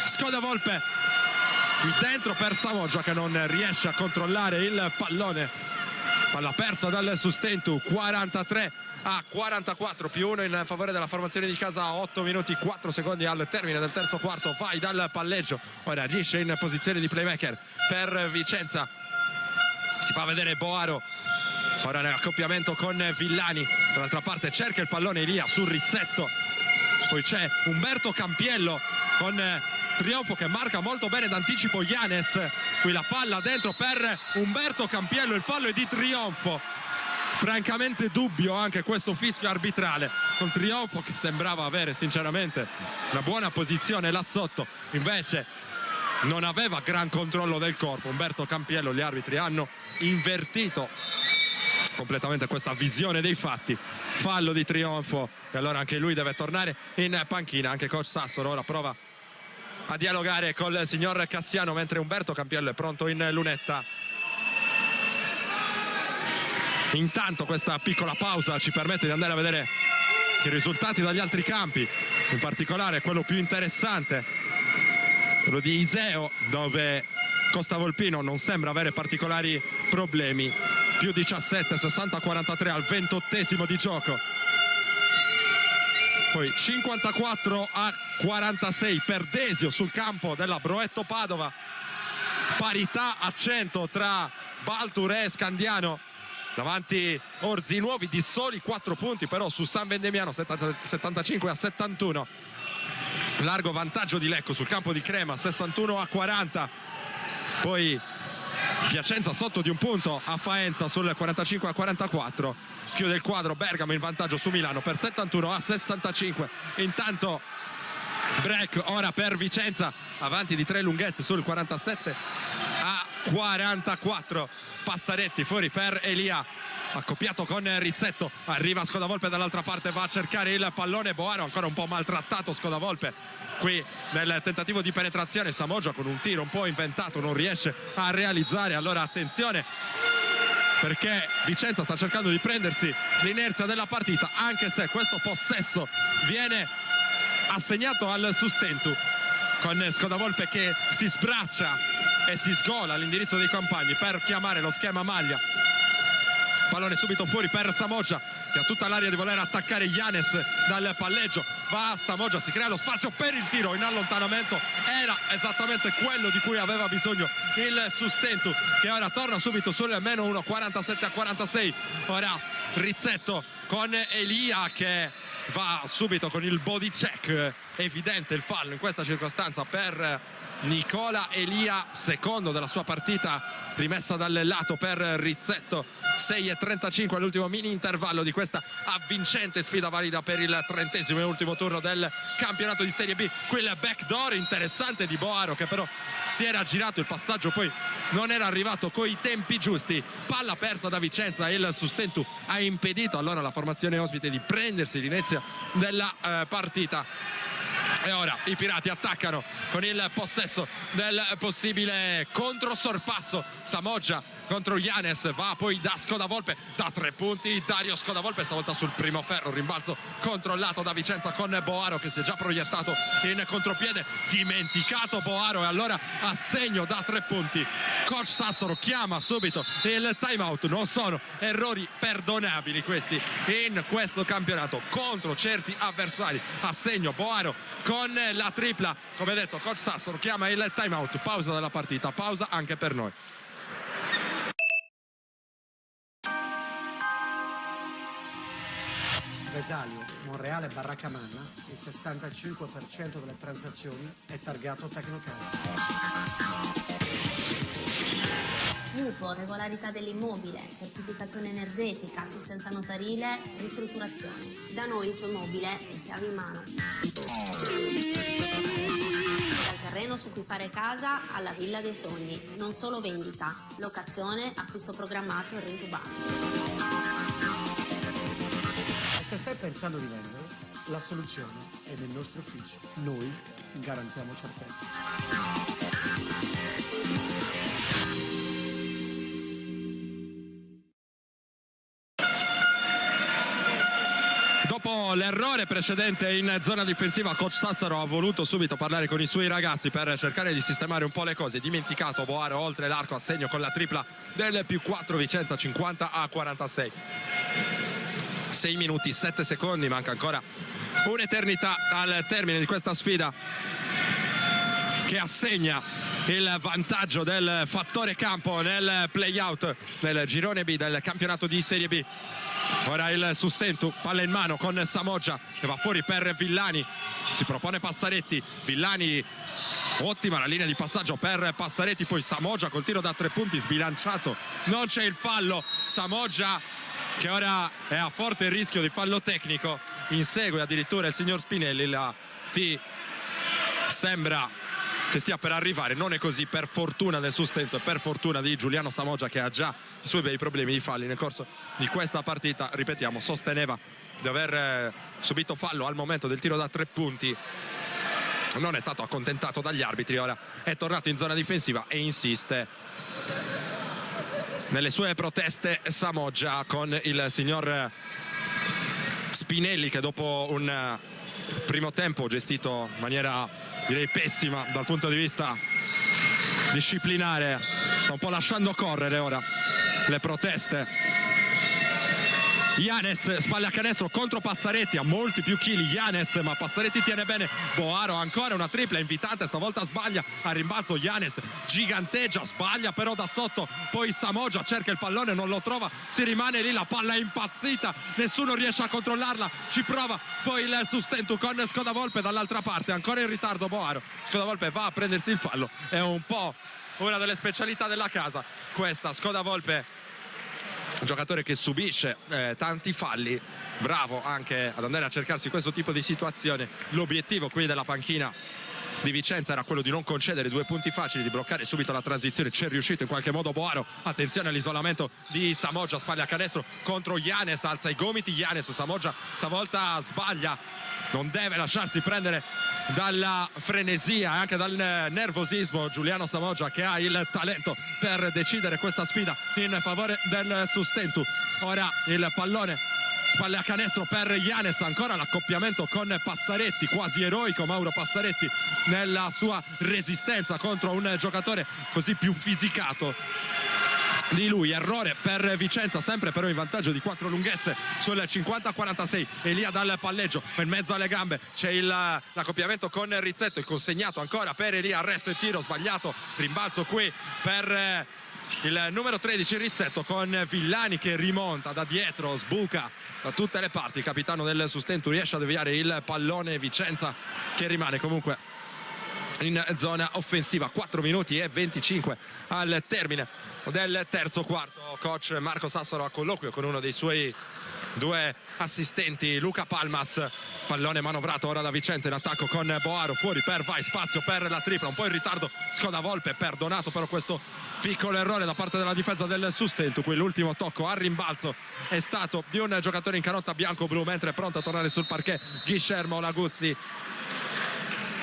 Scodavolpe qui dentro per Samoggia che non riesce a controllare il pallone. Palla persa dal Sustento. 43-44, +1 in favore della formazione di casa a 8 minuti 4 secondi al termine del terzo quarto. Vai dal palleggio, ora agisce in posizione di playmaker per Vicenza. Si fa vedere Boaro ora nell'accoppiamento con Villani. Dall'altra parte cerca il pallone Elia su Rizzetto. Poi c'è Umberto Campiello con Trionfo che marca molto bene d'anticipo Yanes. Qui la palla dentro per Umberto Campiello. Il fallo è di Trionfo. Francamente dubbio anche questo fischio arbitrale, con Trionfo che sembrava avere sinceramente una buona posizione là sotto, invece non aveva gran controllo del corpo. Umberto Campiello, gli arbitri hanno invertito completamente questa visione dei fatti. Fallo di Trionfo e allora anche lui deve tornare in panchina. Anche coach Sassoro ora prova a dialogare col signor Cassiano, mentre Umberto Campiello è pronto in lunetta. Intanto questa piccola pausa ci permette di andare a vedere i risultati dagli altri campi, in particolare quello più interessante, quello di Iseo, dove Costa Volpino non sembra avere particolari problemi. Più 17, 60-43 al 28esimo di gioco. Poi 54-46 per Desio sul campo della Broetto Padova. Parità a 100 tra Baltur e Scandiano. Davanti Orzi Nuovi di soli 4 punti però su San Vendemiano, 75-71. Largo vantaggio di Lecco sul campo di Crema, 61-40. Poi Piacenza sotto di un punto a Faenza sul 45-44. Chiude il quadro Bergamo in vantaggio su Milano per 71-65. Intanto break ora per Vicenza, avanti di 3 lunghezze sul 47-44. Passaretti fuori per Elia, accoppiato con Rizzetto. Arriva Scodavolpe dall'altra parte, va a cercare il pallone Boaro, ancora un po' maltrattato Scodavolpe qui nel tentativo di penetrazione. Samoggia con un tiro un po' inventato non riesce a realizzare. Allora attenzione, perché Vicenza sta cercando di prendersi l'inerzia della partita, anche se questo possesso viene assegnato al Sustento, con Scodavolpe che si sbraccia e si sgola all'indirizzo dei compagni per chiamare lo schema maglia. Pallone subito fuori per Samoggia, che ha tutta l'aria di voler attaccare Yanes dal palleggio. Va a Samoggia, si crea lo spazio per il tiro in allontanamento. Era esattamente quello di cui aveva bisogno il Sustento, che ora torna subito sul -1, 47-46. Ora Rizzetto con Elia che va subito con il body check. Evidente il fallo in questa circostanza per Nicola Elia, secondo della sua partita, rimessa dal lato per Rizzetto. 6:35 all'ultimo mini intervallo di questa avvincente sfida valida per il 30° e ultimo turno del campionato di Serie B. Quel backdoor interessante di Boaro, che però si era girato, il passaggio poi non era arrivato coi tempi giusti. Palla persa da Vicenza, il Sustento ha impedito allora alla formazione ospite di prendersi l'inizio della partita. E ora i Pirati attaccano con il possesso del possibile controsorpasso. Samoggia contro Yanes, va poi da Scodavolpe da 3 punti. Dario Scodavolpe stavolta sul primo ferro, rimbalzo controllato da Vicenza con Boaro che si è già proiettato in contropiede. Dimenticato Boaro e allora assegno da 3 punti. Coach Sassoro chiama subito il time out. Non sono errori perdonabili questi in questo campionato contro certi avversari. Assegno Boaro con la tripla. Come detto, coach Sassoro chiama il time out. Pausa della partita, pausa anche per noi. Vesalio, Monreale, Barracamanna, il 65% delle transazioni è targato Tecnocard. Mutuo, regolarità dell'immobile, certificazione energetica, assistenza notarile, ristrutturazione. Da noi il tuo immobile è chiave in mano. Dal terreno su cui fare casa alla villa dei sogni. Non solo vendita, locazione, acquisto programmato e rintubato. E se stai pensando di vendere, la soluzione è nei nostri uffici. Noi garantiamo certezza. Dopo l'errore precedente in zona difensiva, coach Sassaro ha voluto subito parlare con i suoi ragazzi per cercare di sistemare un po' le cose. Dimenticato Boaro oltre l'arco a segno con la tripla del +4 Vicenza, 50-46. 6 minuti 7 secondi, manca ancora un'eternità al termine di questa sfida che assegna il vantaggio del fattore campo nel play-out nel girone B del campionato di Serie B. Ora il Sustentu, palla in mano con Samoggia che va fuori per Villani, si propone Passaretti, Villani, ottima la linea di passaggio per Passaretti, poi Samoggia col tiro da 3 punti sbilanciato, non c'è il fallo, Samoggia che ora è a forte rischio di fallo tecnico, insegue addirittura il signor Spinelli, la T sembra che stia per arrivare, non è così per fortuna del Sustentu e per fortuna di Giuliano Samoggia che ha già i suoi bei problemi di falli nel corso di questa partita. Ripetiamo, sosteneva di aver subito fallo al momento del tiro da 3 punti, non è stato accontentato dagli arbitri, ora è tornato in zona difensiva e insiste nelle sue proteste Samoggia con il signor Spinelli che dopo un primo tempo gestito in maniera direi pessima dal punto di vista disciplinare sta un po' lasciando correre ora le proteste. Yanes, spalle a canestro contro Passaretti, ha molti più chili Yanes, ma Passaretti tiene bene. Boaro ancora una tripla invitante, stavolta sbaglia a rimbalzo. Yanes giganteggia, sbaglia però da sotto, poi Samoggia cerca il pallone, non lo trova, si rimane lì, la palla è impazzita, nessuno riesce a controllarla, ci prova poi il Sustentu con Scodavolpe dall'altra parte, ancora in ritardo Boaro, Scodavolpe va a prendersi il fallo, è un po' una delle specialità della casa questa. Scodavolpe, un giocatore che subisce tanti falli, bravo anche ad andare a cercarsi questo tipo di situazione. L'obiettivo qui della panchina di Vicenza era quello di non concedere 2 punti facili, di bloccare subito la transizione, c'è riuscito in qualche modo Boaro. Attenzione all'isolamento di Samoggia, spalle a canestro contro Yanes, alza i gomiti Yanes, Samoggia stavolta sbaglia, non deve lasciarsi prendere dalla frenesia e anche dal nervosismo Giuliano Samoggia, che ha il talento per decidere questa sfida in favore del Sustentu. Ora il pallone, spalle a canestro per Yanes, ancora l'accoppiamento con Passaretti, quasi eroico Mauro Passaretti nella sua resistenza contro un giocatore così più fisicato di lui. Errore per Vicenza, sempre però in vantaggio di 4 lunghezze sul 50-46. Elia dal palleggio, in mezzo alle gambe c'è l'accoppiamento con Rizzetto, il consegnato ancora per Elia, arresto e tiro sbagliato, rimbalzo qui per il numero 13 Rizzetto con Villani che rimonta da dietro, sbuca da tutte le parti, il capitano del Sustentu riesce a deviare il pallone, Vicenza che rimane comunque in zona offensiva. 4 minuti e 25 al termine del terzo quarto. Coach Marco Sassaro a colloquio con uno dei suoi 2 assistenti, Luca Palmas. Pallone manovrato ora da Vicenza in attacco con Boaro, fuori per Vai, spazio per la tripla, un po' in ritardo Scodavolpe, perdonato però questo piccolo errore da parte della difesa del Sustentu. Qui l'ultimo tocco a rimbalzo è stato di un giocatore in canotta bianco-blu, mentre è pronto a tornare sul parquet Guillermo Laguzzi,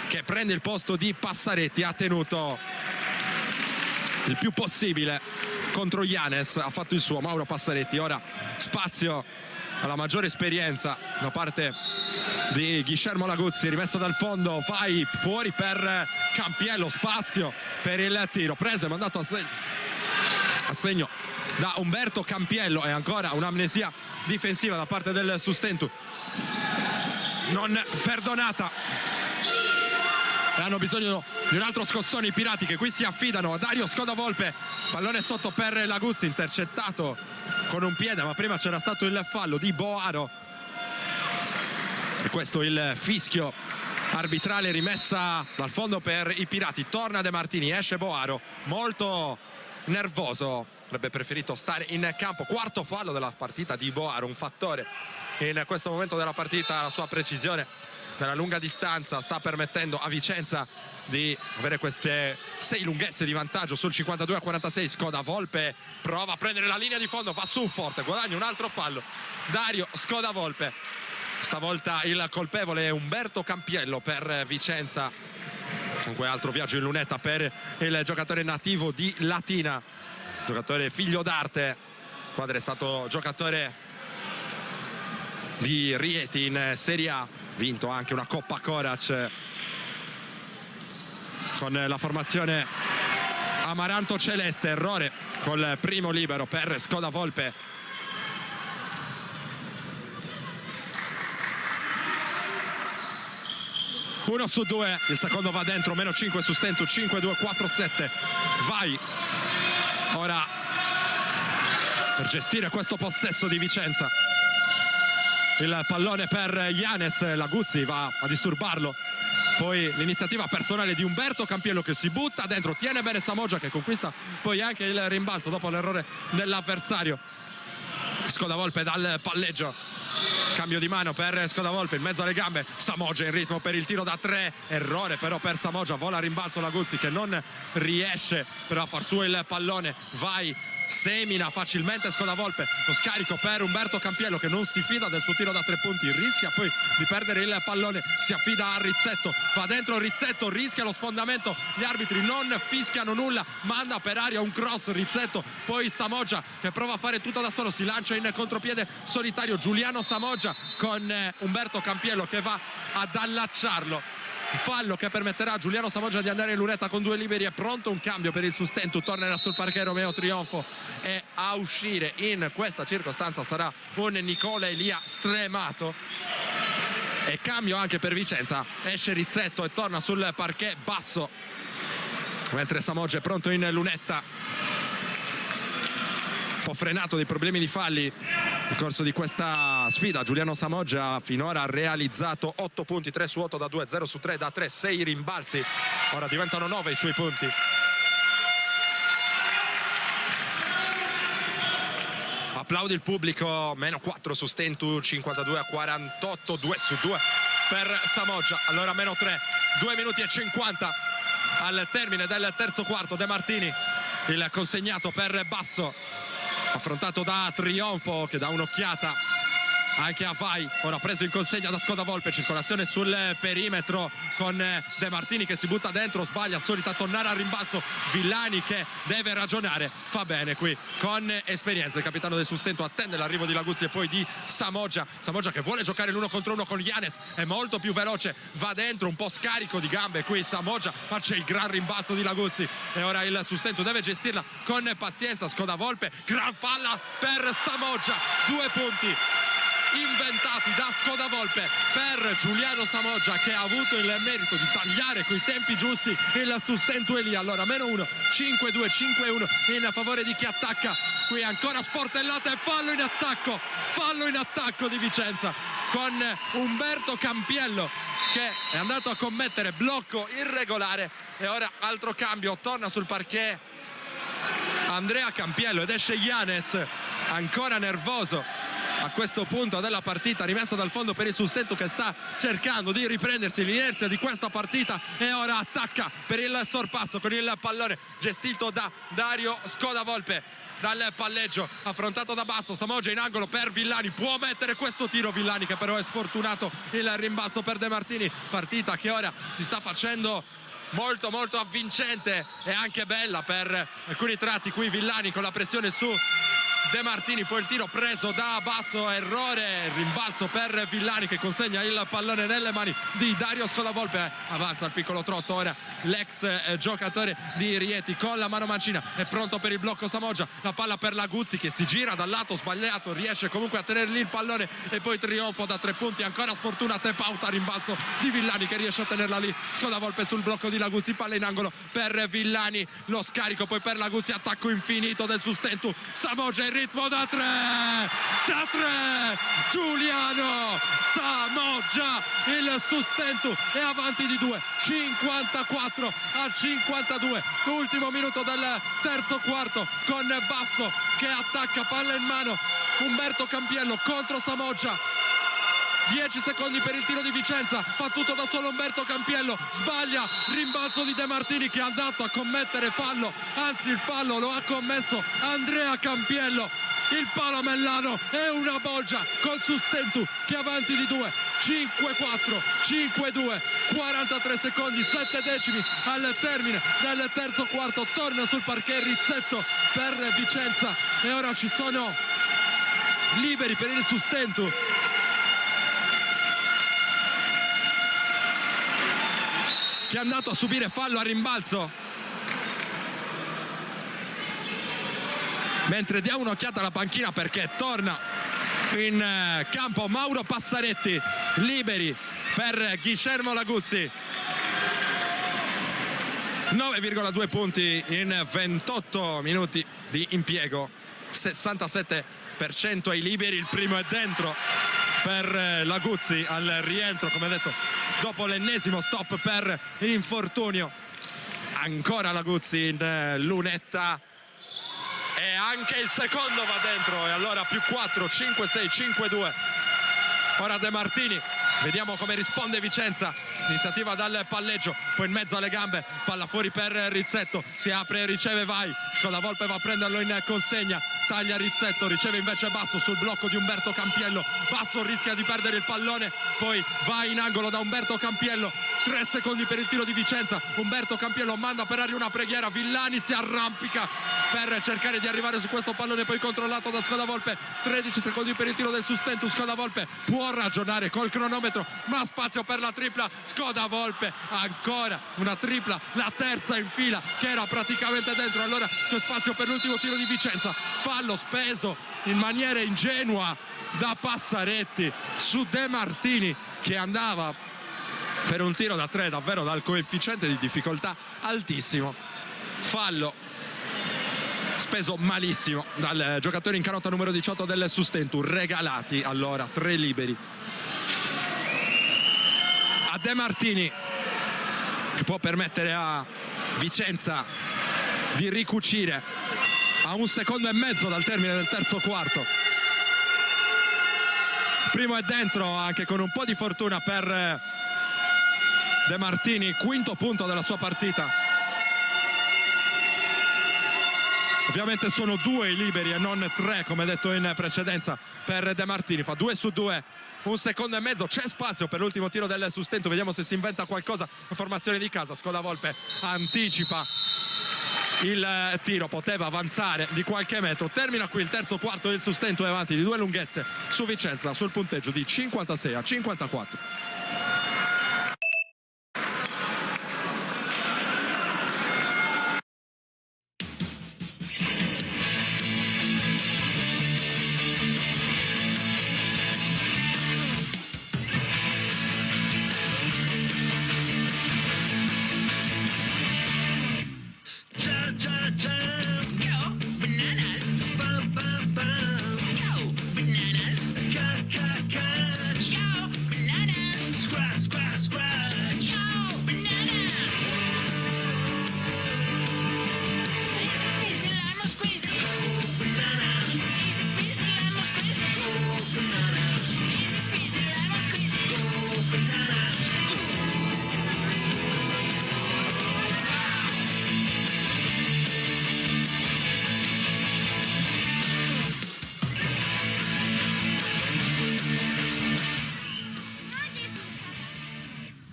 che prende il posto di Passaretti. Ha tenuto il più possibile contro Yanes, ha fatto il suo Mauro Passaretti. Ora spazio alla maggiore esperienza da parte di Guillermo Laguzzi, rimessa dal fondo, Vai fuori per Campiello, spazio per il tiro, preso e mandato a segno da Umberto Campiello. E ancora un'amnesia difensiva da parte del Sustentu non perdonata, e hanno bisogno di un altro scossone i pirati, che qui si affidano a Dario Scodavolpe. Pallone sotto per Laguzzi, intercettato con un piede, ma prima c'era stato il fallo di Boaro. E questo il fischio arbitrale, rimessa dal fondo per i Pirati. Torna De Martini, esce Boaro, molto nervoso, avrebbe preferito stare in campo. Quarto fallo della partita di Boaro, un fattore in questo momento della partita. La sua precisione nella lunga distanza sta permettendo a Vicenza di avere queste 6 lunghezze di vantaggio sul 52-46. Skoda Volpe prova a prendere la linea di fondo, va su forte, guadagna un altro fallo Dario Skoda Volpe. Stavolta il colpevole è Umberto Campiello per Vicenza. Dunque altro viaggio in lunetta per il giocatore nativo di Latina, giocatore figlio d'arte. Il padre è stato giocatore di Rieti in Serie A, vinto anche una Coppa Corac con la formazione Amaranto Celeste. Errore col primo libero per Skoda Volpe. 1 su 2, il secondo va dentro, meno 5 su Stentu, 5-2-4-7. Vai ora per gestire questo possesso di Vicenza. Il pallone per Yanes, la Guzzi va a disturbarlo. Poi l'iniziativa personale di Umberto Campiello che si butta dentro, tiene bene Samoggia che conquista poi anche il rimbalzo dopo l'errore dell'avversario. Skoda Volpe dal palleggio, cambio di mano per Skoda Volpe in mezzo alle gambe. Samoggia in ritmo per il tiro da 3, errore però per Samoggia, vola a rimbalzo la Guzzi che non riesce però a far su il pallone. Vai, semina facilmente Skoda Volpe, lo scarico per Umberto Campiello che non si fida del suo tiro da 3 punti, rischia poi di perdere il pallone, si affida a Rizzetto, va dentro Rizzetto, rischia lo sfondamento, gli arbitri non fischiano nulla, manda per aria un cross Rizzetto, poi Samoggia che prova a fare tutto da solo, si lancia in contropiede solitario Giuliano Samoggia con Umberto Campiello che va ad allacciarlo. Fallo che permetterà a Giuliano Samoggia di andare in lunetta con 2 liberi. È pronto un cambio per il Sustentu, tornerà sul parquet Romeo Trionfo e a uscire in questa circostanza sarà un Nicola Elia stremato. E cambio anche per Vicenza, esce Rizzetto e torna sul parquet Basso, mentre Samoggia è pronto in lunetta. Un po' frenato dei problemi di falli nel corso di questa sfida. Giuliano Samoggia finora ha realizzato 8 punti, 3 su 8 da 2, 0 su 3 da 3, 6 rimbalzi, ora diventano 9 i suoi punti. Applaudi il pubblico, meno 4 su Stentu, 52-48, 2 su 2 per Samoggia. Allora meno 3, 2 minuti e 50 al termine del terzo quarto. De Martini, il consegnato per Basso, affrontato da Trionfo che dà un'occhiata anche a Vai, ora preso in consegna da Skoda Volpe, circolazione sul perimetro con De Martini che si butta dentro, sbaglia, solita tornare al rimbalzo, Villani che deve ragionare, fa bene qui con esperienza il capitano del Sustentu, attende l'arrivo di Laguzzi e poi di Samoggia. Samoggia che vuole giocare l'1 contro 1 con Yanes, è molto più veloce, va dentro, un po' scarico di gambe qui Samoggia, ma c'è il gran rimbalzo di Laguzzi e ora il Sustentu deve gestirla con pazienza. Skoda Volpe, gran palla per Samoggia, 2 punti inventati da Skoda Volpe per Giuliano Samoggia che ha avuto il merito di tagliare coi tempi giusti il Sustentu Elia. Allora meno 1, 5-2, 5-1 in favore di chi attacca. Qui ancora sportellata e fallo in attacco di Vicenza con Umberto Campiello che è andato a commettere blocco irregolare e ora altro cambio, torna sul parquet Andrea Campiello ed esce Yanes ancora nervoso a questo punto della partita, rimessa dal fondo per il Sustentu che sta cercando di riprendersi l'inerzia di questa partita e ora attacca per il sorpasso con il pallone gestito da Dario Skoda Volpe dal palleggio, affrontato da Basso. Samoggia in angolo per Villani, può mettere questo tiro Villani che però è sfortunato, il rimbalzo per De Martini. Partita che ora si sta facendo molto molto avvincente e anche bella per alcuni tratti. Qui Villani con la pressione su De Martini, poi il tiro preso da Basso, errore, rimbalzo per Villani che consegna il pallone nelle mani di Dario Skoda Volpe. Avanza il piccolo trotto ora l'ex giocatore di Rieti con la mano mancina, è pronto per il blocco Samoggia, la palla per Laguzzi che si gira dal lato sbagliato, riesce comunque a tenere lì il pallone e poi Trionfo da 3 punti, ancora sfortunata e pauta, rimbalzo di Villani che riesce a tenerla lì. Skoda Volpe sul blocco di Laguzzi, palla in angolo per Villani, lo scarico poi per Laguzzi, attacco infinito del Sustentu. Samoggia in ritmo da tre, Giuliano Samoggia, il Sustentu è avanti di 2, 54-52, ultimo minuto del terzo quarto con Basso che attacca, palla in mano, Umberto Campiello contro Samoggia. 10 secondi per il tiro di Vicenza, fa tutto da solo Umberto Campiello, sbaglia, rimbalzo di De Martini che è andato a commettere fallo, anzi il fallo lo ha commesso Andrea Campiello. Il Palamellano è una bolgia col Sustentu che è avanti di 2, 5-4, 5-2, 43 secondi, 7 decimi al termine del terzo quarto, torna sul parquet Rizzetto per Vicenza e ora ci sono liberi per il Sustentu. Che è andato a subire fallo a rimbalzo, mentre diamo un'occhiata alla panchina perché torna in campo Mauro Passaretti, liberi per Guillermo Laguzzi, 9,2 punti in 28 minuti di impiego, 67% ai liberi, il primo è dentro per Laguzzi al rientro, come detto, dopo l'ennesimo stop per infortunio. Ancora Laguzzi in lunetta e anche il secondo va dentro e allora più 4, 5-6, 5-2. Ora De Martini, vediamo come risponde Vicenza, iniziativa dal palleggio, poi in mezzo alle gambe, palla fuori per Rizzetto, si apre, riceve, vai, Scodavolpe va a prenderlo in consegna, taglia Rizzetto, riceve invece Basso sul blocco di Umberto Campiello, Basso rischia di perdere il pallone, poi va in angolo da Umberto Campiello, 3 secondi per il tiro di Vicenza, Umberto Campiello manda per aria una preghiera, Villani si arrampica per cercare di arrivare su questo pallone poi controllato da Scodavolpe, 13 secondi per il tiro del Sustentu, Scodavolpe può ragionare col cronometro ma spazio per la tripla, Scodavolpe ancora una tripla, la terza in fila che era praticamente dentro, allora c'è spazio per l'ultimo tiro di Vicenza, fallo speso in maniera ingenua da Passaretti su De Martini che andava per un tiro da 3 davvero dal coefficiente di difficoltà altissimo, fallo speso malissimo dal giocatore in canotta numero 18 del Sustentu, regalati allora 3 liberi a De Martini che può permettere a Vicenza di ricucire a 1 secondo e mezzo dal termine del terzo quarto. Il primo è dentro anche con un po' di fortuna per De Martini, quinto punto della sua partita. Ovviamente sono 2 i liberi e non 3 come detto in precedenza per De Martini, fa 2 su 2, 1 secondo e mezzo, c'è spazio per l'ultimo tiro del Sustentu, vediamo se si inventa qualcosa, formazione di casa, Scodavolpe anticipa il tiro, poteva avanzare di qualche metro, termina qui il terzo quarto del Sustentu è avanti di 2 lunghezze su Vicenza sul punteggio di 56-54.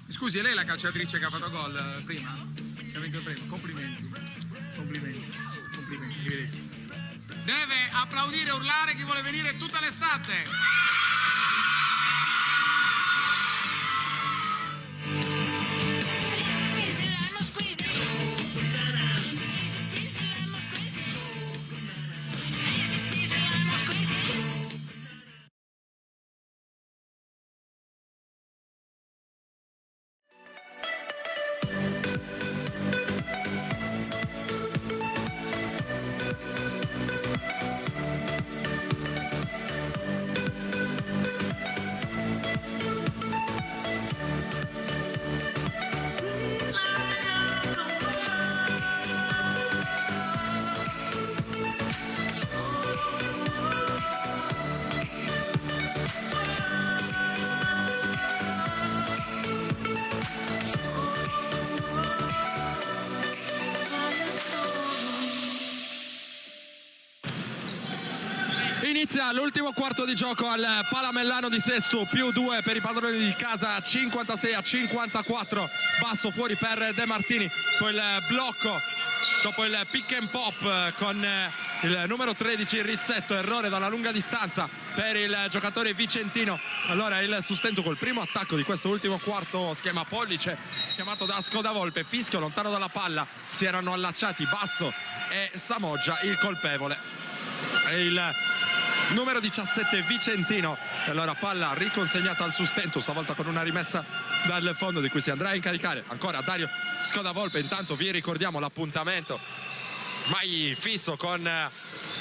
Scusi, è lei la calciatrice che ha fatto gol prima? Che ha vinto il premio? Complimenti. Complimenti. Complimenti, arrivederci. Deve applaudire e urlare chi vuole venire tutta l'estate. Inizia l'ultimo quarto di gioco al Palamellano di Sesto, +2 per i padroni di casa, 56-54, basso fuori per De Martini, poi il blocco dopo il pick and pop con il numero 13 Rizzetto, errore dalla lunga distanza per il giocatore vicentino. Allora il sustento col primo attacco di questo ultimo quarto, schema pollice chiamato da Scodavolpe, fischio lontano dalla palla, si erano allacciati Basso e Samoggia, il colpevole è il numero 17 vicentino. E allora palla riconsegnata al sustento, stavolta con una rimessa dal fondo di cui si andrà a incaricare ancora Dario Scodavolpe. Intanto vi ricordiamo l'appuntamento mai fisso con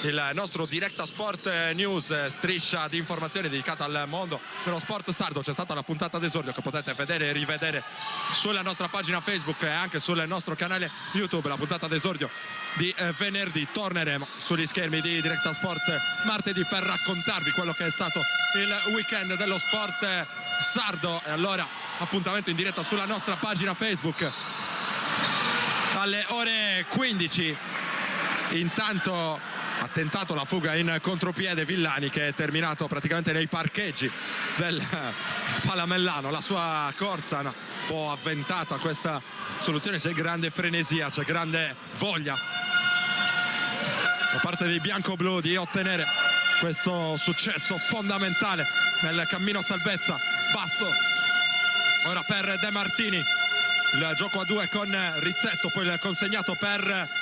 il nostro Directa Sport News, striscia di informazioni dedicata al mondo dello sport sardo. C'è stata la puntata d'esordio che potete vedere e rivedere sulla nostra pagina Facebook e anche sul nostro canale YouTube. La puntata d'esordio di venerdì, torneremo sugli schermi di Directa Sport martedì per raccontarvi quello che è stato il weekend dello sport sardo. E allora appuntamento in diretta sulla nostra pagina Facebook alle ore 15. Intanto ha tentato la fuga in contropiede Villani, che è terminato praticamente nei parcheggi del Palamellano. La sua corsa un po' avventata, questa soluzione, c'è grande frenesia, c'è grande voglia da parte dei bianco-blu di ottenere questo successo fondamentale nel cammino a salvezza. Basso ora per De Martini, il gioco a due con Rizzetto, poi il consegnato per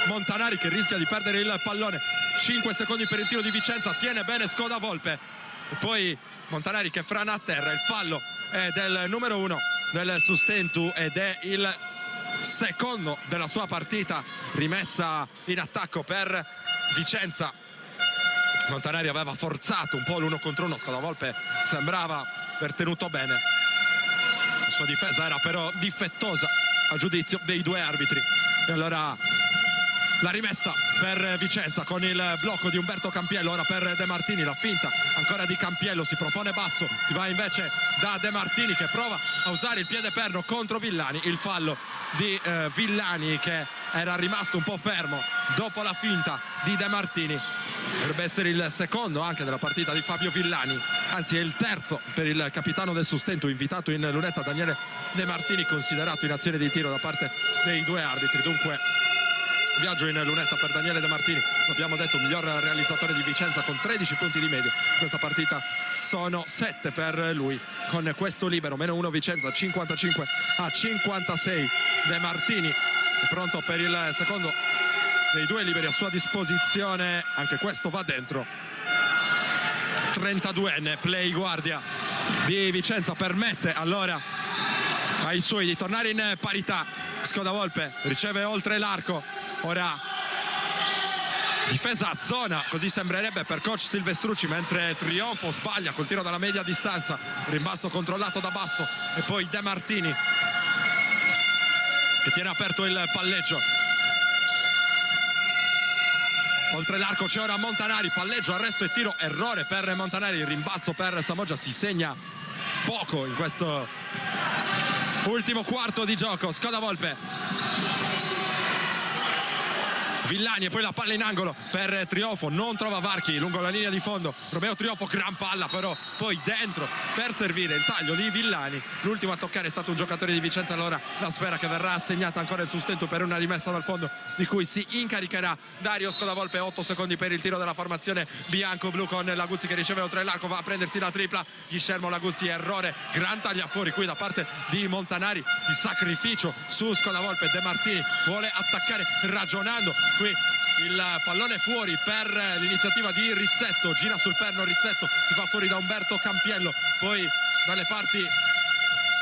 Montanari che rischia di perdere il pallone. 5 secondi per il tiro di Vicenza, tiene bene Scodavolpe e poi Montanari che frana a terra. Il fallo è del numero 1 del Sustentu ed è il secondo della sua partita. Rimessa in attacco per Vicenza. Montanari aveva forzato un po' l'1 contro 1, Scodavolpe sembrava aver tenuto bene, la sua difesa era però difettosa a giudizio dei due arbitri. E allora la rimessa per Vicenza con il blocco di Umberto Campiello, ora per De Martini, la finta ancora di Campiello, si propone Basso, si va invece da De Martini che prova a usare il piede perno contro Villani. Il fallo di Villani che era rimasto un po' fermo dopo la finta di De Martini. Dovrebbe essere il secondo anche della partita di Fabio Villani, anzi è il terzo per il capitano del Sustento, invitato in lunetta Daniele De Martini, considerato in azione di tiro da parte dei due arbitri. Dunque viaggio in lunetta per Daniele De Martini, l'abbiamo detto, miglior realizzatore di Vicenza con 13 punti di media. Questa partita sono 7 per lui con questo libero. -1 Vicenza, 55-56. De Martini è pronto per il secondo dei due liberi a sua disposizione, anche questo va dentro. 32enne play guardia di Vicenza permette allora ai suoi di tornare in parità. Scodavolpe riceve oltre l'arco, ora difesa a zona, così sembrerebbe per coach Silvestrucci, mentre Trionfo sbaglia col tiro dalla media distanza. Rimbalzo controllato da Basso e poi De Martini che tiene aperto il palleggio. Oltre l'arco c'è ora Montanari, palleggio, arresto e tiro, errore per Montanari, rimbalzo per Samoggia. Si segna poco in questo ultimo quarto di gioco. Scodavolpe, Villani e poi la palla in angolo per Trionfo, non trova varchi lungo la linea di fondo. Romeo Trionfo, gran palla però poi dentro per servire, il taglio di Villani. L'ultimo a toccare è stato un giocatore di Vicenza. Allora la sfera che verrà assegnata ancora il Sustento per una rimessa dal fondo di cui si incaricherà Dario Scodavolpe. 8 secondi per il tiro della formazione bianco-blu con Laguzzi che riceve oltre l'arco, va a prendersi la tripla. Guillermo Laguzzi, errore, gran taglia fuori qui da parte di Montanari, di sacrificio su Scodavolpe. De Martini vuole attaccare ragionando, qui il pallone fuori per l'iniziativa di Rizzetto, gira sul perno Rizzetto, si va fuori da Umberto Campiello, poi dalle parti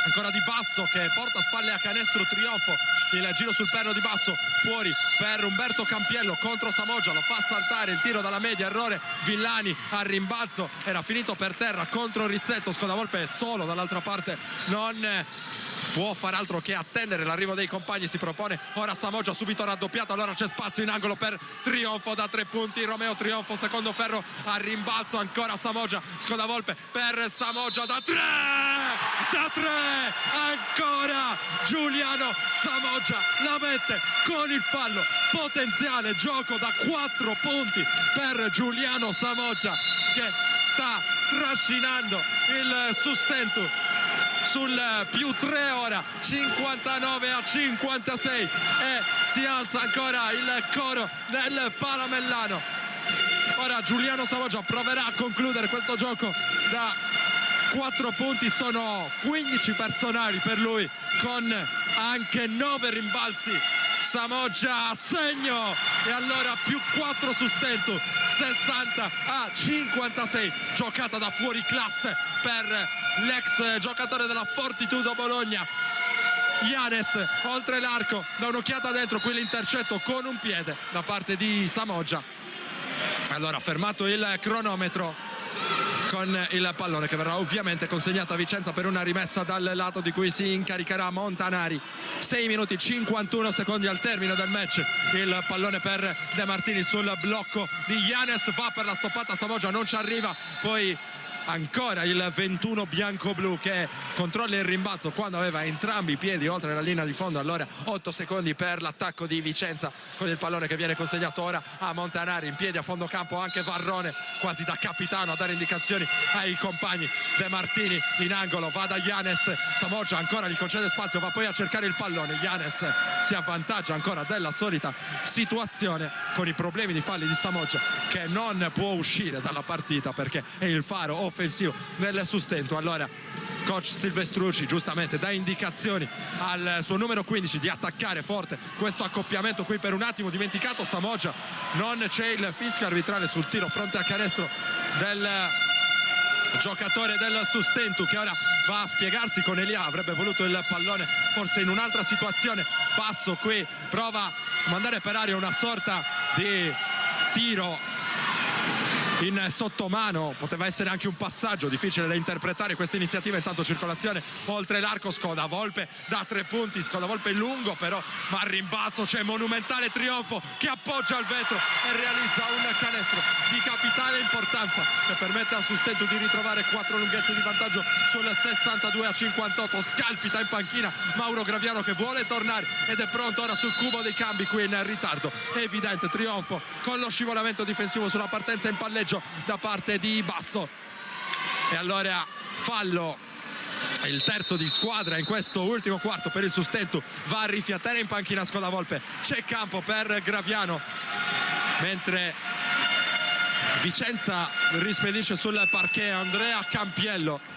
ancora di Basso che porta a spalle a canestro Trionfo. Il giro sul perno di Basso, fuori per Umberto Campiello contro Samoggia, lo fa saltare, il tiro dalla media, errore Villani al rimbalzo, era finito per terra contro Rizzetto. Scodavolpe è solo dall'altra parte, non può far altro che attendere l'arrivo dei compagni. Si propone ora Samoggia, subito raddoppiato, allora c'è spazio in angolo per Trionfo da 3 punti. Romeo Trionfo, secondo ferro a rimbalzo, ancora Samoggia, Scodavolpe per Samoggia da 3, ancora Giuliano Samoggia la mette con il fallo. Potenziale gioco da 4 punti per Giuliano Samoggia, che sta trascinando il Sustentu sul +3 ora, 59-56, e si alza ancora il coro del Palamellano. Ora Giuliano Samoggia proverà a concludere questo gioco da 4 punti, sono 15 personali per lui con anche 9 rimbalzi. Samoggia a segno, e allora +4 Sustentu, 60-56, giocata da fuori classe per l'ex giocatore della Fortitudo Bologna. Yanes oltre l'arco, da un'occhiata dentro, qui l'intercetto con un piede da parte di Samoggia. Allora fermato il cronometro con il pallone che verrà ovviamente consegnato a Vicenza per una rimessa dal lato di cui si incaricherà Montanari. 6 minuti 51 secondi al termine del match, il pallone per De Martini sul blocco di Yanes, va per la stoppata Samoggia, non ci arriva, poi ancora il 21 bianco-blu che controlla il rimbalzo quando aveva entrambi i piedi oltre la linea di fondo. Allora 8 secondi per l'attacco di Vicenza, con il pallone che viene consegnato ora a Montanari, in piedi a fondo campo anche Varrone, quasi da capitano a dare indicazioni ai compagni. De Martini in angolo, va da Yanes, Samoggia ancora gli concede spazio, va poi a cercare il pallone. Yanes si avvantaggia ancora della solita situazione, con i problemi di falli di Samoggia, che non può uscire dalla partita perché è il faro offensivo nel Sustentu. Allora coach Silvestrucci giustamente dà indicazioni al suo numero 15 di attaccare forte questo accoppiamento. Qui per un attimo dimenticato Samoggia, non c'è il fischio arbitrale sul tiro fronte a canestro del giocatore del Sustentu, che ora va a spiegarsi con Elia. Avrebbe voluto il pallone forse in un'altra situazione. Basso qui prova a mandare per aria una sorta di tiro in sottomano, poteva essere anche un passaggio, difficile da interpretare questa iniziativa. Intanto circolazione oltre l'arco, Scodavolpe da 3 punti, Scodavolpe lungo però, ma al rimbalzo c'è monumentale Trionfo che appoggia al vetro e realizza un canestro di capitale importanza che permette al Sustentu di ritrovare 4 lunghezze di vantaggio sul 62-58. Scalpita in panchina Mauro Graviano, che vuole tornare ed è pronto ora sul cubo dei cambi qui in ritardo. È evidente Trionfo con lo scivolamento difensivo sulla partenza in palleggio da parte di Basso, e allora fallo, il terzo di squadra in questo ultimo quarto per il Sustentu. Va a rifiatare in panchina Scodavolpe, c'è campo per Graviano, mentre Vicenza rispedisce sul parquet Andrea Campiello.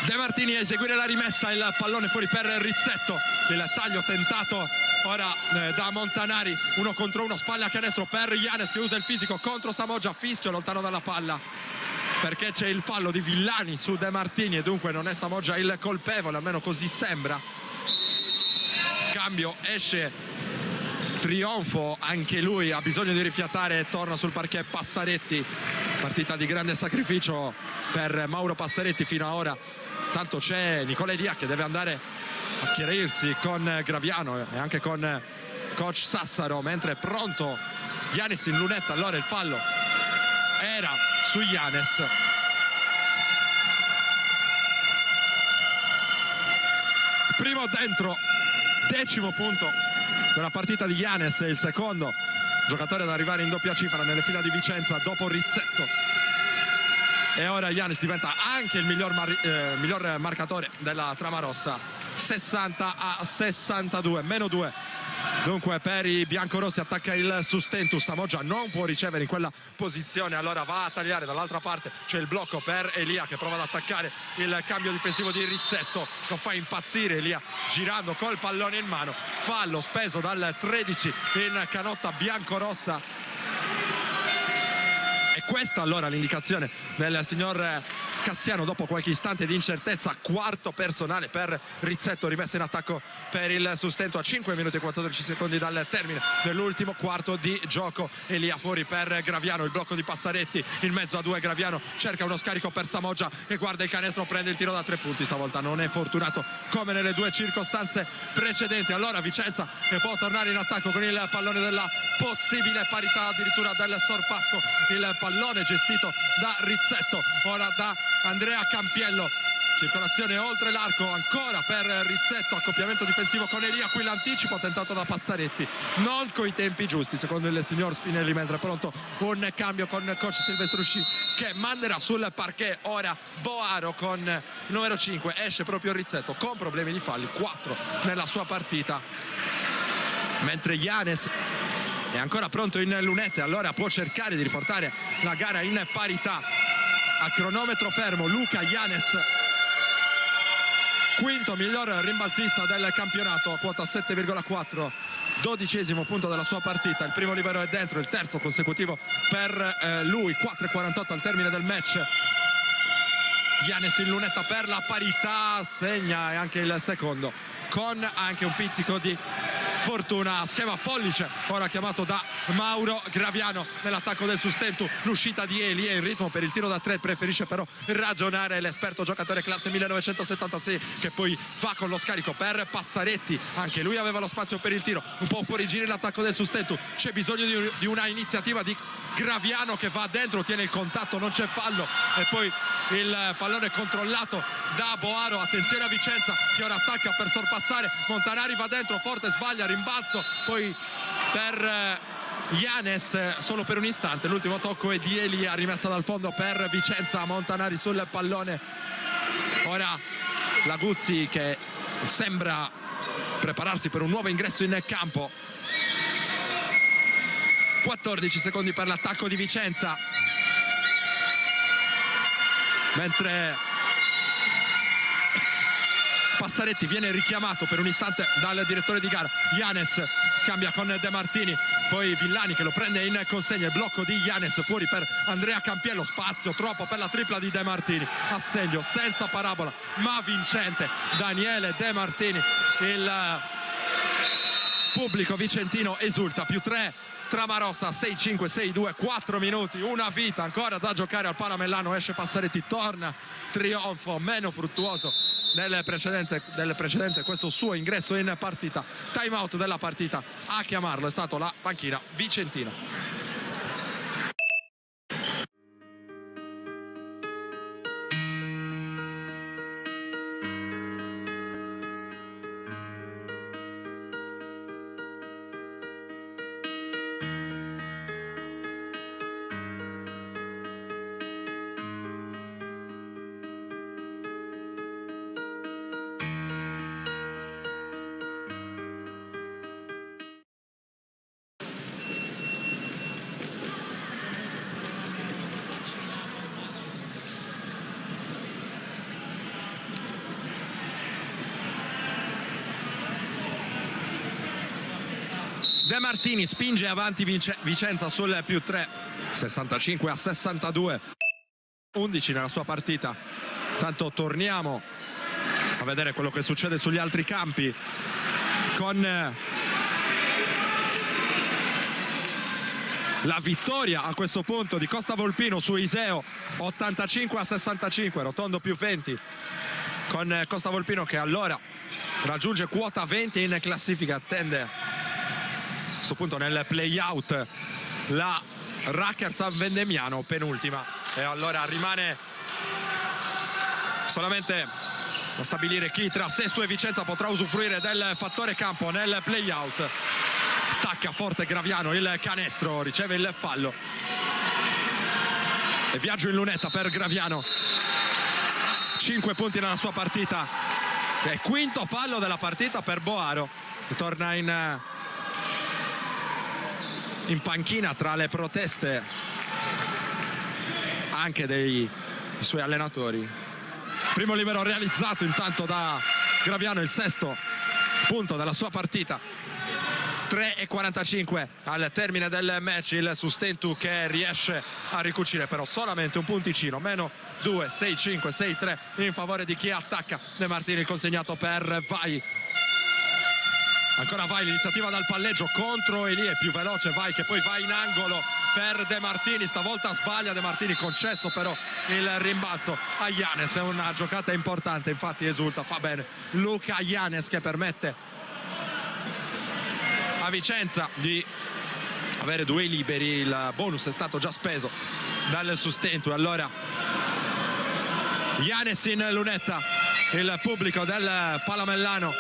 De Martini a eseguire la rimessa, il pallone fuori per Rizzetto, il taglio tentato ora da Montanari, 1 contro 1, spalle a canestro per Yanes che usa il fisico contro Samoggia, fischio lontano dalla palla perché c'è il fallo di Villani su De Martini e dunque non è Samoggia il colpevole, almeno così sembra. Cambio, esce Trionfo, anche lui ha bisogno di rifiatare e torna sul parquet Passaretti. Partita di grande sacrificio per Mauro Passaretti fino ad ora. Tanto c'è Nicola Elia che deve andare a chiarirsi con Graviano e anche con coach Sassaro, mentre è pronto Yanes in lunetta. Allora il fallo era su Yanes. Primo dentro, 10° punto della partita di Yanes, il secondo giocatore ad arrivare in doppia cifra nelle fila di Vicenza dopo Rizzetto. E ora Yanes diventa anche il miglior marcatore della trama rossa, 60-62, -2. Dunque per i biancorossi attacca il Sustentu, Samoggia non può ricevere in quella posizione, allora va a tagliare dall'altra parte, c'è il blocco per Elia che prova ad attaccare il cambio difensivo di Rizzetto, lo fa impazzire Elia girando col pallone in mano. Fallo speso dal 13 in canotta biancorossa. E questa allora l'indicazione del signor Cassiano dopo qualche istante di incertezza, quarto personale per Rizzetto, rimessa in attacco per il Sustento a 5 minuti e 14 secondi dal termine dell'ultimo quarto di gioco. Elia fuori per Graviano, il blocco di Passaretti in mezzo a due. Graviano cerca uno scarico per Samoggia e guarda il canestro, prende il tiro da 3 punti, stavolta non è fortunato come nelle due circostanze precedenti. Allora Vicenza che può tornare in attacco con il pallone della possibile parità, addirittura del sorpasso, il pallone gestito da Rizzetto, ora da Andrea Campiello, circolazione oltre l'arco ancora per Rizzetto, accoppiamento difensivo con Elia, qui l'anticipo tentato da Passaretti, non coi tempi giusti secondo il signor Spinelli, mentre è pronto un cambio con coach Silvestrusci che manderà sul parquet ora Boaro con il numero 5, esce proprio Rizzetto con problemi di falli, 4 nella sua partita, mentre Giannis è ancora pronto in lunette, allora può cercare di riportare la gara in parità. A cronometro fermo Luka Giannis, quinto miglior rimbalzista del campionato, a quota 7,4, 12° punto della sua partita. Il primo libero è dentro, il terzo consecutivo per lui, 4,48 al termine del match. Giannis in lunetta per la parità, segna anche il secondo con anche un pizzico di fortuna. Schema pollice ora chiamato da Mauro Graviano nell'attacco del Sustento, l'uscita di Eli è in ritmo per il tiro da 3, preferisce però ragionare l'esperto giocatore classe 1976 che poi va con lo scarico per Passaretti, anche lui aveva lo spazio per il tiro, un po' fuori giri l'attacco del Sustento, c'è bisogno di una iniziativa di Graviano che va dentro, tiene il contatto, non c'è fallo e poi il pallone controllato da Boaro. Attenzione a Vicenza che ora attacca per sorpassare, Montanari va dentro, forte, sbaglia, rimbalzo poi per Giannis solo per un istante, l'ultimo tocco è di Elia, rimessa dal fondo per Vicenza, Montanari sul pallone, ora la Guzzi che sembra prepararsi per un nuovo ingresso in campo. 14 secondi per l'attacco di Vicenza, mentre Passaretti viene richiamato per un istante dal direttore di gara. Giannis scambia con De Martini, poi Villani che lo prende in consegna, il blocco di Giannis fuori per Andrea Campiello, spazio troppo per la tripla di De Martini, assegno senza parabola ma vincente Daniele De Martini, il pubblico vicentino esulta, +3 Tramarossa, 6-5, 6-2, 4 minuti, una vita ancora da giocare al Palamellano, esce Passaretti, torna trionfo meno fruttuoso del precedente questo suo ingresso in partita. Time out della partita, a chiamarlo è stato la panchina vicentina. De Martini spinge avanti Vicenza sul +3, 65-62, 11 nella sua partita. Tanto torniamo a vedere quello che succede sugli altri campi con la vittoria a questo punto di Costa Volpino su Iseo, 85-65, rotondo +20, con Costa Volpino che allora raggiunge quota 20 in classifica, attende a questo punto nel play-out la Racker San Vendemiano, penultima, e allora rimane solamente da stabilire chi tra Sesto e Vicenza potrà usufruire del fattore campo nel play-out. Attacca forte Graviano, il canestro, riceve il fallo e viaggio in lunetta per Graviano, 5 punti nella sua partita e quinto fallo della partita per Boaro, che torna in panchina tra le proteste anche dei suoi allenatori. Primo libero realizzato intanto da Graviano, il sesto punto della sua partita. 3:45 al termine del match, il Sustentu che riesce a ricucire però solamente un punticino, meno 2, 6-5, 6-3 in favore di chi attacca. De Martini consegnato per Vai. Ancora Vai, l'iniziativa dal palleggio contro Elie, più veloce Vai che poi va in angolo per De Martini, stavolta sbaglia De Martini, concesso però il rimbalzo a Yanez. È una giocata importante, infatti esulta, fa bene Luka Yanez che permette a Vicenza di avere 2 liberi. Il bonus è stato già speso dal Sustentu. Allora Yanez in lunetta, il pubblico del Palamellano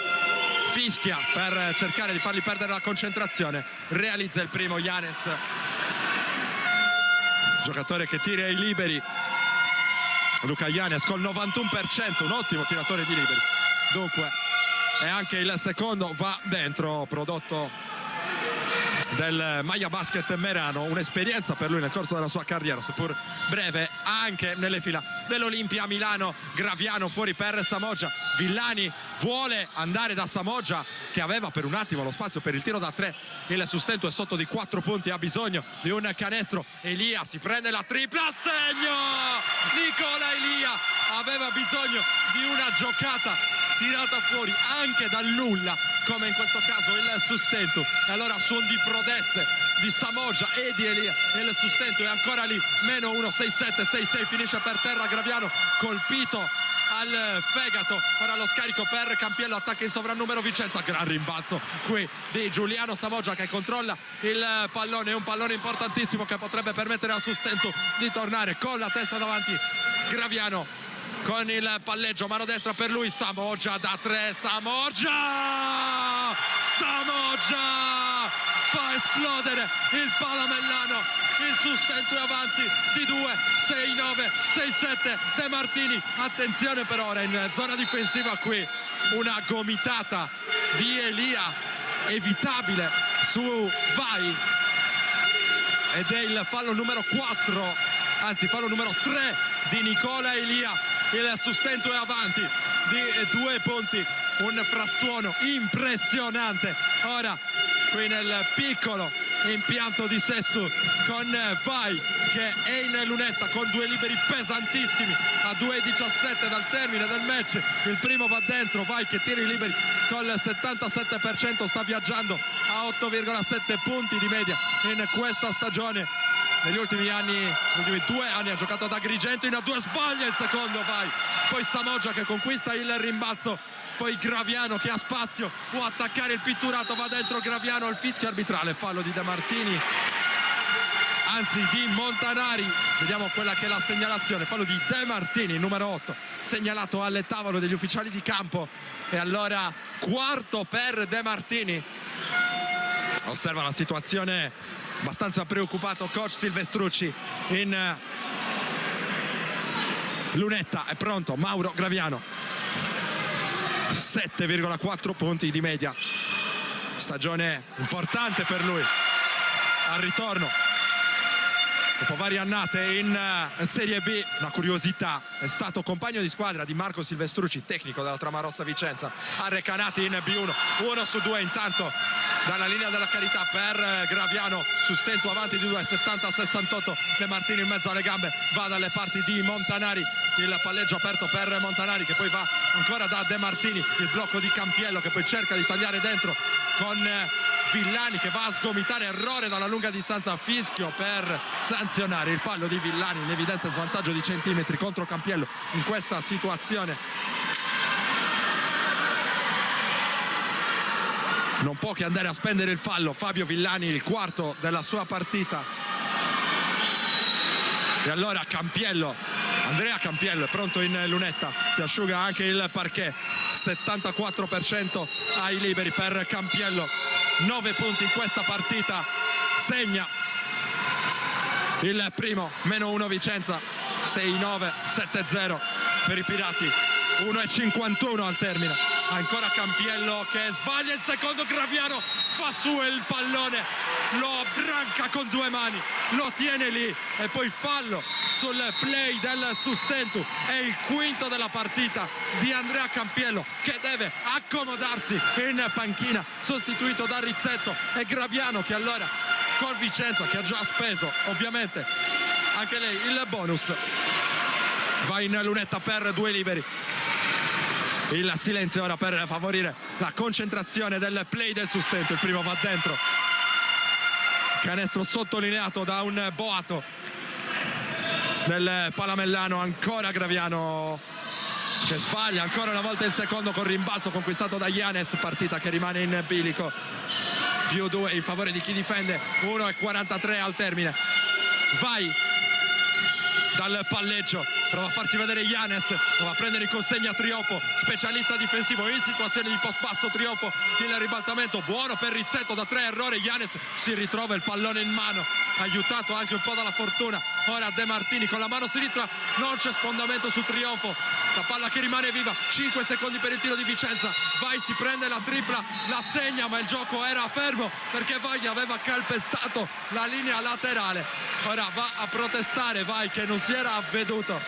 fischia per cercare di fargli perdere la concentrazione. Realizza il primo Yanez, giocatore che tira i liberi. Luka Yanez col 91%, un ottimo tiratore di liberi, dunque, e anche il secondo va dentro, prodotto del Maia Basket Merano, un'esperienza per lui nel corso della sua carriera, seppur breve, anche nelle fila dell'Olimpia Milano. Graviano fuori per Samoggia, Villani vuole andare da Samoggia che aveva per un attimo lo spazio per il tiro da 3, il Sustentu è sotto di 4 punti, ha bisogno di un canestro. Elia si prende la tripla, segno! Nicola Elia aveva bisogno di una giocata tirata fuori anche dal nulla, come in questo caso il Sustentu, e allora suon di prodezze di Samoggia e di Elia, e il Sustentu è ancora lì, meno 1, 6-7, 6-6, finisce per terra Graviano, colpito al fegato. Ora lo scarico per Campiello, attacca in sovrannumero Vicenza, gran rimbalzo qui di Giuliano Samoggia che controlla il pallone, è un pallone importantissimo che potrebbe permettere al Sustentu di tornare con la testa davanti. Graviano con il palleggio, mano destra per lui, Samoggia da 3, Samoggia fa esplodere il Palamellano, il Sustentu è avanti di 2, 6-9, 6-7, De Martini, attenzione per ora in zona difensiva qui, una gomitata di Elia evitabile su Vai ed è il fallo numero 4, anzi fallo numero 3 di Nicola Elia. Il Sustentu è avanti di 2 punti, un frastuono impressionante ora qui nel piccolo impianto di Sesto, con Vai che è in lunetta con 2 liberi pesantissimi a 2:17 dal termine del match. Il primo va dentro, Vai che tira i liberi col 77%, sta viaggiando a 8,7 punti di media in questa stagione. Negli ultimi anni, negli ultimi 2 anni ha giocato ad Agrigento, in A2 sbaglia il secondo Vai, poi Samoggia che conquista il rimbalzo, poi Graviano che ha spazio, può attaccare il pitturato, va dentro Graviano, il fischio arbitrale, fallo di De Martini, anzi di Montanari, vediamo quella che è la segnalazione, fallo di De Martini, numero 8, segnalato alle tavole degli ufficiali di campo. E allora quarto per De Martini, osserva la situazione abbastanza preoccupato coach Silvestrucci in lunetta, è pronto Mauro Graviano, 7,4 punti di media, stagione importante per lui al ritorno dopo varie annate in Serie B. Una curiosità, è stato compagno di squadra di Marco Silvestrucci, tecnico della Tramarossa Vicenza, a Recanati in B1, 1-2 intanto dalla linea della carità per Graviano, Sustentu avanti di 2, 70-68, De Martini in mezzo alle gambe, va dalle parti di Montanari, il palleggio aperto per Montanari che poi va ancora da De Martini, il blocco di Campiello che poi cerca di tagliare dentro con Villani che va a sgomitare, errore dalla lunga distanza, fischio per sanzionare il fallo di Villani, in evidente svantaggio di centimetri contro Campiello in questa situazione. Non può che andare a spendere il fallo Fabio Villani, il quarto della sua partita. E allora Campiello, Andrea Campiello è pronto in lunetta, si asciuga anche il parquet, 74% ai liberi per Campiello, 9 punti in questa partita, segna il primo, meno 1 Vicenza, 6-9, 7-0 per i Pirati, 1:51 al termine. Ancora Campiello che sbaglia il secondo, Graviano fa su il pallone lo abbranca con due mani, lo tiene lì e poi fallo sul play del Sustentu. È il quinto della partita di Andrea Campiello, che deve accomodarsi in panchina, sostituito da Rizzetto e Graviano, che allora con Vicenza, che ha già speso ovviamente anche lei il bonus, va in lunetta per due liberi. Il silenzio ora per favorire la concentrazione del play del Sustentu. Il primo va dentro, canestro sottolineato da un boato del Palamellano. Ancora Graviano che sbaglia ancora una volta il secondo con rimbalzo conquistato da Giannis. Partita che rimane in bilico, +2 in favore di chi difende. 1:43 al termine. Vai dal palleggio, prova a farsi vedere Giannis, prova a prendere in consegna Trionfo, specialista difensivo in situazione di post basso. Trionfo, il ribaltamento buono per Rizzetto da 3, errore. Giannis si ritrova il pallone in mano, aiutato anche un po' dalla fortuna. Ora De Martini con la mano sinistra, non c'è sfondamento su Trionfo, la palla che rimane viva. 5 secondi per il tiro di Vicenza. Vai, si prende la tripla, la segna, ma il gioco era fermo perché Vai aveva calpestato la linea laterale. Ora va a protestare Vai, che non si era avveduto.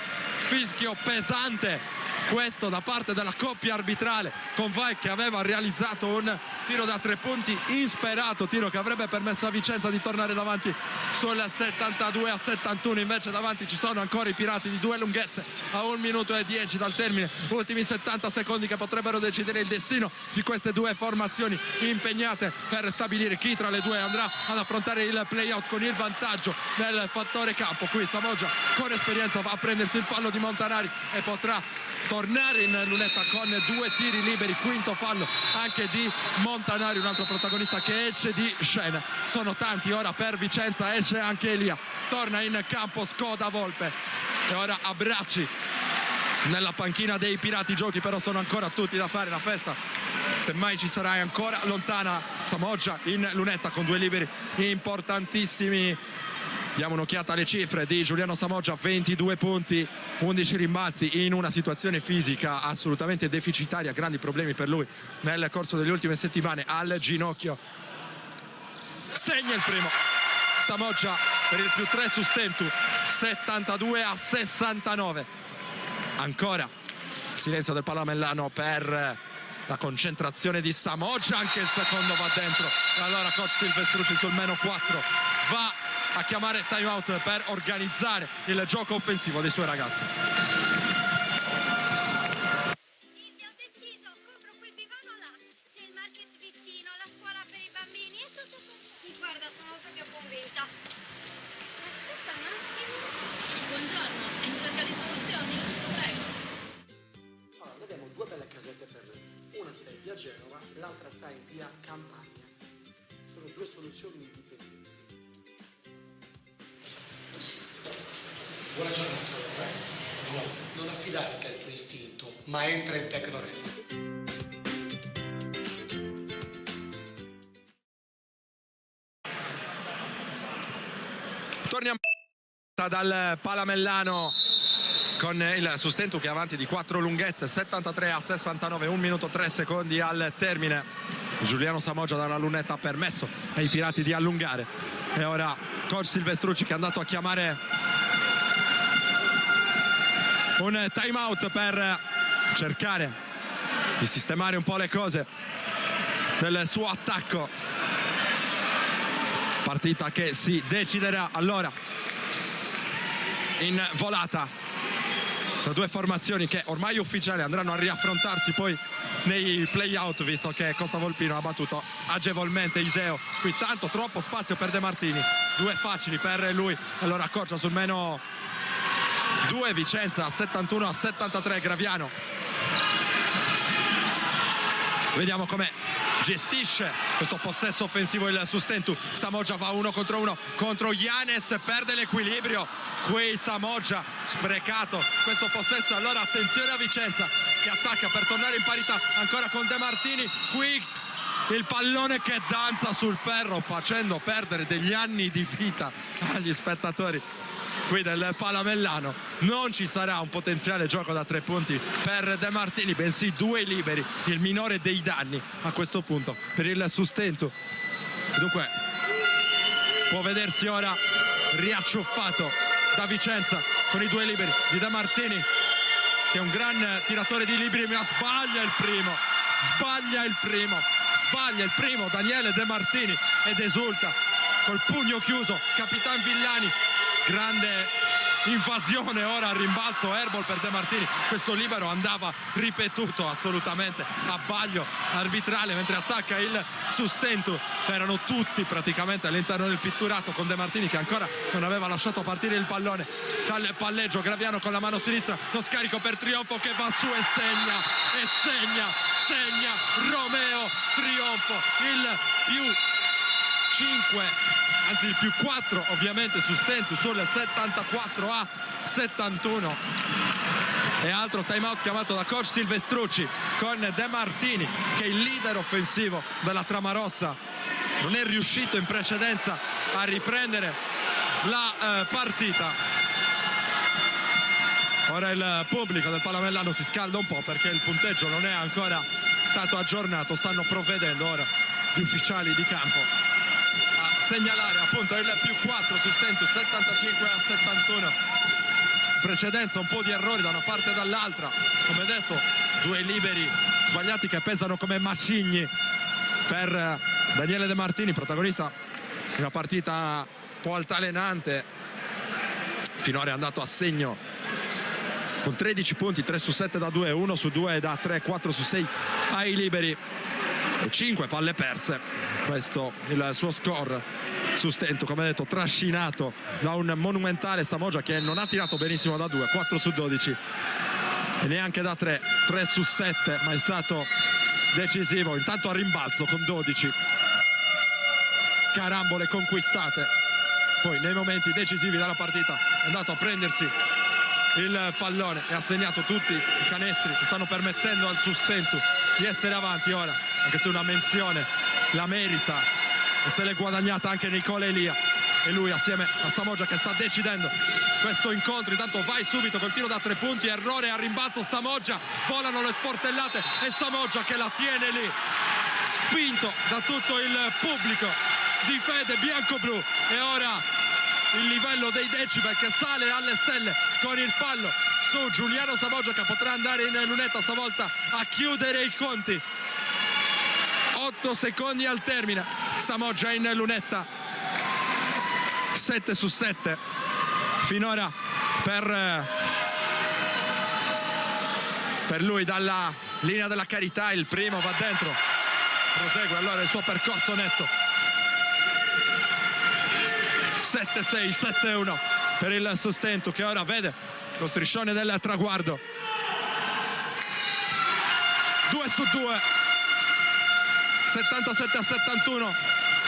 Fischio pesante questo da parte della coppia arbitrale, con Vai che aveva realizzato un tiro da 3 punti insperato, tiro che avrebbe permesso a Vicenza di tornare davanti sul 72-71. Invece davanti ci sono ancora i pirati di due lunghezze a 1 minuto e 10 dal termine. Ultimi 70 secondi che potrebbero decidere il destino di queste due formazioni impegnate per stabilire chi tra le due andrà ad affrontare il playout con il vantaggio del fattore campo. Qui Samoggia con esperienza va a prendersi il fallo di Montanari e potrà tornare in lunetta con 2 tiri liberi. Quinto fallo anche di Montanari, un altro protagonista che esce di scena. Sono tanti ora per Vicenza, esce anche Elia, torna in campo Skoda Volpe e ora abbracci nella panchina dei pirati. I giochi però sono ancora tutti da fare, la festa semmai ci sarà, ancora lontana. Samoggia in lunetta con 2 liberi importantissimi. Diamo un'occhiata alle cifre di Giuliano Samoggia: 22 punti, 11 rimbalzi in una situazione fisica assolutamente deficitaria, grandi problemi per lui nel corso delle ultime settimane al ginocchio. Segna il primo Samoggia per il +3 Sustentu, 72-69. Ancora silenzio del Palamellano per la concentrazione di Samoggia, anche il secondo va dentro. E allora coach Silvestrucci sul -4 va a chiamare time out per organizzare il gioco offensivo dei suoi ragazzi. Silvia, ho deciso, compro quel divano là, c'è il market vicino, la scuola per i bambini e tutto. Sì, guarda, sono proprio convinta. Aspetta un attimo. Buongiorno, è in cerca di soluzioni? Prego. Allora, vediamo 2 belle casette per lei. Una sta in via Genova, l'altra sta in via Campagna. Sono 2 soluzioni indipendenti. Buona giornata. Non affidarti al tuo istinto, ma entra in Tecnored. Torniamo dal Palamellano con il Sustentu che è avanti di 4 lunghezze, 73-69, 1 minuto 3 secondi al termine. Giuliano Samoggia dalla lunetta ha permesso ai pirati di allungare e ora coach Silvestrucci che è andato a chiamare un time out per cercare di sistemare un po' le cose del suo attacco. Partita che si deciderà allora in volata tra 2 formazioni che ormai ufficiali andranno a riaffrontarsi poi nei playout, visto che Costa Volpino ha battuto agevolmente Iseo. Qui tanto troppo spazio per De Martini, 2 facili per lui, allora accorcia sul -2 Vicenza, 71-73 Graviano. Vediamo come gestisce questo possesso offensivo il Sustentu. Samoggia va 1 contro 1 contro Giannis, perde l'equilibrio qui Samoggia, sprecato questo possesso. Allora attenzione a Vicenza che attacca per tornare in parità ancora con De Martini. Qui il pallone che danza sul ferro, facendo perdere degli anni di vita agli spettatori qui del Palamellano. Non ci sarà un potenziale gioco da 3 punti per De Martini, bensì 2 liberi, il minore dei danni a questo punto per il Sustentu. Dunque può vedersi ora riacciuffato da Vicenza con i due liberi di De Martini, che è un gran tiratore di liberi, ma sbaglia il primo Daniele De Martini ed esulta col pugno chiuso Capitan Villani. Grande invasione ora al rimbalzo, airball per De Martini. Questo libero andava ripetuto assolutamente, abbaglio arbitrale mentre attacca il Sustentu. Erano tutti praticamente all'interno del pitturato, con De Martini che ancora non aveva lasciato partire il pallone dal palleggio. Graviano con la mano sinistra, lo scarico per Trionfo che va su e segna Romeo Trionfo, il più 5, anzi il più 4 ovviamente Sustentu sul 74-71. E altro time out chiamato da coach Silvestrucci, con De Martini che è il leader offensivo della Trama Rossa. Non è riuscito in precedenza a riprendere la partita. Ora il pubblico del Palamellano si scalda un po' perché il punteggio non è ancora stato aggiornato. Stanno provvedendo ora gli ufficiali di campo segnalare appunto il più 4 Sustentu, 75-71. Precedenza, un po' di errori da una parte e dall'altra, come detto due liberi sbagliati che pesano come macigni per Daniele De Martini, protagonista di una partita un po' altalenante. Finora è andato a segno con 13 punti, 3 su 7 da 2, 1 su 2 da 3, 4 su 6 ai liberi e 5 palle perse. Questo il suo score. Sustentu, come detto, trascinato da un monumentale Samoggia che non ha tirato benissimo da 2, 4 su 12 e neanche da 3, 3 su 7, ma è stato decisivo. Intanto a rimbalzo con 12 carambole conquistate, poi nei momenti decisivi della partita è andato a prendersi il pallone e ha segnato tutti i canestri che stanno permettendo al Sustentu di essere avanti ora, anche se una menzione la merita e se l'è guadagnata anche Nicola Elia, e lui assieme a Samoggia che sta decidendo questo incontro. Intanto vai subito col tiro da 3 punti, errore a rimbalzo Samoggia, volano le sportellate e Samoggia che la tiene lì, spinto da tutto il pubblico di fede bianco-blu. E ora il livello dei decibel che sale alle stelle con il fallo su Giuliano Samoggia, che potrà andare in lunetta stavolta a chiudere i conti. 8 secondi al termine, Samoggia in lunetta, 7 su 7 finora per lui dalla linea della carità. Il primo va dentro, prosegue allora il suo percorso netto. 7-6, 7-1 per il Sustentu, che ora vede lo striscione del traguardo. 2 su 2, 77-71,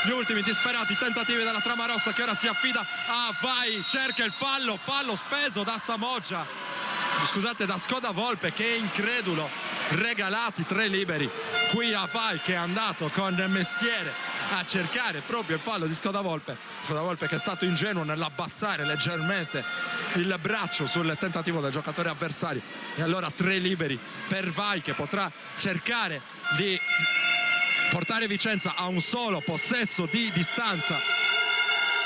gli ultimi disperati tentativi della Trama Rossa, che ora si affida a Vai, cerca il fallo speso da Samoggia, scusate, da Skoda Volpe, che è incredulo. Regalati 3 liberi qui a Vai, che è andato con mestiere a cercare proprio il fallo di Skoda Volpe che è stato ingenuo nell'abbassare leggermente il braccio sul tentativo del giocatore avversario. E allora 3 liberi per Vai, che potrà cercare di portare Vicenza a un solo possesso di distanza.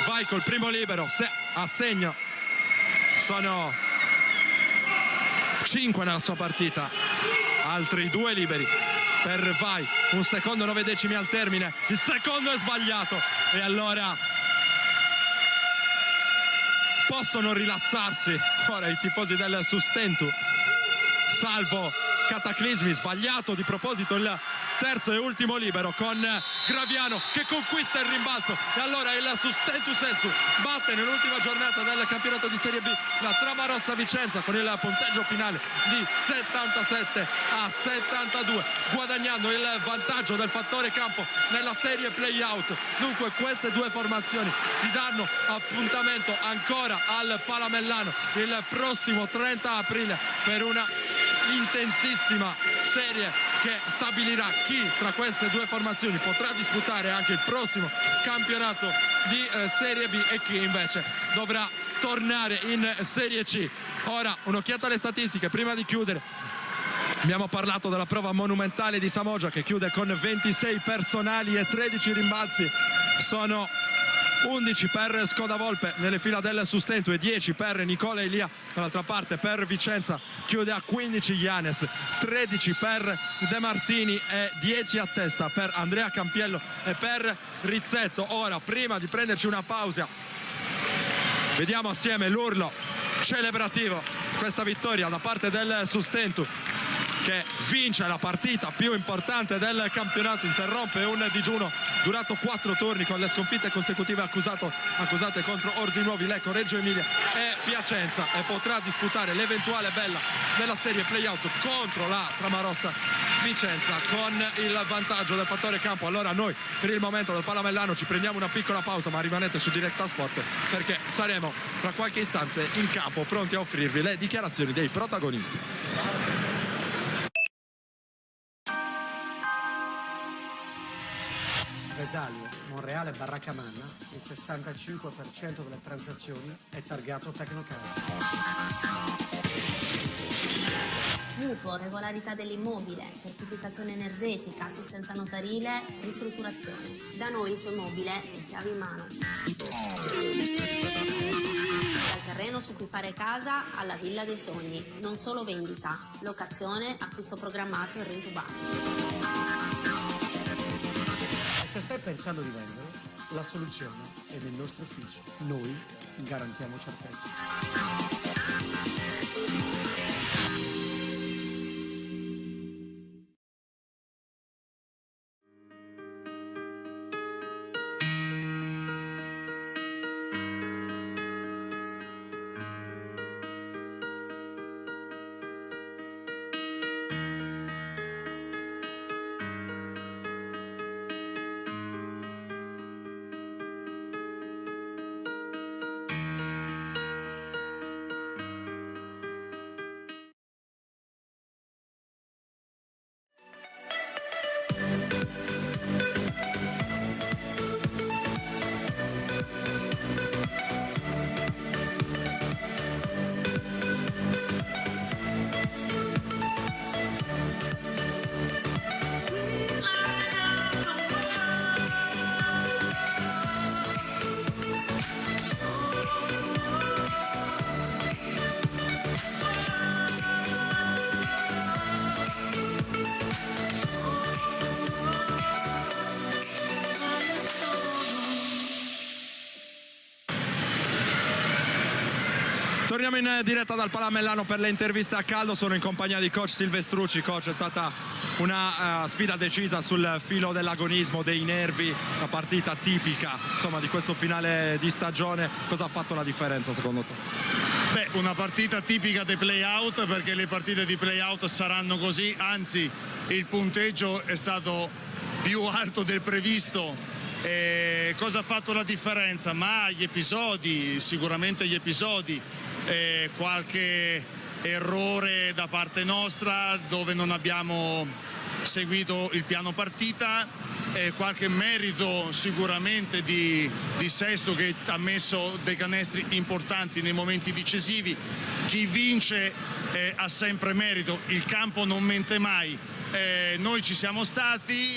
Vai col primo libero, a segno, sono 5 nella sua partita, altri 2 liberi per Vai. 1 secondo 9 decimi al termine, il secondo è sbagliato e allora possono rilassarsi ora i tifosi del Sustentu, salvo cataclismi. Sbagliato di proposito il terzo e ultimo libero, con Graviano che conquista il rimbalzo, e allora il Sustentu Sestu batte nell'ultima giornata del campionato di Serie B la Trama Rossa Vicenza con il punteggio finale di 77-72, guadagnando il vantaggio del fattore campo nella serie play-out. Dunque queste due formazioni si danno appuntamento ancora al Palamellano il prossimo 30 aprile per una intensissima serie che stabilirà chi tra queste due formazioni potrà disputare anche il prossimo campionato di Serie B e chi invece dovrà tornare in Serie C. Ora un'occhiata alle statistiche prima di chiudere. Abbiamo parlato della prova monumentale di Samoggia, che chiude con 26 personali e 13 rimbalzi. Sono 11 per Scodavolpe nelle fila del Sustentu e 10 per Nicola Elia. Dall'altra parte per Vicenza chiude a 15 Ianes, 13 per De Martini e 10 a testa per Andrea Campiello e per Rizzetto. Ora, prima di prenderci una pausa, vediamo assieme l'urlo celebrativo, questa vittoria da parte del Sustentu, che vince la partita più importante del campionato, interrompe un digiuno durato 4 turni con le sconfitte consecutive accusate contro Orzinuovi, Lecco, Reggio Emilia e Piacenza, e potrà disputare l'eventuale bella della serie playout contro la Tramarossa Vicenza con il vantaggio del fattore campo. Allora noi per il momento del Palamellano ci prendiamo una piccola pausa, ma rimanete su Diretta Sport perché saremo tra qualche istante in campo pronti a offrirvi le dichiarazioni dei protagonisti. Vesalio, Monreale, Barraccamanna, il 65% delle transazioni è targato Tecnocard. Mutuo, regolarità dell'immobile, certificazione energetica, assistenza notarile, ristrutturazione. Da noi il tuo immobile è chiave in mano. Dal terreno su cui fare casa alla villa dei sogni. Non solo vendita, locazione, acquisto programmato e rintubato. Se stai pensando di vendere, la soluzione è nel nostro ufficio. Noi garantiamo certezza. Torniamo in diretta dal Palamellano per le interviste a caldo. Sono in compagnia di coach Silvestrucci. Coach, è stata una sfida decisa sul filo dell'agonismo, dei nervi, una partita tipica insomma di questo finale di stagione. Cosa ha fatto la differenza secondo te? Beh, una partita tipica dei play-out, perché le partite di play-out saranno così, anzi il punteggio è stato più alto del previsto. Cosa ha fatto la differenza? Ma gli episodi, sicuramente gli episodi, qualche errore da parte nostra dove non abbiamo seguito il piano partita, qualche merito sicuramente di Sesto, che ha messo dei canestri importanti nei momenti decisivi. Chi vince ha sempre merito, il campo non mente mai. Noi ci siamo stati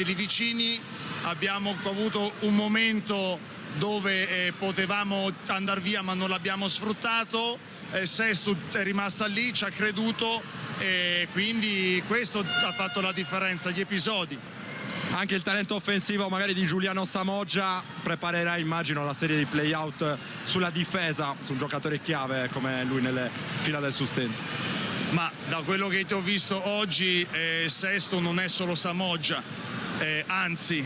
lì vicini, abbiamo avuto un momento dove potevamo andare via ma non l'abbiamo sfruttato. Sesto è rimasta lì, ci ha creduto, e quindi questo ha fatto la differenza, gli episodi. Anche il talento offensivo magari di Giuliano Samoggia preparerà, immagino, la serie di play-out sulla difesa, su un giocatore chiave come lui nelle fila del Sustentu. Ma da quello che ti ho visto oggi, Sesto non è solo Samoggia, anzi,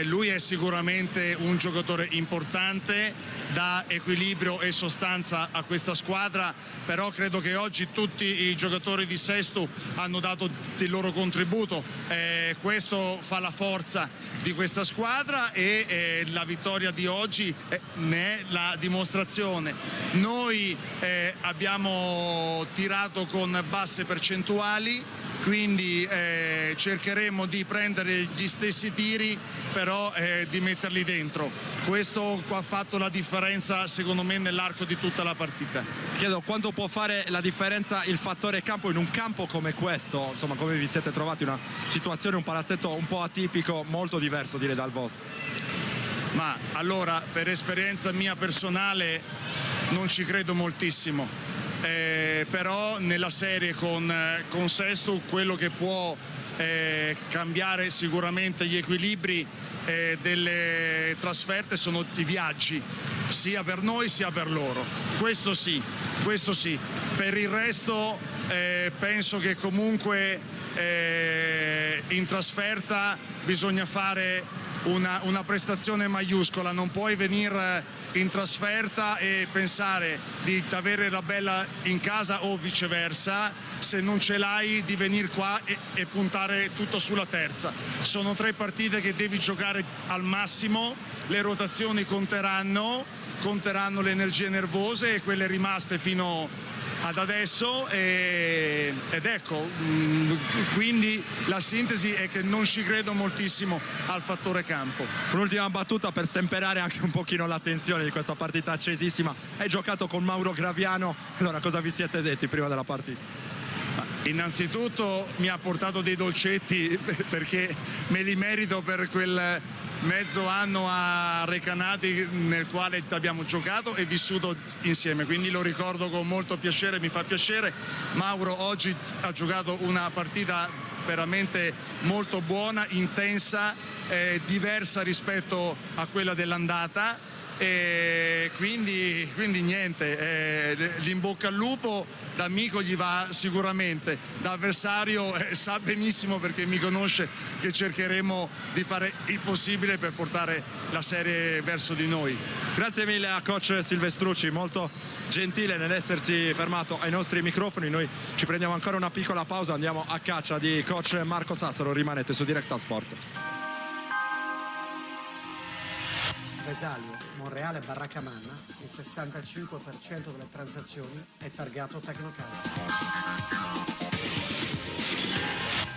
lui è sicuramente un giocatore importante, dà equilibrio e sostanza a questa squadra, però credo che oggi tutti i giocatori di Sesto hanno dato il loro contributo, questo fa la forza di questa squadra e la vittoria di oggi ne è la dimostrazione. Noi abbiamo tirato con basse percentuali, quindi cercheremo di prendere gli stessi tiri, però di metterli dentro. Questo ha fatto la differenza secondo me nell'arco di tutta la partita. Chiedo quanto può fare la differenza il fattore campo in un campo come questo, insomma, come vi siete trovati, una situazione, un palazzetto un po' atipico, molto diverso direi dal vostro. Ma allora, per esperienza mia personale, non ci credo moltissimo. Però nella serie con Sesto quello che può cambiare sicuramente gli equilibri delle trasferte sono i viaggi, sia per noi sia per loro. Questo sì. Per il resto penso che comunque in trasferta bisogna fare una prestazione maiuscola. Non puoi venire in trasferta e pensare di avere la bella in casa o viceversa, se non ce l'hai di venire qua e puntare tutto sulla terza. Sono 3 partite che devi giocare al massimo, le rotazioni conteranno le energie nervose e quelle rimaste fino ad adesso ed ecco, quindi la sintesi è che non ci credo moltissimo al fattore campo. Un'ultima battuta per stemperare anche un pochino la tensione di questa partita accesissima. Hai giocato con Mauro Graviano, allora cosa vi siete detti prima della partita? Innanzitutto mi ha portato dei dolcetti perché me li merito per quel mezzo anno a Recanati nel quale abbiamo giocato e vissuto insieme, quindi lo ricordo con molto piacere, mi fa piacere. Mauro oggi ha giocato una partita veramente molto buona, intensa, diversa rispetto a quella dell'andata. E quindi niente, l'in bocca al lupo, da amico gli va sicuramente, da avversario sa benissimo, perché mi conosce, che cercheremo di fare il possibile per portare la serie verso di noi. Grazie mille a coach Silvestrucci, molto gentile nell'essersi fermato ai nostri microfoni. Noi ci prendiamo ancora una piccola pausa, andiamo a caccia di coach Marco Sassaro, rimanete su Directa Sport. Vesalio, Monreale, Barracamana, il 65% delle transazioni è targato Tecnocard.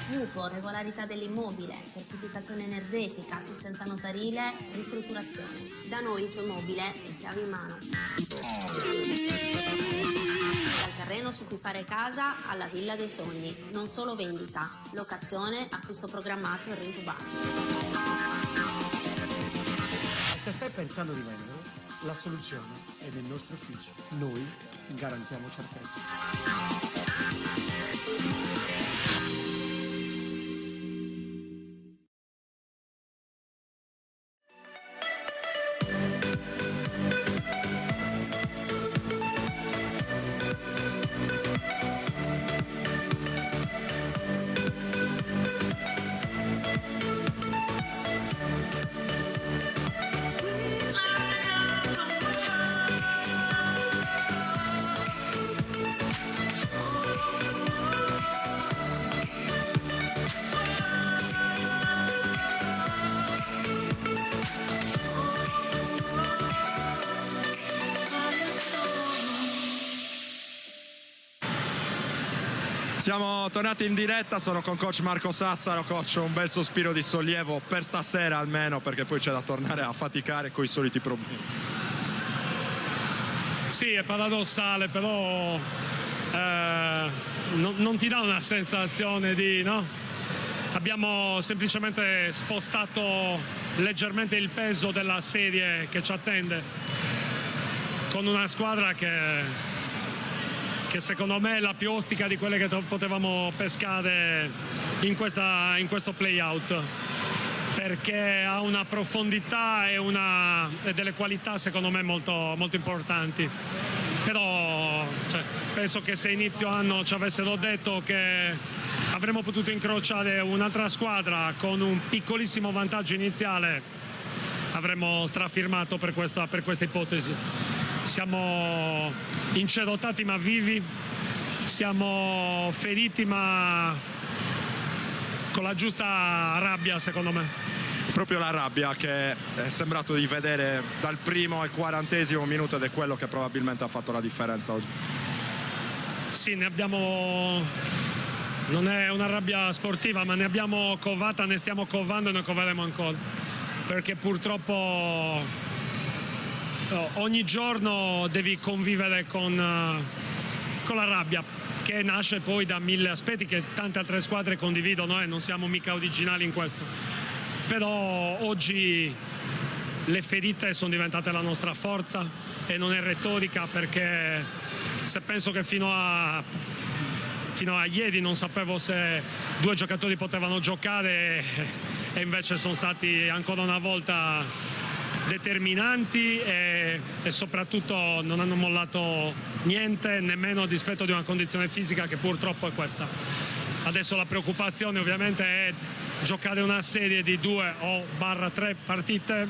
Mutuo, regolarità dell'immobile, certificazione energetica, assistenza notarile, ristrutturazione. Da noi il tuo immobile è chiave in mano. Dal terreno su cui fare casa alla villa dei sogni. Non solo vendita, locazione, acquisto programmato e rintubato. Se stai pensando di vendere, la soluzione è nei nostri uffici. Noi garantiamo certezza. Siamo tornati in diretta, sono con coach Marco Sassaro. Coach, un bel sospiro di sollievo per stasera almeno, perché poi c'è da tornare a faticare con i soliti problemi. Sì, è paradossale, però non ti dà una sensazione di... no? Abbiamo semplicemente spostato leggermente il peso della serie che ci attende, con una squadra che secondo me è la più ostica di quelle che potevamo pescare in questo play-out, perché ha una profondità e delle qualità secondo me molto, molto importanti. Però penso che se inizio anno ci avessero detto che avremmo potuto incrociare un'altra squadra con un piccolissimo vantaggio iniziale, avremmo strafirmato per questa ipotesi. Siamo incerottati ma vivi, siamo feriti ma con la giusta rabbia, secondo me. Proprio la rabbia che è sembrato di vedere dal primo al 40° minuto, ed è quello che probabilmente ha fatto la differenza oggi. Sì, ne abbiamo... non è una rabbia sportiva, ma ne abbiamo covata, ne stiamo covando e ne coveremo ancora, perché purtroppo ogni giorno devi convivere con la rabbia, che nasce poi da 1000 aspetti che tante altre squadre condividono, e non siamo mica originali in questo. Però oggi le ferite sono diventate la nostra forza e non è retorica, perché se penso che fino a ieri non sapevo se 2 giocatori potevano giocare e invece sono stati ancora una volta determinanti e soprattutto non hanno mollato niente, nemmeno a dispetto di una condizione fisica che purtroppo è questa. Adesso la preoccupazione ovviamente è giocare una serie di 2 o /3 partite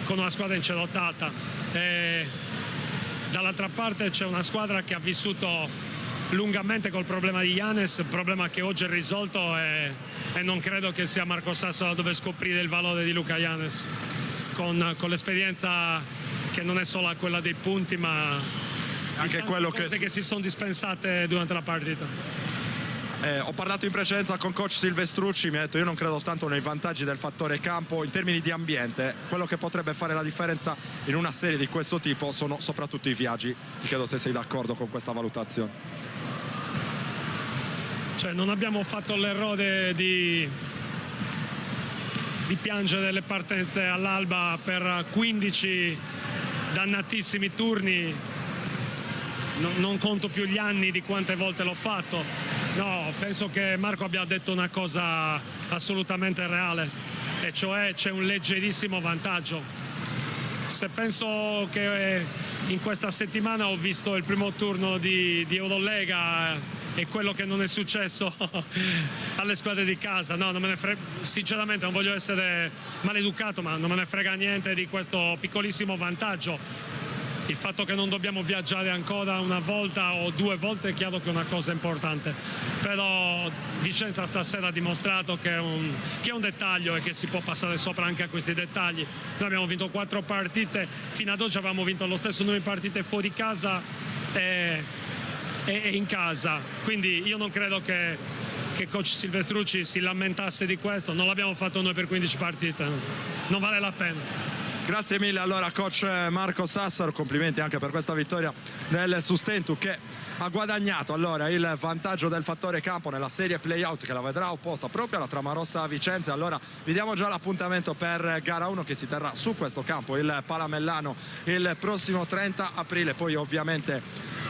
con una squadra incerottata. Dall'altra parte c'è una squadra che ha vissuto lungamente col problema di Giannis, problema che oggi è risolto e non credo che sia Marco Sassaro a dover scoprire il valore di Luka Giannis con l'esperienza che non è solo quella dei punti, ma anche quello che si sono dispensate durante la partita. Ho parlato in precedenza con coach Silvestrucci, mi ha detto: io non credo tanto nei vantaggi del fattore campo, in termini di ambiente quello che potrebbe fare la differenza in una serie di questo tipo sono soprattutto i viaggi. Ti chiedo se sei d'accordo con questa valutazione. Cioè, non abbiamo fatto l'errore di piangere le partenze all'alba per 15 dannatissimi turni. Non conto più gli anni di quante volte l'ho fatto. No, penso che Marco abbia detto una cosa assolutamente reale, e cioè c'è un leggerissimo vantaggio. Se penso che in questa settimana ho visto il primo turno di Eurolega e quello che non è successo alle squadre di casa, no, non me ne frega, sinceramente non voglio essere maleducato, ma non me ne frega niente di questo piccolissimo vantaggio. Il fatto che non dobbiamo viaggiare ancora una volta o 2 volte è chiaro che è una cosa importante, però Vicenza stasera ha dimostrato che è un dettaglio e che si può passare sopra anche a questi dettagli. Noi abbiamo vinto 4 partite, fino ad oggi avevamo vinto lo stesso numero di partite fuori casa e in casa, quindi io non credo che coach Silvestrucci si lamentasse di questo. Non l'abbiamo fatto noi per 15 partite, non vale la pena. Grazie mille allora coach Marco Sassaro, complimenti anche per questa vittoria del Sustentu, che ha guadagnato allora il vantaggio del fattore campo nella serie playout, che la vedrà opposta proprio alla Tramarossa Vicenza. Allora vi diamo già l'appuntamento per gara 1 che si terrà su questo campo, il Palamellano, il prossimo 30 aprile. Poi ovviamente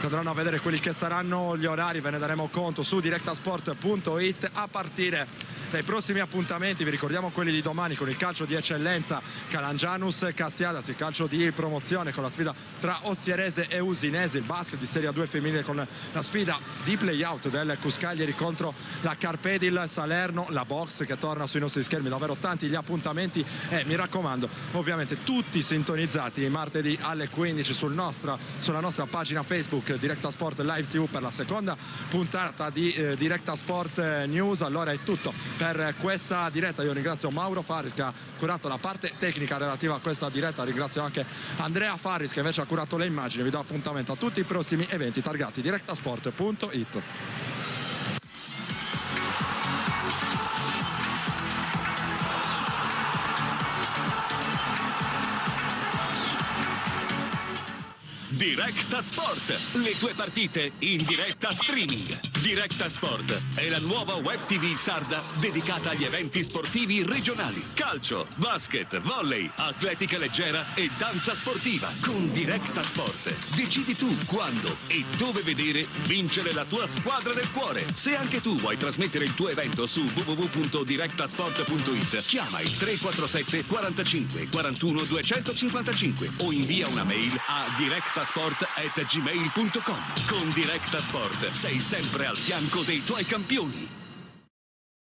andranno a vedere quelli che saranno gli orari, ve ne daremo conto su directasport.it a partire dai prossimi appuntamenti. Vi ricordiamo quelli di domani con il calcio di eccellenza Calangianus Castiadas, il calcio di promozione con la sfida tra Ozierese e Usinese, il basket di Serie A2 femminile con la sfida di playout del Cuscaglieri contro la Carpedil Salerno, la box che torna sui nostri schermi. Davvero tanti gli appuntamenti e mi raccomando ovviamente tutti sintonizzati martedì alle 15 sulla nostra pagina Facebook Directa Sport Live TV per la seconda puntata di Directa Sport News. Allora è tutto per questa diretta. Io ringrazio Mauro Farris che ha curato la parte tecnica relativa a questa diretta, ringrazio anche Andrea Farris che invece ha curato le immagini. Vi do appuntamento a tutti i prossimi eventi targati directasport.it. Directa Sport, le tue partite in diretta streaming. Directa Sport è la nuova web TV sarda dedicata agli eventi sportivi regionali. Calcio, basket, volley, atletica leggera e danza sportiva. Con Directa Sport decidi tu quando e dove vedere vincere la tua squadra del cuore. Se anche tu vuoi trasmettere il tuo evento su www.directasport.it, chiama il 347 45 41 255 o invia una mail a directasport@gmail.com. Con Directa Sport sei sempre al fianco dei tuoi campioni.